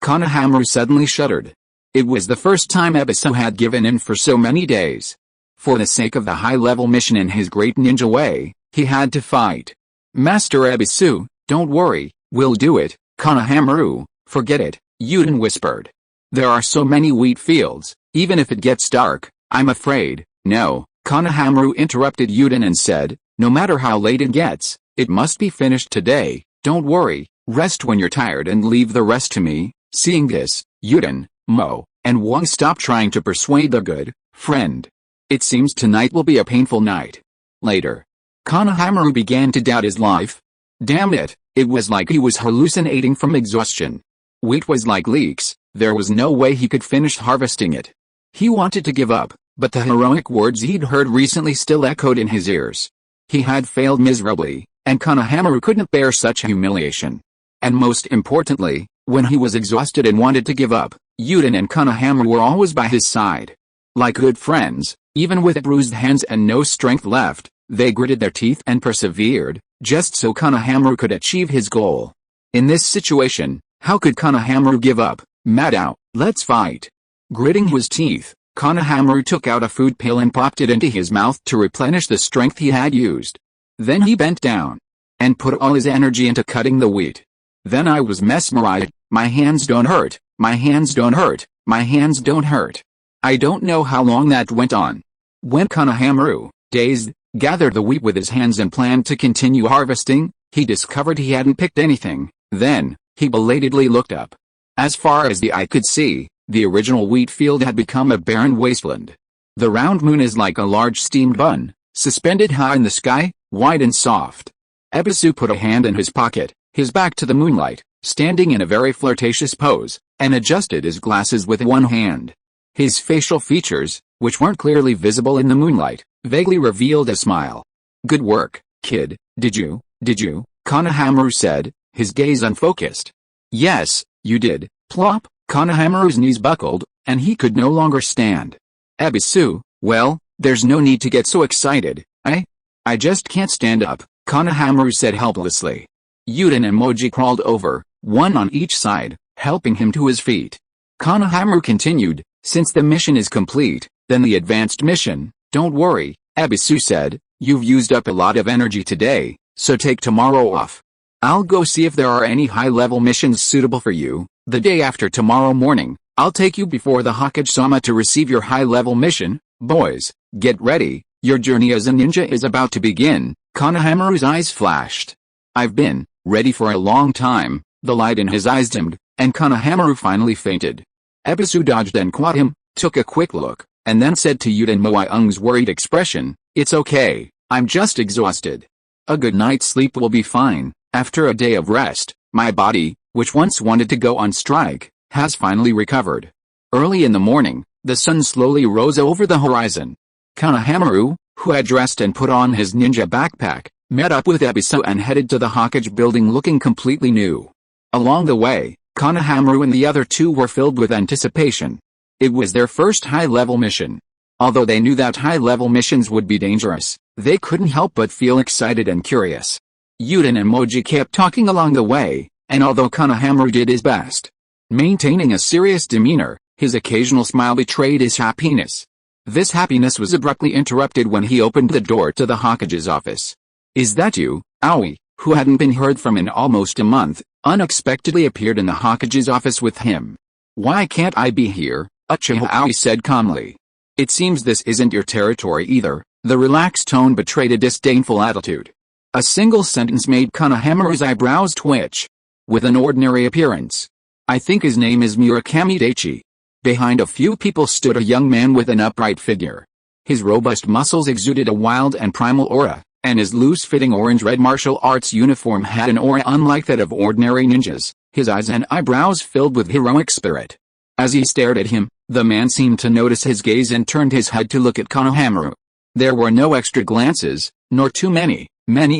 Konohamaru suddenly shuddered. It was the first time Ebisu had given in for so many days. For the sake of the high-level mission in his great ninja way, he had to fight. "Master Ebisu, don't worry, we'll do it." "Konohamaru, forget it," Yuden whispered. "There are so many wheat fields, even if it gets dark, I'm afraid." "No," Konohamaru interrupted Yuden and said, "no matter how late it gets, it must be finished today. Don't worry, rest when you're tired and leave the rest to me." Seeing this, Yuden, Mo, and Wang stopped trying to persuade their good friend. "It seems tonight will be a painful night." Later, Konohamaru began to doubt his life. Damn it, it was like he was hallucinating from exhaustion. Wheat was like leeks, there was no way he could finish harvesting it. He wanted to give up, but the heroic words he'd heard recently still echoed in his ears. He had failed miserably, and Konohamaru couldn't bear such humiliation. And most importantly, when he was exhausted and wanted to give up, Yuden and Konohamaru were always by his side. Like good friends, even with bruised hands and no strength left, they gritted their teeth and persevered, just so Konohamaru could achieve his goal. In this situation, how could Konohamaru give up? "Madao, let's fight." Gritting his teeth, Konohamaru took out a food pail and popped it into his mouth to replenish the strength he had used. Then he bent down and put all his energy into cutting the wheat. Then I was mesmerized. "My hands don't hurt, my hands don't hurt, my hands don't hurt." I don't know how long that went on. When Konohamaru, dazed, gathered the wheat with his hands and planned to continue harvesting, he discovered he hadn't picked anything. Then, he belatedly looked up. As far as the eye could see, the original wheat field had become a barren wasteland. The round moon is like a large steamed bun, suspended high in the sky, wide and soft. Ebisu put a hand in his pocket, his back to the moonlight, standing in a very flirtatious pose, and adjusted his glasses with one hand. His facial features, which weren't clearly visible in the moonlight, vaguely revealed a smile. "Good work, kid, did you?" Konohamaru said, his gaze unfocused. "Yes, you did." Plop, Konohamaru's knees buckled, and he could no longer stand. "Ebisu, well, there's no need to get so excited. I just can't stand up," Konohamaru said helplessly. Yuden and Moji crawled over, one on each side, helping him to his feet. Konohamaru continued, "Since the mission is complete, then the advanced mission, don't worry, Ebisu said, "You've used up a lot of energy today, so take tomorrow off. I'll go see if there are any high-level missions suitable for you. The day after tomorrow morning, I'll take you before the Hokage-sama to receive your high-level mission. Boys, get ready, your journey as a ninja is about to begin." Konohamaru's eyes flashed. "I've been ready for a long time." The light in his eyes dimmed, and Konohamaru finally fainted. Ebisu dodged and caught him, took a quick look, and then said to Yuden Moyung's worried expression, "It's okay, I'm just exhausted. A good night's sleep will be fine. After a day of rest, my body, which once wanted to go on strike, has finally recovered." Early in the morning, the sun slowly rose over the horizon. Konohamaru, who had dressed and put on his ninja backpack, met up with Ebisu and headed to the Hokage building looking completely new. Along the way, Konohamaru and the other two were filled with anticipation. It was their first high-level mission. Although they knew that high-level missions would be dangerous, they couldn't help but feel excited and curious. Yuden and Moji kept talking along the way, and although Konohamaru did his best, maintaining a serious demeanor, his occasional smile betrayed his happiness. This happiness was abruptly interrupted when he opened the door to the Hokage's office. "Is that you?" Aoi, who hadn't been heard from in almost a month, unexpectedly appeared in the Hokage's office with him. "Why can't I be here?" Uchiha Aoi said calmly. "It seems this isn't your territory either." The relaxed tone betrayed a disdainful attitude. A single sentence made Konohamaru's eyebrows twitch. "With an ordinary appearance. I think his name is Murakami Daichi." Behind a few people stood a young man with an upright figure. His robust muscles exuded a wild and primal aura, and his loose-fitting orange-red martial arts uniform had an aura unlike that of ordinary ninjas. His eyes and eyebrows filled with heroic spirit. As he stared at him, the man seemed to notice his gaze and turned his head to look at Konohamaru. There were no extra glances, nor too many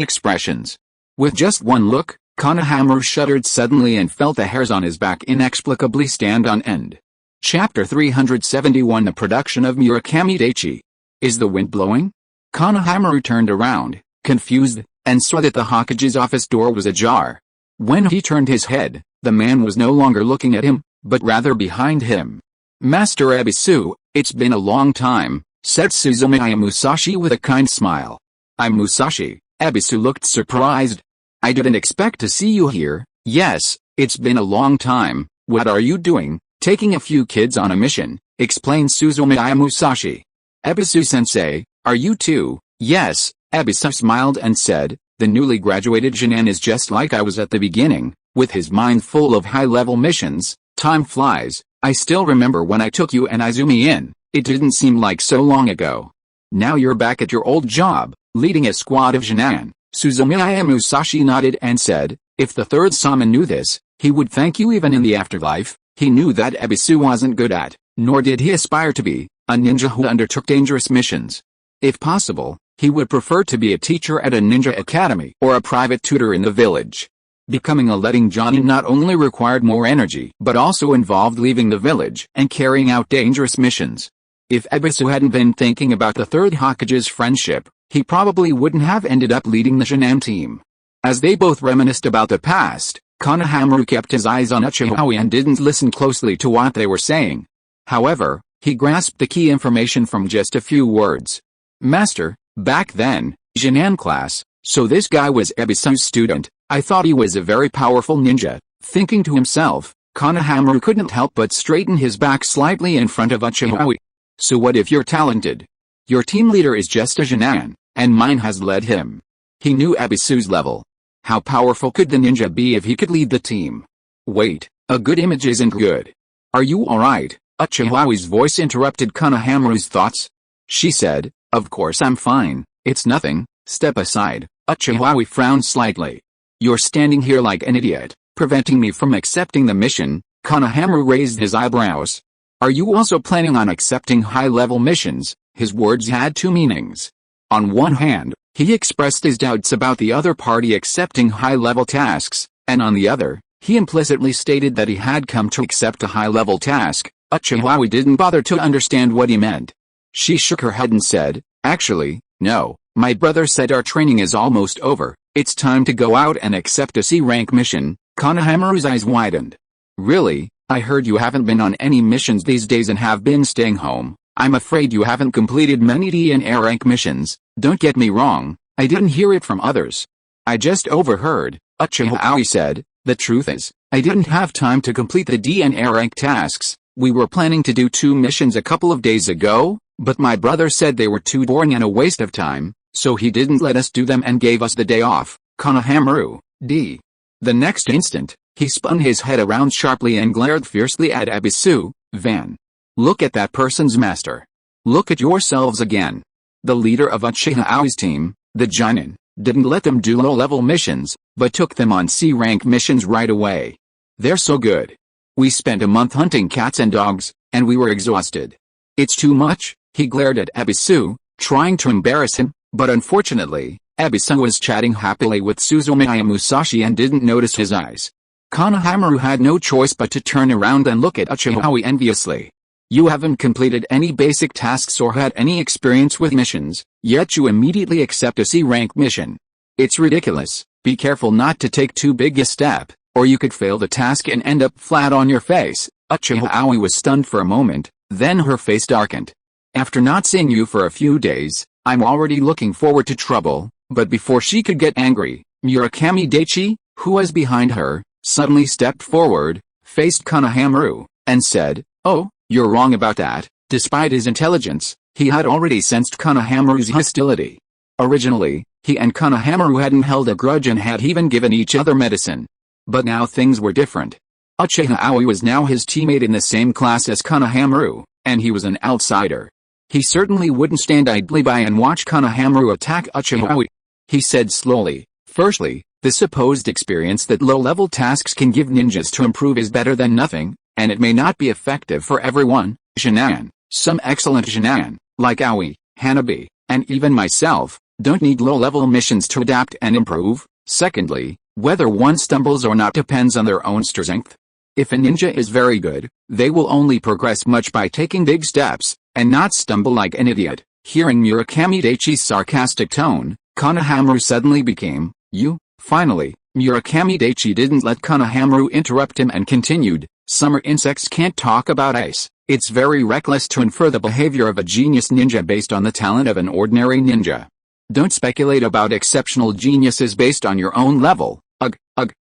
expressions. With just one look, Konohamaru shuddered suddenly and felt the hairs on his back inexplicably stand on end. Chapter 371 The production of Murakami Daichi. Is the wind blowing? Konohamaru turned around, confused, and saw that the Hokage's office door was ajar. When he turned his head, the man was no longer looking at him, but rather behind him. "Master Ebisu, it's been a long time," said Suzumiya Musashi with a kind smile. "I'm Musashi." Ebisu looked surprised. "I didn't expect to see you here." "Yes, it's been a long time. What are you doing?" "Taking a few kids on a mission," explained Suzumiya Musashi. "Ebisu-sensei, are you too?" "Yes," Ebisu smiled and said, "the newly graduated Jinan is just like I was at the beginning, with his mind full of high-level missions. Time flies. I still remember when I took you and Izumi in, it didn't seem like so long ago. Now you're back at your old job, leading a squad of Jinan." Suzumiya Musashi nodded and said, "If the third Sama knew this, he would thank you even in the afterlife." He knew that Ebisu wasn't good at, nor did he aspire to be, a ninja who undertook dangerous missions. If possible, he would prefer to be a teacher at a ninja academy or a private tutor in the village. Becoming a letting Johnny not only required more energy but also involved leaving the village and carrying out dangerous missions. If Ebisu hadn't been thinking about the third Hokage's friendship, he probably wouldn't have ended up leading the Jinan team. As they both reminisced about the past, Konohamaru kept his eyes on Uchiha and didn't listen closely to what they were saying. However, he grasped the key information from just a few words. "Master, back then, Jinan class, so this guy was Ebisu's student. I thought he was a very powerful ninja." Thinking to himself, Konohamaru couldn't help but straighten his back slightly in front of Uchiha. "So what if you're talented? Your team leader is just a Jinan, and mine has led him." He knew Ebisu's level. How powerful could the ninja be if he could lead the team? "Wait, a good image isn't good. Are you alright?" Uchiha's voice interrupted Konohamaru's thoughts. She said, "Of course I'm fine, it's nothing, step aside." Uchiha frowned slightly. "You're standing here like an idiot, preventing me from accepting the mission." Konohamaru raised his eyebrows. "Are you also planning on accepting high-level missions?" His words had two meanings. On one hand, he expressed his doubts about the other party accepting high-level tasks, and on the other, he implicitly stated that he had come to accept a high-level task. Uchiha didn't bother to understand what he meant. She shook her head and said, "Actually, no, my brother said our training is almost over, it's time to go out and accept a C-rank mission." Konohamaru's eyes widened. "Really? I heard you haven't been on any missions these days and have been staying home." I'm afraid you haven't completed many DNA rank missions. Don't get me wrong, I didn't hear it from others. I just overheard, Uchiha Aoi said. The truth is, I didn't have time to complete the DNA rank tasks. We were planning to do 2 missions a couple of days ago, but my brother said they were too boring and a waste of time, so he didn't let us do them and gave us the day off. Konohamaru, D. The next instant, he spun his head around sharply and glared fiercely at Ebisu. Van. Look at that person's master. Look at yourselves again. The leader of Uchiha Aoi's team, the Jonin, didn't let them do low-level missions, but took them on C-rank missions right away. They're so good. We spent a month hunting cats and dogs, and we were exhausted. It's too much, he glared at Ebisu, trying to embarrass him, but unfortunately, Ebisu was chatting happily with Suzumiya Musashi and didn't notice his eyes. Konohamaru had no choice but to turn around and look at Uchiha Aoi enviously. You haven't completed any basic tasks or had any experience with missions, yet you immediately accept a C-rank mission. It's ridiculous. Be careful not to take too big a step, or you could fail the task and end up flat on your face. Uchiha Aoi was stunned for a moment, then her face darkened. After not seeing you for a few days, I'm already looking forward to trouble. But before she could get angry, Murakami Daichi, who was behind her, suddenly stepped forward, faced Konohamaru, and said, "Oh, you're wrong about that." Despite his intelligence, he had already sensed Konohamaru's hostility. Originally, he and Konohamaru hadn't held a grudge and had even given each other medicine. But now things were different. Uchiha Aoi was now his teammate in the same class as Konohamaru, and he was an outsider. He certainly wouldn't stand idly by and watch Konohamaru attack Uchiha Aoi. He said slowly, "Firstly, the supposed experience that low-level tasks can give ninjas to improve is better than nothing, and it may not be effective for everyone. Shinayan, some excellent Shinayan, like Aoi, Hanabi, and even myself, don't need low-level missions to adapt and improve. Secondly, whether one stumbles or not depends on their own strength. If a ninja is very good, they will only progress much by taking big steps, and not stumble like an idiot." Hearing Murakami Daichi's sarcastic tone, Konohamaru suddenly became, "You?" Finally, Murakami Daichi didn't let Konohamaru interrupt him and continued, "Summer insects can't talk about ice. It's very reckless to infer the behavior of a genius ninja based on the talent of an ordinary ninja. Don't speculate about exceptional geniuses based on your own level." Ugh.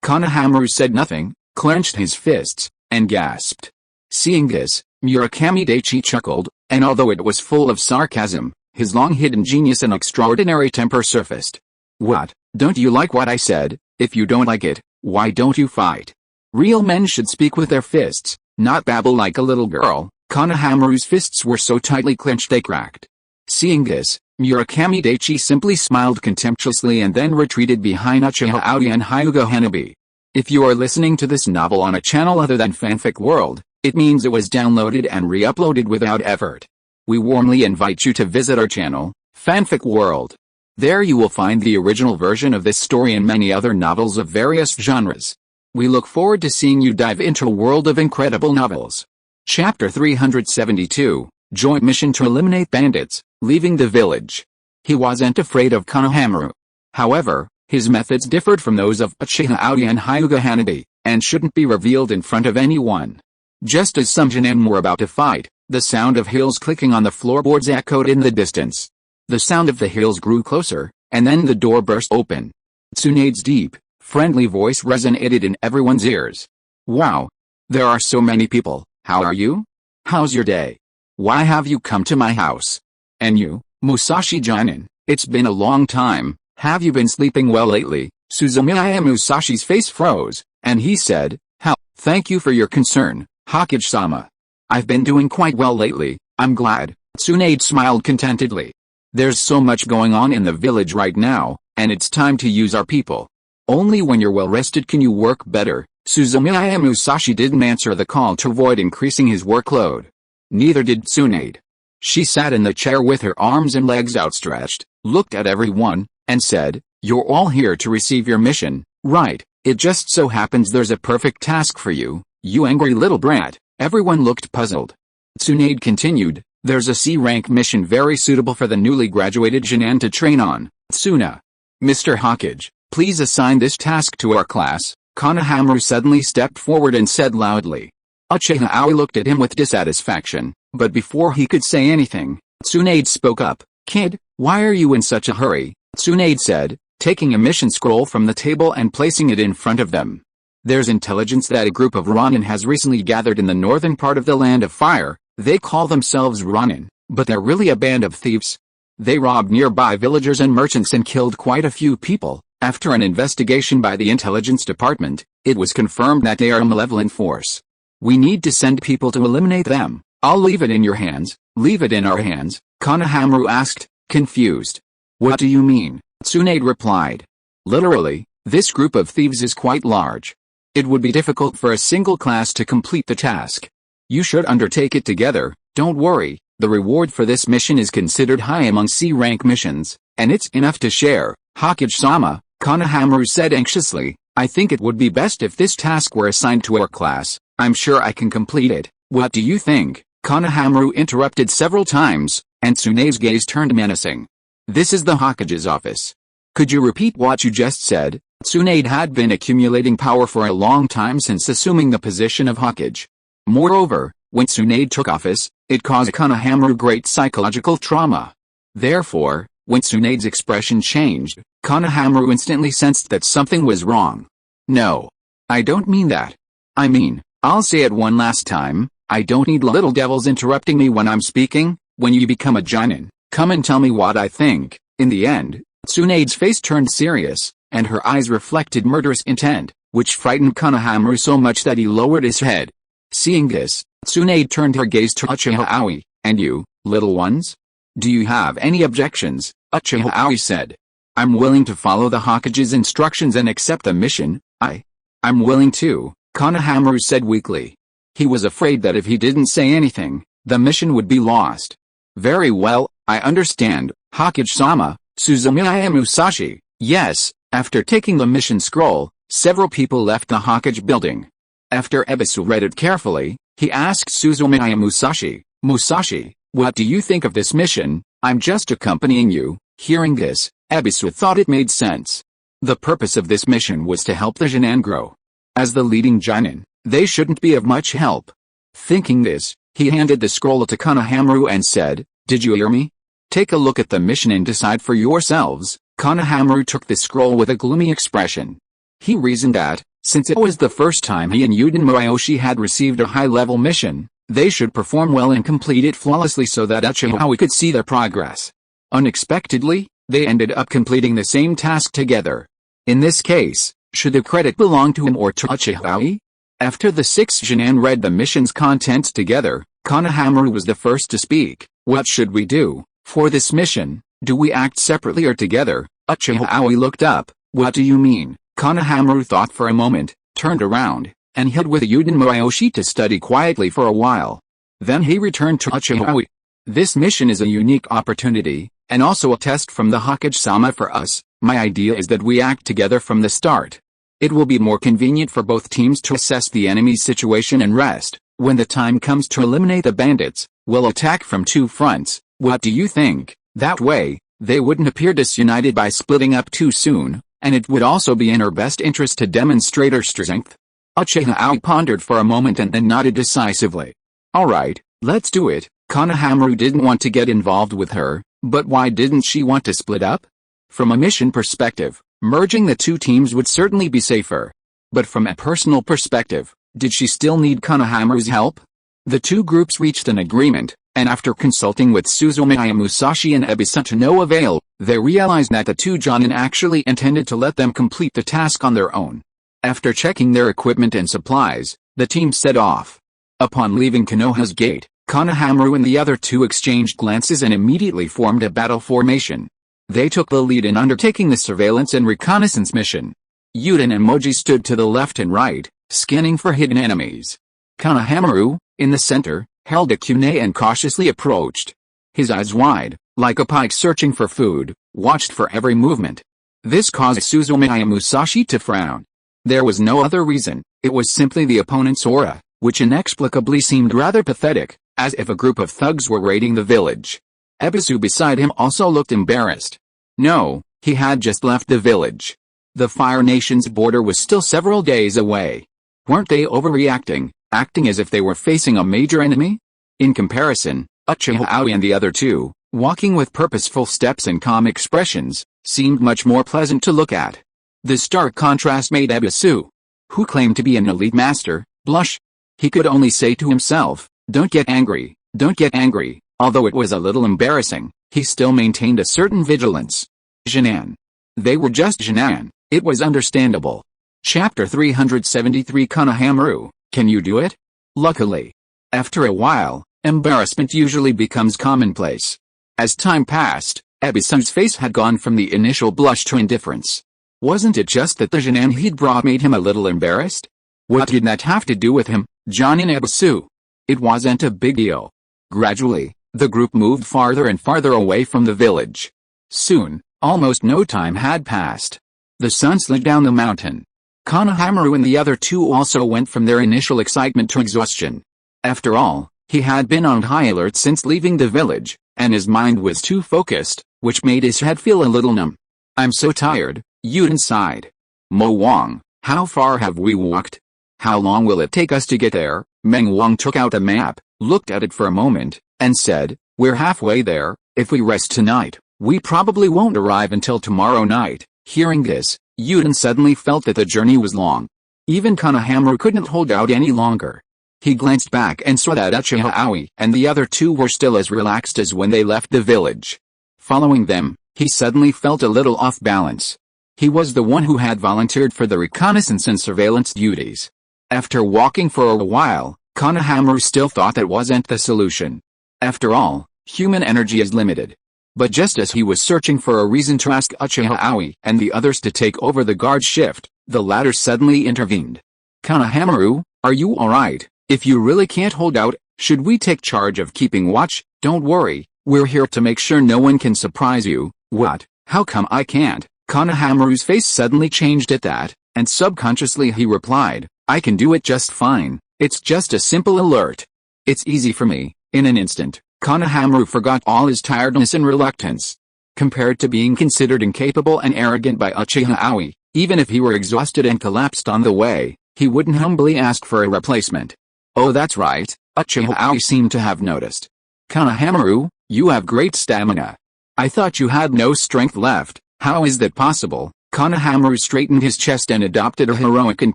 Konohamaru said nothing, clenched his fists, and gasped. Seeing this, Murakami Daichi chuckled, and although it was full of sarcasm, his long-hidden genius and extraordinary temper surfaced. "What, don't you like what I said? If you don't like it, why don't you fight? Real men should speak with their fists, not babble like a little girl." Konohamaru's fists were so tightly clenched they cracked. Seeing this, Murakami Daichi simply smiled contemptuously and then retreated behind Uchiha Aoi and Hyuga Hanabi. If you are listening to this novel on a channel other than Fanfic World, it means it was downloaded and re-uploaded without effort. We warmly invite you to visit our channel, Fanfic World. There you will find the original version of this story and many other novels of various genres. We look forward to seeing you dive into a world of incredible novels. Chapter 372, Joint Mission to Eliminate Bandits, Leaving the Village. He wasn't afraid of Konohamaru. However, his methods differed from those of Uchiha Aoi and Hyuga Hanabi, and shouldn't be revealed in front of anyone. Just as some Jonin were about to fight, the sound of heels clicking on the floorboards echoed in the distance. The sound of the heels grew closer, and then the door burst open. Tsunade's deep, friendly voice resonated in everyone's ears. "Wow! There are so many people. How are you? How's your day? Why have you come to my house? And you, Musashi Jonin, it's been a long time. Have you been sleeping well lately?" Suzumiya Musashi's face froze, and he said, "How, thank you for your concern, Hokage-sama. I've been doing quite well lately, I'm glad." Tsunade smiled contentedly. "There's so much going on in the village right now, and it's time to use our people. Only when you're well rested can you work better." Suzumiya Musashi didn't answer the call to avoid increasing his workload. Neither did Tsunade. She sat in the chair with her arms and legs outstretched, looked at everyone, and said, "You're all here to receive your mission, right? It just so happens there's a perfect task for you, you angry little brat." Everyone looked puzzled. Tsunade continued, "There's a C-rank mission very suitable for the newly graduated Jonin to train on. Tsuna. Mr. Hokage, please assign this task to our class." Konohamaru suddenly stepped forward and said loudly. Uchiha Aoi looked at him with dissatisfaction, But before he could say anything, Tsunade spoke up. "Kid, why are you in such a hurry?" Tsunade said, taking a mission scroll from the table and placing it in front of them. "There's intelligence that a group of Ronin has recently gathered in the northern part of the Land of Fire. They call themselves Ronin, but they're really a band of thieves. They robbed nearby villagers and merchants and killed quite a few people. After an investigation by the intelligence department, it was confirmed that they are a malevolent force. We need to send people to eliminate them." "I'll leave it in your hands." "Leave it in our hands?" Konohamaru asked, confused. "What do you mean?" Tsunade replied. "Literally, this group of thieves is quite large. It would be difficult for a single class to complete the task. You should undertake it together. Don't worry, the reward for this mission is considered high among C-rank missions, and it's enough to share." "Hokage-sama," Konohamaru said anxiously, "I think it would be best if this task were assigned to our class. I'm sure I can complete it." "What do you think?" Konohamaru interrupted several times, and Tsunade's gaze turned menacing. "This is the Hokage's office. Could you repeat what you just said?" Tsunade had been accumulating power for a long time since assuming the position of Hokage. Moreover, when Tsunade took office, it caused Konohamaru great psychological trauma. Therefore, when Tsunade's expression changed, Konohamaru instantly sensed that something was wrong. "No. I don't mean that. I mean, I'll say it one last time, I don't need little devils interrupting me when I'm speaking. When you become a Jonin, come and tell me what I think." In the end, Tsunade's face turned serious, and her eyes reflected murderous intent, which frightened Konohamaru so much that he lowered his head. Seeing this, Tsunade turned her gaze to Uchiha Aoi. "And you, little ones? Do you have any objections?" Uchiha Aoi said. "I'm willing to follow the Hokage's instructions and accept the mission." I'm willing too," Konohamaru said weakly. He was afraid that if he didn't say anything, the mission would be lost. "Very well, I understand, Hokage-sama." Suzumiya Musashi. "Yes." After taking the mission scroll, several people left the Hokage building. After Ebisu read it carefully, he asked Suzumiya Musashi, "Musashi, what do you think of this mission?" "I'm just accompanying you." Hearing this, Ebisu thought it made sense. The purpose of this mission was to help the Jonin grow. As the leading Jonin, they shouldn't be of much help. Thinking this, he handed the scroll to Konohamaru and said, "Did you hear me? Take a look at the mission and decide for yourselves." Konohamaru took the scroll with a gloomy expression. He reasoned that, since it was the first time he and Yuden Murayoshi had received a high-level mission, they should perform well and complete it flawlessly so that Uchiha could see their progress. Unexpectedly, they ended up completing the same task together. In this case, should the credit belong to him or to Uchiha? After the 6 Jonin read the mission's contents together, Konohamaru was the first to speak. "What should we do for this mission? Do we act separately or together?" Uchiha looked up. "What do you mean?" Konohamaru thought for a moment, turned around, and hid with Yuden Murayoshi to study quietly for a while. Then he returned to Uchiha. "This mission is a unique opportunity, and also a test from the Hokage-sama for us. My idea is that we act together from the start. It will be more convenient for both teams to assess the enemy's situation and rest. When the time comes to eliminate the bandits, we'll attack from 2 fronts. What do you think? That way, they wouldn't appear disunited by splitting up too soon, and it would also be in our best interest to demonstrate our strength." Uchiha pondered for a moment and then nodded decisively. "Alright, let's do it." Konohamaru didn't want to get involved with her, but why didn't she want to split up? From a mission perspective, merging the 2 teams would certainly be safer. But from a personal perspective, did she still need Konohamaru's help? The 2 groups reached an agreement, and after consulting with Suzumiya Musashi and Ebisu to no avail, they realized that the 2 Jonin actually intended to let them complete the task on their own. After checking their equipment and supplies, the team set off. Upon leaving Konoha's gate, Konohamaru and the other 2 exchanged glances and immediately formed a battle formation. They took the lead in undertaking the surveillance and reconnaissance mission. Yuden and Moji stood to the left and right, scanning for hidden enemies. Konohamaru, in the center, held a kunai and cautiously approached. His eyes wide, like a pike searching for food, watched for every movement. This caused Suzumiya Musashi to frown. There was no other reason, it was simply the opponent's aura, which inexplicably seemed rather pathetic, as if a group of thugs were raiding the village. Ebisu beside him also looked embarrassed. No, he had just left the village. The Fire Nation's border was still several days away. Weren't they overreacting, acting as if they were facing a major enemy? In comparison, Uchiha Aoi and the other two, walking with purposeful steps and calm expressions, seemed much more pleasant to look at. The stark contrast made Ebisu, who claimed to be an elite master, blush. He could only say to himself, "Don't get angry, don't get angry." Although it was a little embarrassing, he still maintained a certain vigilance. Jinan. They were just Jinan, it was understandable. Chapter 373 Konohamaru, can you do it? Luckily. After a while, embarrassment usually becomes commonplace. As time passed, Ebisu's face had gone from the initial blush to indifference. Wasn't it just that the Jinan he'd brought made him a little embarrassed? What did that have to do with him, Jonin Ebisu? It wasn't a big deal. Gradually, the group moved farther and farther away from the village. Soon, almost no time had passed. The sun slid down the mountain. Konohamaru and the other two also went from their initial excitement to exhaustion. After all, he had been on high alert since leaving the village, and his mind was too focused, which made his head feel a little numb. "I'm so tired," Yuden sighed. "Mo Wang, how far have we walked? How long will it take us to get there?" Meng Wang took out a map, looked at it for a moment, and said, "We're halfway there. If we rest tonight, we probably won't arrive until tomorrow night." Hearing this, Yuden suddenly felt that the journey was long. Even Konohamaru couldn't hold out any longer. He glanced back and saw that Uchiha Aoi and the other two were still as relaxed as when they left the village. Following them, he suddenly felt a little off balance. He was the one who had volunteered for the reconnaissance and surveillance duties. After walking for a while, Konohamaru still thought that wasn't the solution. After all, human energy is limited. But just as he was searching for a reason to ask Uchiha Aoi and the others to take over the guard shift, the latter suddenly intervened. "Konohamaru, are you alright? If you really can't hold out, should we take charge of keeping watch?" "Don't worry, we're here to make sure no one can surprise you." "What? How come I can't?" Konohamaru's face suddenly changed at that, and subconsciously he replied, "I can do it just fine, it's just a simple alert. It's easy for me." In an instant, Konohamaru forgot all his tiredness and reluctance. Compared to being considered incapable and arrogant by Uchiha Aoi, even if he were exhausted and collapsed on the way, he wouldn't humbly ask for a replacement. "Oh, that's right," Uchiha Aoi seemed to have noticed. "Konohamaru, you have great stamina. I thought you had no strength left. How is that possible?" Konohamaru straightened his chest and adopted a heroic and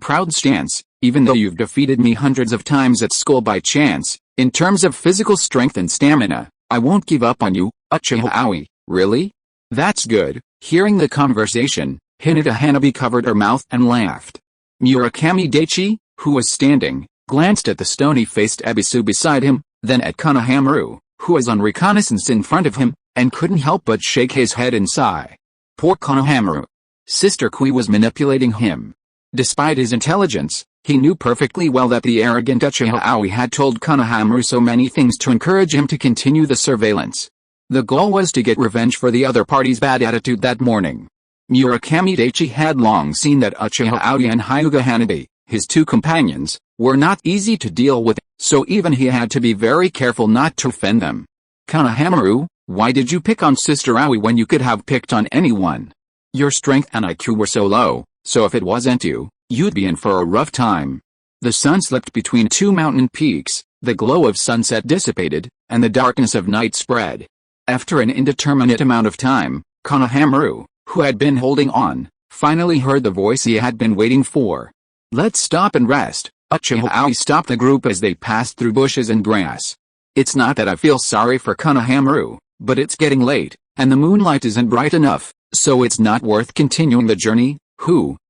proud stance. "Even though you've defeated me hundreds of times at school by chance, in terms of physical strength and stamina, I won't give up on you." Uchiha Aoi, "Really? That's good." Hearing the conversation, Hinata Hanabi covered her mouth and laughed. Murakami Daichi, who was standing, glanced at the stony-faced Ebisu beside him, then at Konohamaru, who was on reconnaissance in front of him, and couldn't help but shake his head and sigh. Poor Konohamaru. Sister Kui was manipulating him. Despite his intelligence, he knew perfectly well that the arrogant Uchiha Aoi had told Konohamaru so many things to encourage him to continue the surveillance. The goal was to get revenge for the other party's bad attitude that morning. Murakami Daichi had long seen that Uchiha Aoi and Hyuga Hanabi, his two companions, were not easy to deal with, so even he had to be very careful not to offend them. "Konohamaru, why did you pick on Sister Aoi when you could have picked on anyone? Your strength and IQ were so low, so if it wasn't you, you'd be in for a rough time." The sun slipped between two mountain peaks, the glow of sunset dissipated, and the darkness of night spread. After an indeterminate amount of time, Konohamaru, who had been holding on, finally heard the voice he had been waiting for. "Let's stop and rest." Uchiha Aoi stopped the group as they passed through bushes and grass. "It's not that I feel sorry for Konohamaru, but it's getting late, and the moonlight isn't bright enough, so it's not worth continuing the journey."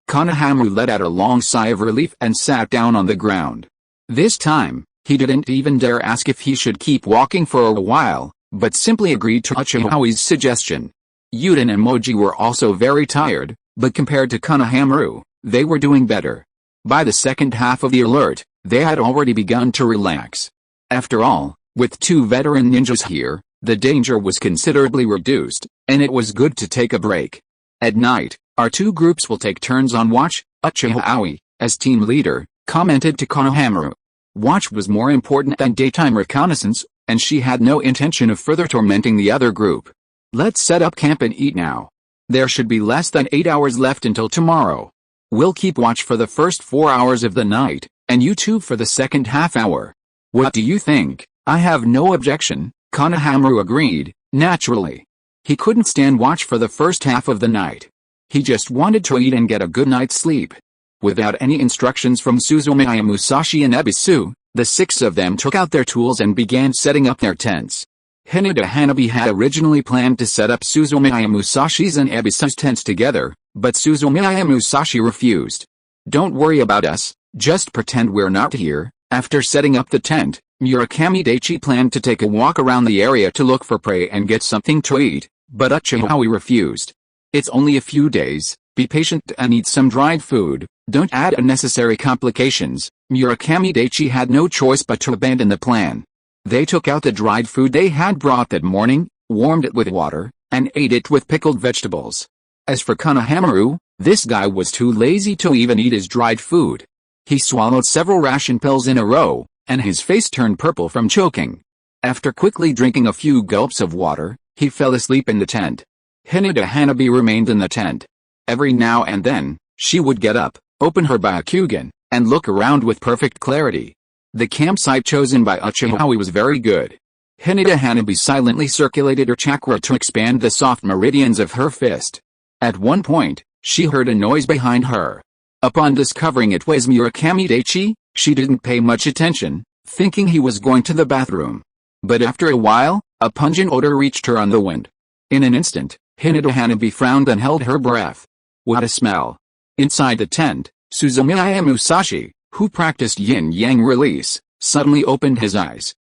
Konohamaru let out a long sigh of relief and sat down on the ground. This time, he didn't even dare ask if he should keep walking for a while, but simply agreed to Uchiha Aoi's suggestion. Yuden and Moji were also very tired, but compared to Konohamaru, they were doing better. By the second half of the alert, they had already begun to relax. After all, with two veteran ninjas here, the danger was considerably reduced, and it was good to take a break. At night, our two groups will take turns on watch, Uchiha Aoi, as team leader, commented to Konohamaru. Watch was more important than daytime reconnaissance, and she had no intention of further tormenting the other group. "Let's set up camp and eat now. There should be less than 8 hours left until tomorrow. We'll keep watch for the first 4 hours of the night, and you two for the second half hour. What do you think?" I have no objection, Konohamaru agreed, naturally. He couldn't stand watch for the first half of the night. He just wanted to eat and get a good night's sleep. Without any instructions from Suzumiya Musashi and Ebisu, the six of them took out their tools and began setting up their tents. Hinata Hanabi had originally planned to set up Suzumiya Musashi's and Ebisu's tents together, but Suzumiya Musashi refused. Don't worry about us, just pretend we're not here. After setting up the tent, Murakami Daichi planned to take a walk around the area to look for prey and get something to eat, but Uchiha refused. It's only a few days, be patient and eat some dried food, don't add unnecessary complications. Murakami Daichi had no choice but to abandon the plan. They took out the dried food they had brought that morning, warmed it with water, and ate it with pickled vegetables. As for Konohamaru, this guy was too lazy to even eat his dried food. He swallowed several ration pills in a row, and his face turned purple from choking. After quickly drinking a few gulps of water, he fell asleep in the tent. Hinata Hanabi remained in the tent. Every now and then, she would get up, open her Byakugan, and look around with perfect clarity. The campsite chosen by Uchiha was very good. Hinata Hanabi silently circulated her chakra to expand the soft meridians of her fist. At one point, she heard a noise behind her. Upon discovering it was Murakami Daichi, she didn't pay much attention, thinking he was going to the bathroom. But after a while, a pungent odor reached her on the wind. In an instant, Hinata Hanabi frowned and held her breath. What a smell! Inside the tent, Suzumiya Musashi, who practiced yin-yang release, suddenly opened his eyes.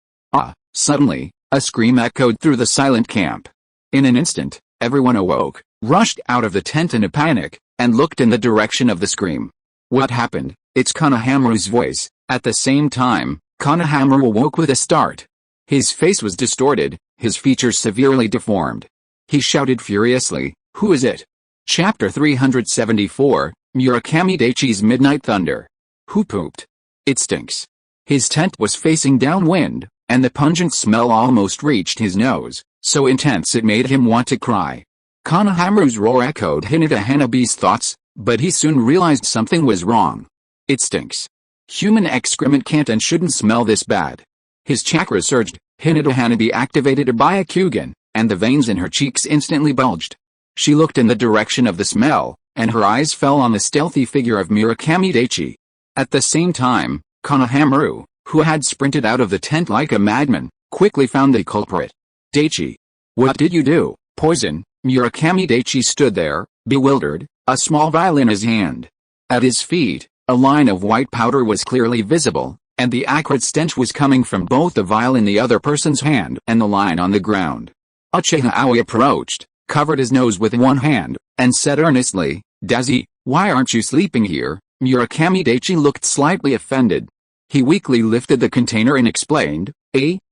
Suddenly, a scream echoed through the silent camp. In an instant, everyone awoke, rushed out of the tent in a panic, and looked in the direction of the scream. What happened? It's Konohamaru's voice. At the same time, Konohamaru awoke with a start. His face was distorted, his features severely deformed. He shouted furiously, "Who is it?" Chapter 374, Murakami Daichi's Midnight Thunder. Who pooped? It stinks. His tent was facing downwind, and the pungent smell almost reached his nose, so intense it made him want to cry. Konohamaru's roar echoed Hinata Hanabi's thoughts, but he soon realized something was wrong. It stinks. Human excrement can't and shouldn't smell this bad. His chakra surged, Hinata Hanabi activated her Byakugan, and the veins in her cheeks instantly bulged. She looked in the direction of the smell, and her eyes fell on the stealthy figure of Murakami Daichi. At the same time, Konohamaru, who had sprinted out of the tent like a madman, quickly found the culprit. Daichi. What did you do? Poison? Murakami Daichi stood there, bewildered, a small vial in his hand. At his feet, a line of white powder was clearly visible, and the acrid stench was coming from both the vial in the other person's hand and the line on the ground. Uchiha approached, covered his nose with one hand, and said earnestly, "Dazi, why aren't you sleeping here?" Murakami Daichi looked slightly offended. He weakly lifted the container and explained,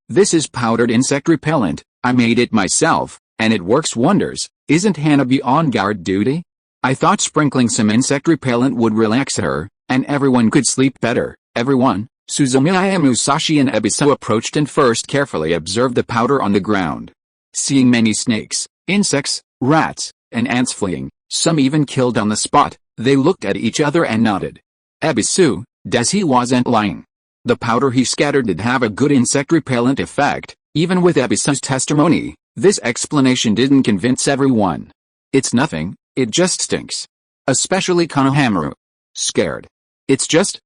This is powdered insect repellent, I made it myself, and it works wonders. Isn't Hanabi on guard duty? I thought sprinkling some insect repellent would relax her, and everyone could sleep better." Everyone, Suzumiya Musashi and Ebisu approached and first carefully observed the powder on the ground. Seeing many snakes, insects, rats, and ants fleeing, some even killed on the spot, they looked at each other and nodded. Ebisu, Dazi wasn't lying. The powder he scattered did have a good insect repellent effect. Even with Ebisu's testimony, this explanation didn't convince everyone. "It's nothing, it just stinks." Especially Konohamaru. Scared. It's just,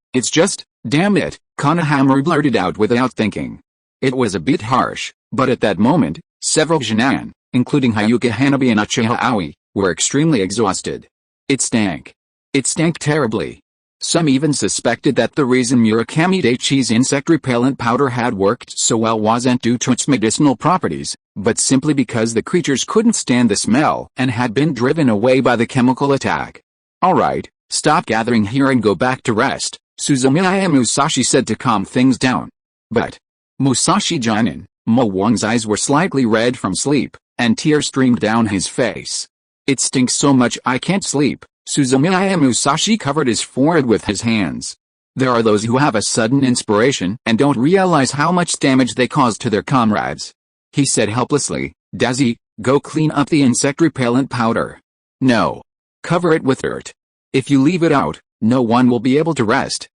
damn it," Konohamaru blurted out without thinking. It was a bit harsh, but at that moment, several Jinan, including Hyuga Hanabi and Uchiha, were extremely exhausted. It stank. It stank terribly. Some even suspected that the reason Murakami Daichi's insect repellent powder had worked so well wasn't due to its medicinal properties, but simply because the creatures couldn't stand the smell and had been driven away by the chemical attack. "Alright, stop gathering here and go back to rest," Suzumiya Musashi said to calm things down. "But, Musashi-Janin," Mo Wang's eyes were slightly red from sleep, and tears streamed down his face. "It stinks so much I can't sleep." Suzumiya Musashi covered his forehead with his hands. There are those who have a sudden inspiration and don't realize how much damage they cause to their comrades. He said helplessly, "Dazi, go clean up the insect repellent powder. No. Cover it with dirt. If you leave it out, no one will be able to rest."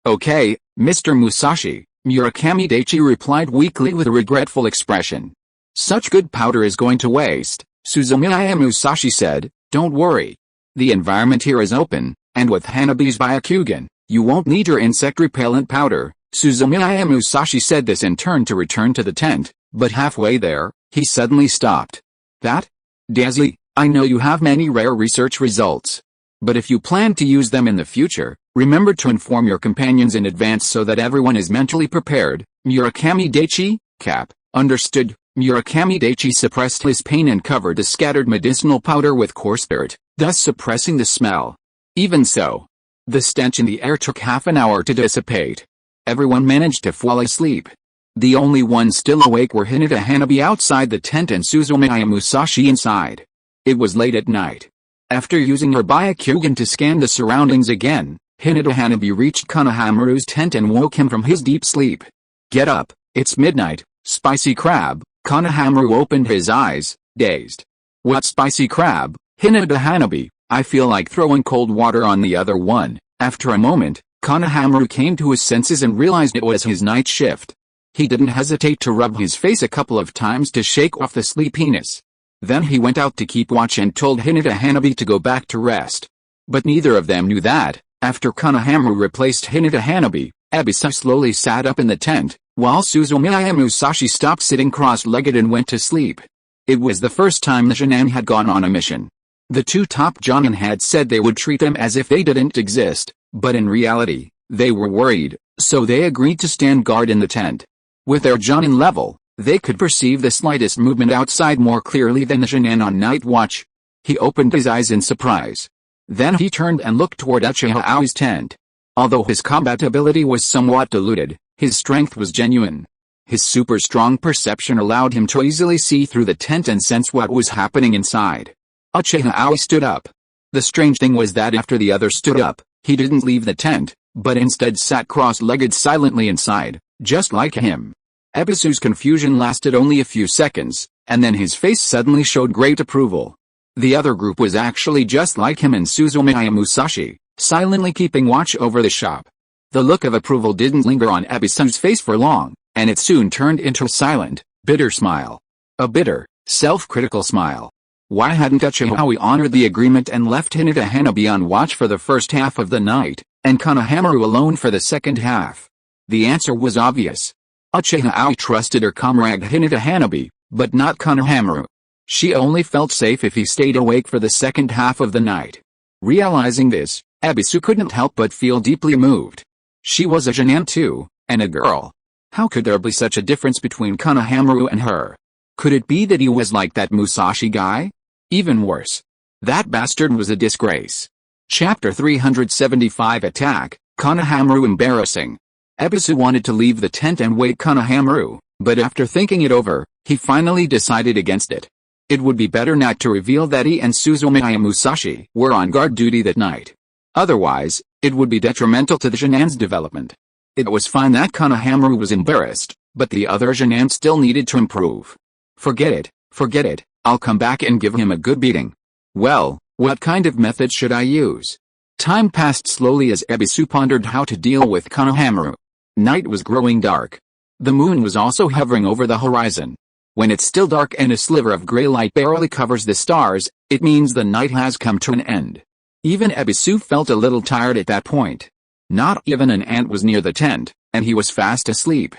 "Okay, Mr. Musashi," Murakami Daichi replied weakly with a regretful expression. Such good powder is going to waste, Suzumiya Musashi said. Don't worry. The environment here is open, and with Hanabi's Byakugan, you won't need your insect repellent powder. Suzumiya Musashi said this and turned to return to the tent, but halfway there, he suddenly stopped. That? Daisy, I know you have many rare research results. But if you plan to use them in the future, remember to inform your companions in advance so that everyone is mentally prepared. Murakami Daichi, Cap, understood. Murakami Daichi suppressed his pain and covered the scattered medicinal powder with coarse dirt, thus suppressing the smell. Even so, the stench in the air took half an hour to dissipate. Everyone managed to fall asleep. The only ones still awake were Hinata Hanabi outside the tent and Suzumiya Musashi inside. It was late at night. After using her Byakugan to scan the surroundings again, Hinata Hanabi reached Konohamaru's tent and woke him from his deep sleep. Get up, it's midnight, spicy crab. Konohamaru opened his eyes, dazed. What spicy crab? Hinata Hanabi, I feel like throwing cold water on the other one. After a moment, Konohamaru came to his senses and realized it was his night shift. He didn't hesitate to rub his face a couple of times to shake off the sleepiness. Then he went out to keep watch and told Hinata Hanabi to go back to rest. But neither of them knew that, after Konohamaru replaced Hinata Hanabi, Ebisu slowly sat up in the tent, while Suzumiya Musashi stopped sitting cross-legged and went to sleep. It was the first time the Jonin had gone on a mission. The two top Jonin had said they would treat them as if they didn't exist, but in reality, they were worried, so they agreed to stand guard in the tent. With their Jonin level, they could perceive the slightest movement outside more clearly than the Jonin on night watch. He opened his eyes in surprise. Then he turned and looked toward Uchiha Aoi's tent. Although his combat ability was somewhat diluted, his strength was genuine. His super strong perception allowed him to easily see through the tent and sense what was happening inside. Uchiha Aoi stood up. The strange thing was that after the others stood up, he didn't leave the tent, but instead sat cross-legged silently inside, just like him. Ebisu's confusion lasted only a few seconds, and then his face suddenly showed great approval. The other group was actually just like him and Suzumiya Musashi, silently keeping watch over the shop. The look of approval didn't linger on Ebisu's face for long, and it soon turned into a silent, bitter smile. A bitter, self-critical smile. Why hadn't Uchiha Aoi honored the agreement and left Hinata Hanabi on watch for the first half of the night, and Konohamaru alone for the second half? The answer was obvious. Uchiha Aoi trusted her comrade Hinata Hanabi, but not Konohamaru. She only felt safe if he stayed awake for the second half of the night. Realizing this, Ebisu couldn't help but feel deeply moved. She was a Jonin too, and a girl. How could there be such a difference between Konohamaru and her? Could it be that he was like that Musashi guy? Even worse. That bastard was a disgrace. Chapter 375 Attack, Konohamaru embarrassing. Ebisu wanted to leave the tent and wake Konohamaru, but after thinking it over, he finally decided against it. It would be better not to reveal that he and Suzumiya Musashi were on guard duty that night. Otherwise, it would be detrimental to the Jonin's development. It was fine that Konohamaru was embarrassed, but the other Jonin still needed to improve. Forget it, I'll come back and give him a good beating. Well, what kind of method should I use? Time passed slowly as Ebisu pondered how to deal with Konohamaru. Night was growing dark. The moon was also hovering over the horizon. When it's still dark and a sliver of gray light barely covers the stars, it means the night has come to an end. Even Ebisu felt a little tired at that point. Not even an ant was near the tent, and he was fast asleep.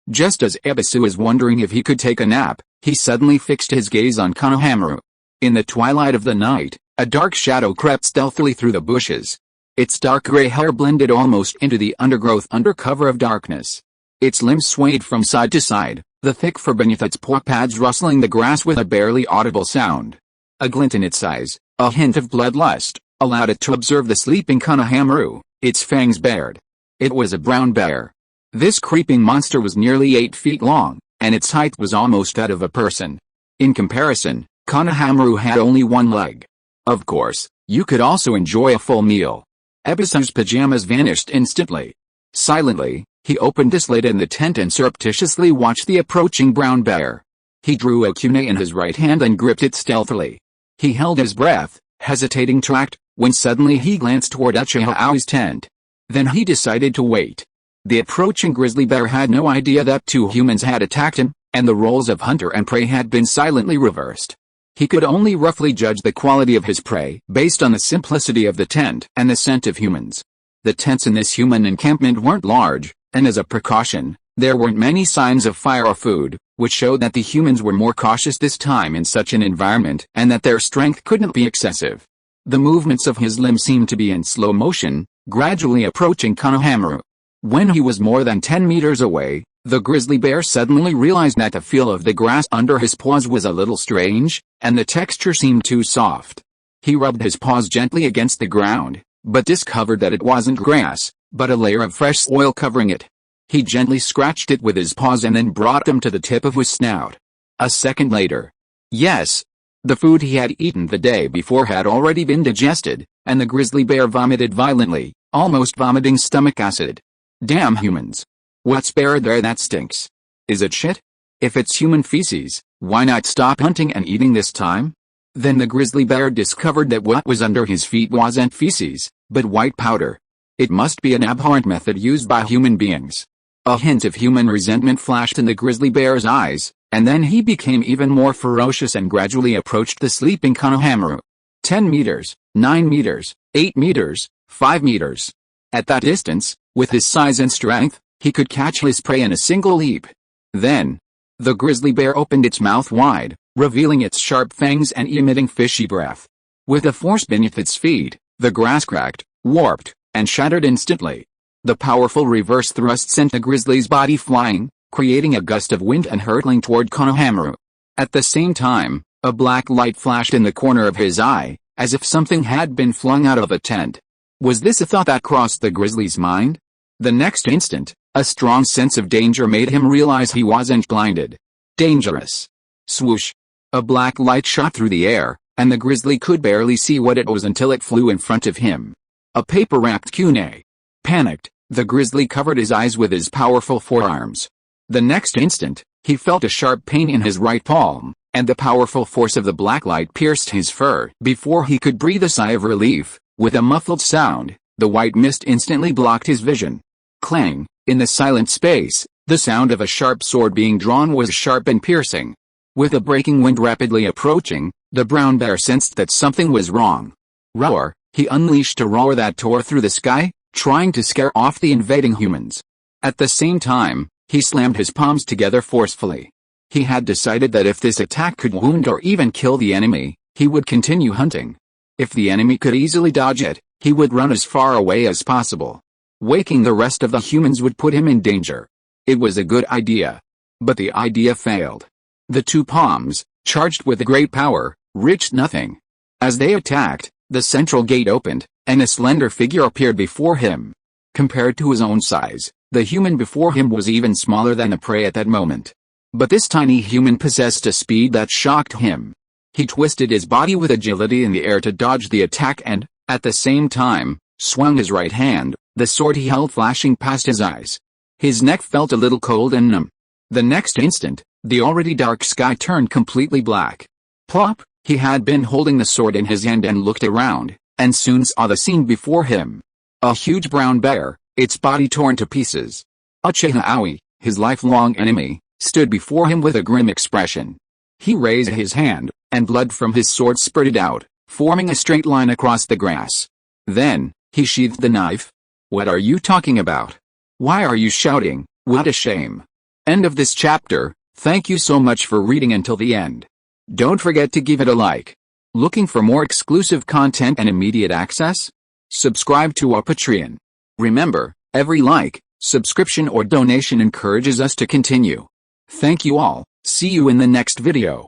Just as Ebisu was wondering if he could take a nap, he suddenly fixed his gaze on Konohamaru. In the twilight of the night, a dark shadow crept stealthily through the bushes. Its dark gray hair blended almost into the undergrowth under cover of darkness. Its limbs swayed from side to side, the thick fur beneath its paw pads rustling the grass with a barely audible sound. A glint in its eyes, a hint of bloodlust, allowed it to observe the sleeping Konohamaru, its fangs bared. It was a brown bear. This creeping monster was nearly 8 feet long, and its height was almost that of a person. In comparison, Konohamaru had only one leg. Of course, you could also enjoy a full meal. Ebisu's pajamas vanished instantly. Silently, he opened his lid in the tent and surreptitiously watched the approaching brown bear. He drew a kunai in his right hand and gripped it stealthily. He held his breath, hesitating to act, when suddenly he glanced toward Uchiha Aoi's tent. Then he decided to wait. The approaching grizzly bear had no idea that two humans had attacked him, and the roles of hunter and prey had been silently reversed. He could only roughly judge the quality of his prey based on the simplicity of the tent and the scent of humans. The tents in this human encampment weren't large, and as a precaution, there weren't many signs of fire or food, which showed that the humans were more cautious this time in such an environment and that their strength couldn't be excessive. The movements of his limbs seemed to be in slow motion, gradually approaching Konohamaru. When he was more than 10 meters away, the grizzly bear suddenly realized that the feel of the grass under his paws was a little strange, and the texture seemed too soft. He rubbed his paws gently against the ground, but discovered that it wasn't grass, but a layer of fresh soil covering it. He gently scratched it with his paws and then brought them to the tip of his snout. A second later. Yes. The food he had eaten the day before had already been digested, and the grizzly bear vomited violently, almost vomiting stomach acid. Damn humans. What's bear there that stinks? Is it shit? If it's human feces, why not stop hunting and eating this time? Then the grizzly bear discovered that what was under his feet wasn't feces, but white powder. It must be an abhorrent method used by human beings. A hint of human resentment flashed in the grizzly bear's eyes, and then he became even more ferocious and gradually approached the sleeping Konohamaru. 10 meters, 9 meters, 8 meters, 5 meters. At that distance, with his size and strength, he could catch his prey in a single leap. Then, the grizzly bear opened its mouth wide, revealing its sharp fangs and emitting fishy breath. With the force beneath its feet, the grass cracked, warped, and shattered instantly. The powerful reverse thrust sent the grizzly's body flying, creating a gust of wind and hurtling toward Konohamaru. At the same time, a black light flashed in the corner of his eye, as if something had been flung out of a tent. Was this a thought that crossed the grizzly's mind? The next instant, a strong sense of danger made him realize he wasn't blinded. Dangerous. Swoosh. A black light shot through the air, and the grizzly could barely see what it was until it flew in front of him. A paper-wrapped kunai. Panicked, the grizzly covered his eyes with his powerful forearms. The next instant, he felt a sharp pain in his right palm, and the powerful force of the black light pierced his fur. Before he could breathe a sigh of relief, with a muffled sound, the white mist instantly blocked his vision. Clang. In the silent space, the sound of a sharp sword being drawn was sharp and piercing. With a breaking wind rapidly approaching, the brown bear sensed that something was wrong. Roar. He unleashed a roar that tore through the sky, trying to scare off the invading humans. At the same time, he slammed his palms together forcefully. He had decided that if this attack could wound or even kill the enemy, he would continue hunting. If the enemy could easily dodge it, he would run as far away as possible. Waking the rest of the humans would put him in danger. It was a good idea. But the idea failed. The two palms, charged with great power, reached nothing. As they attacked, the central gate opened, and a slender figure appeared before him. Compared to his own size, the human before him was even smaller than the prey at that moment. But this tiny human possessed a speed that shocked him. He twisted his body with agility in the air to dodge the attack and, at the same time, swung his right hand, the sword he held flashing past his eyes. His neck felt a little cold and numb. The next instant, the already dark sky turned completely black. Plop! He had been holding the sword in his hand and looked around, and soon saw the scene before him. A huge brown bear, its body torn to pieces. Uchiha Aoi, his lifelong enemy, stood before him with a grim expression. He raised his hand, and blood from his sword spurted out, forming a straight line across the grass. Then, he sheathed the knife. What are you talking about? Why are you shouting? What a shame. End of this chapter. Thank you so much for reading until the end. Don't forget to give it a like. Looking for more exclusive content and immediate access? Subscribe to our Patreon. Remember, every like, subscription or donation encourages us to continue. Thank you all. See you in the next video.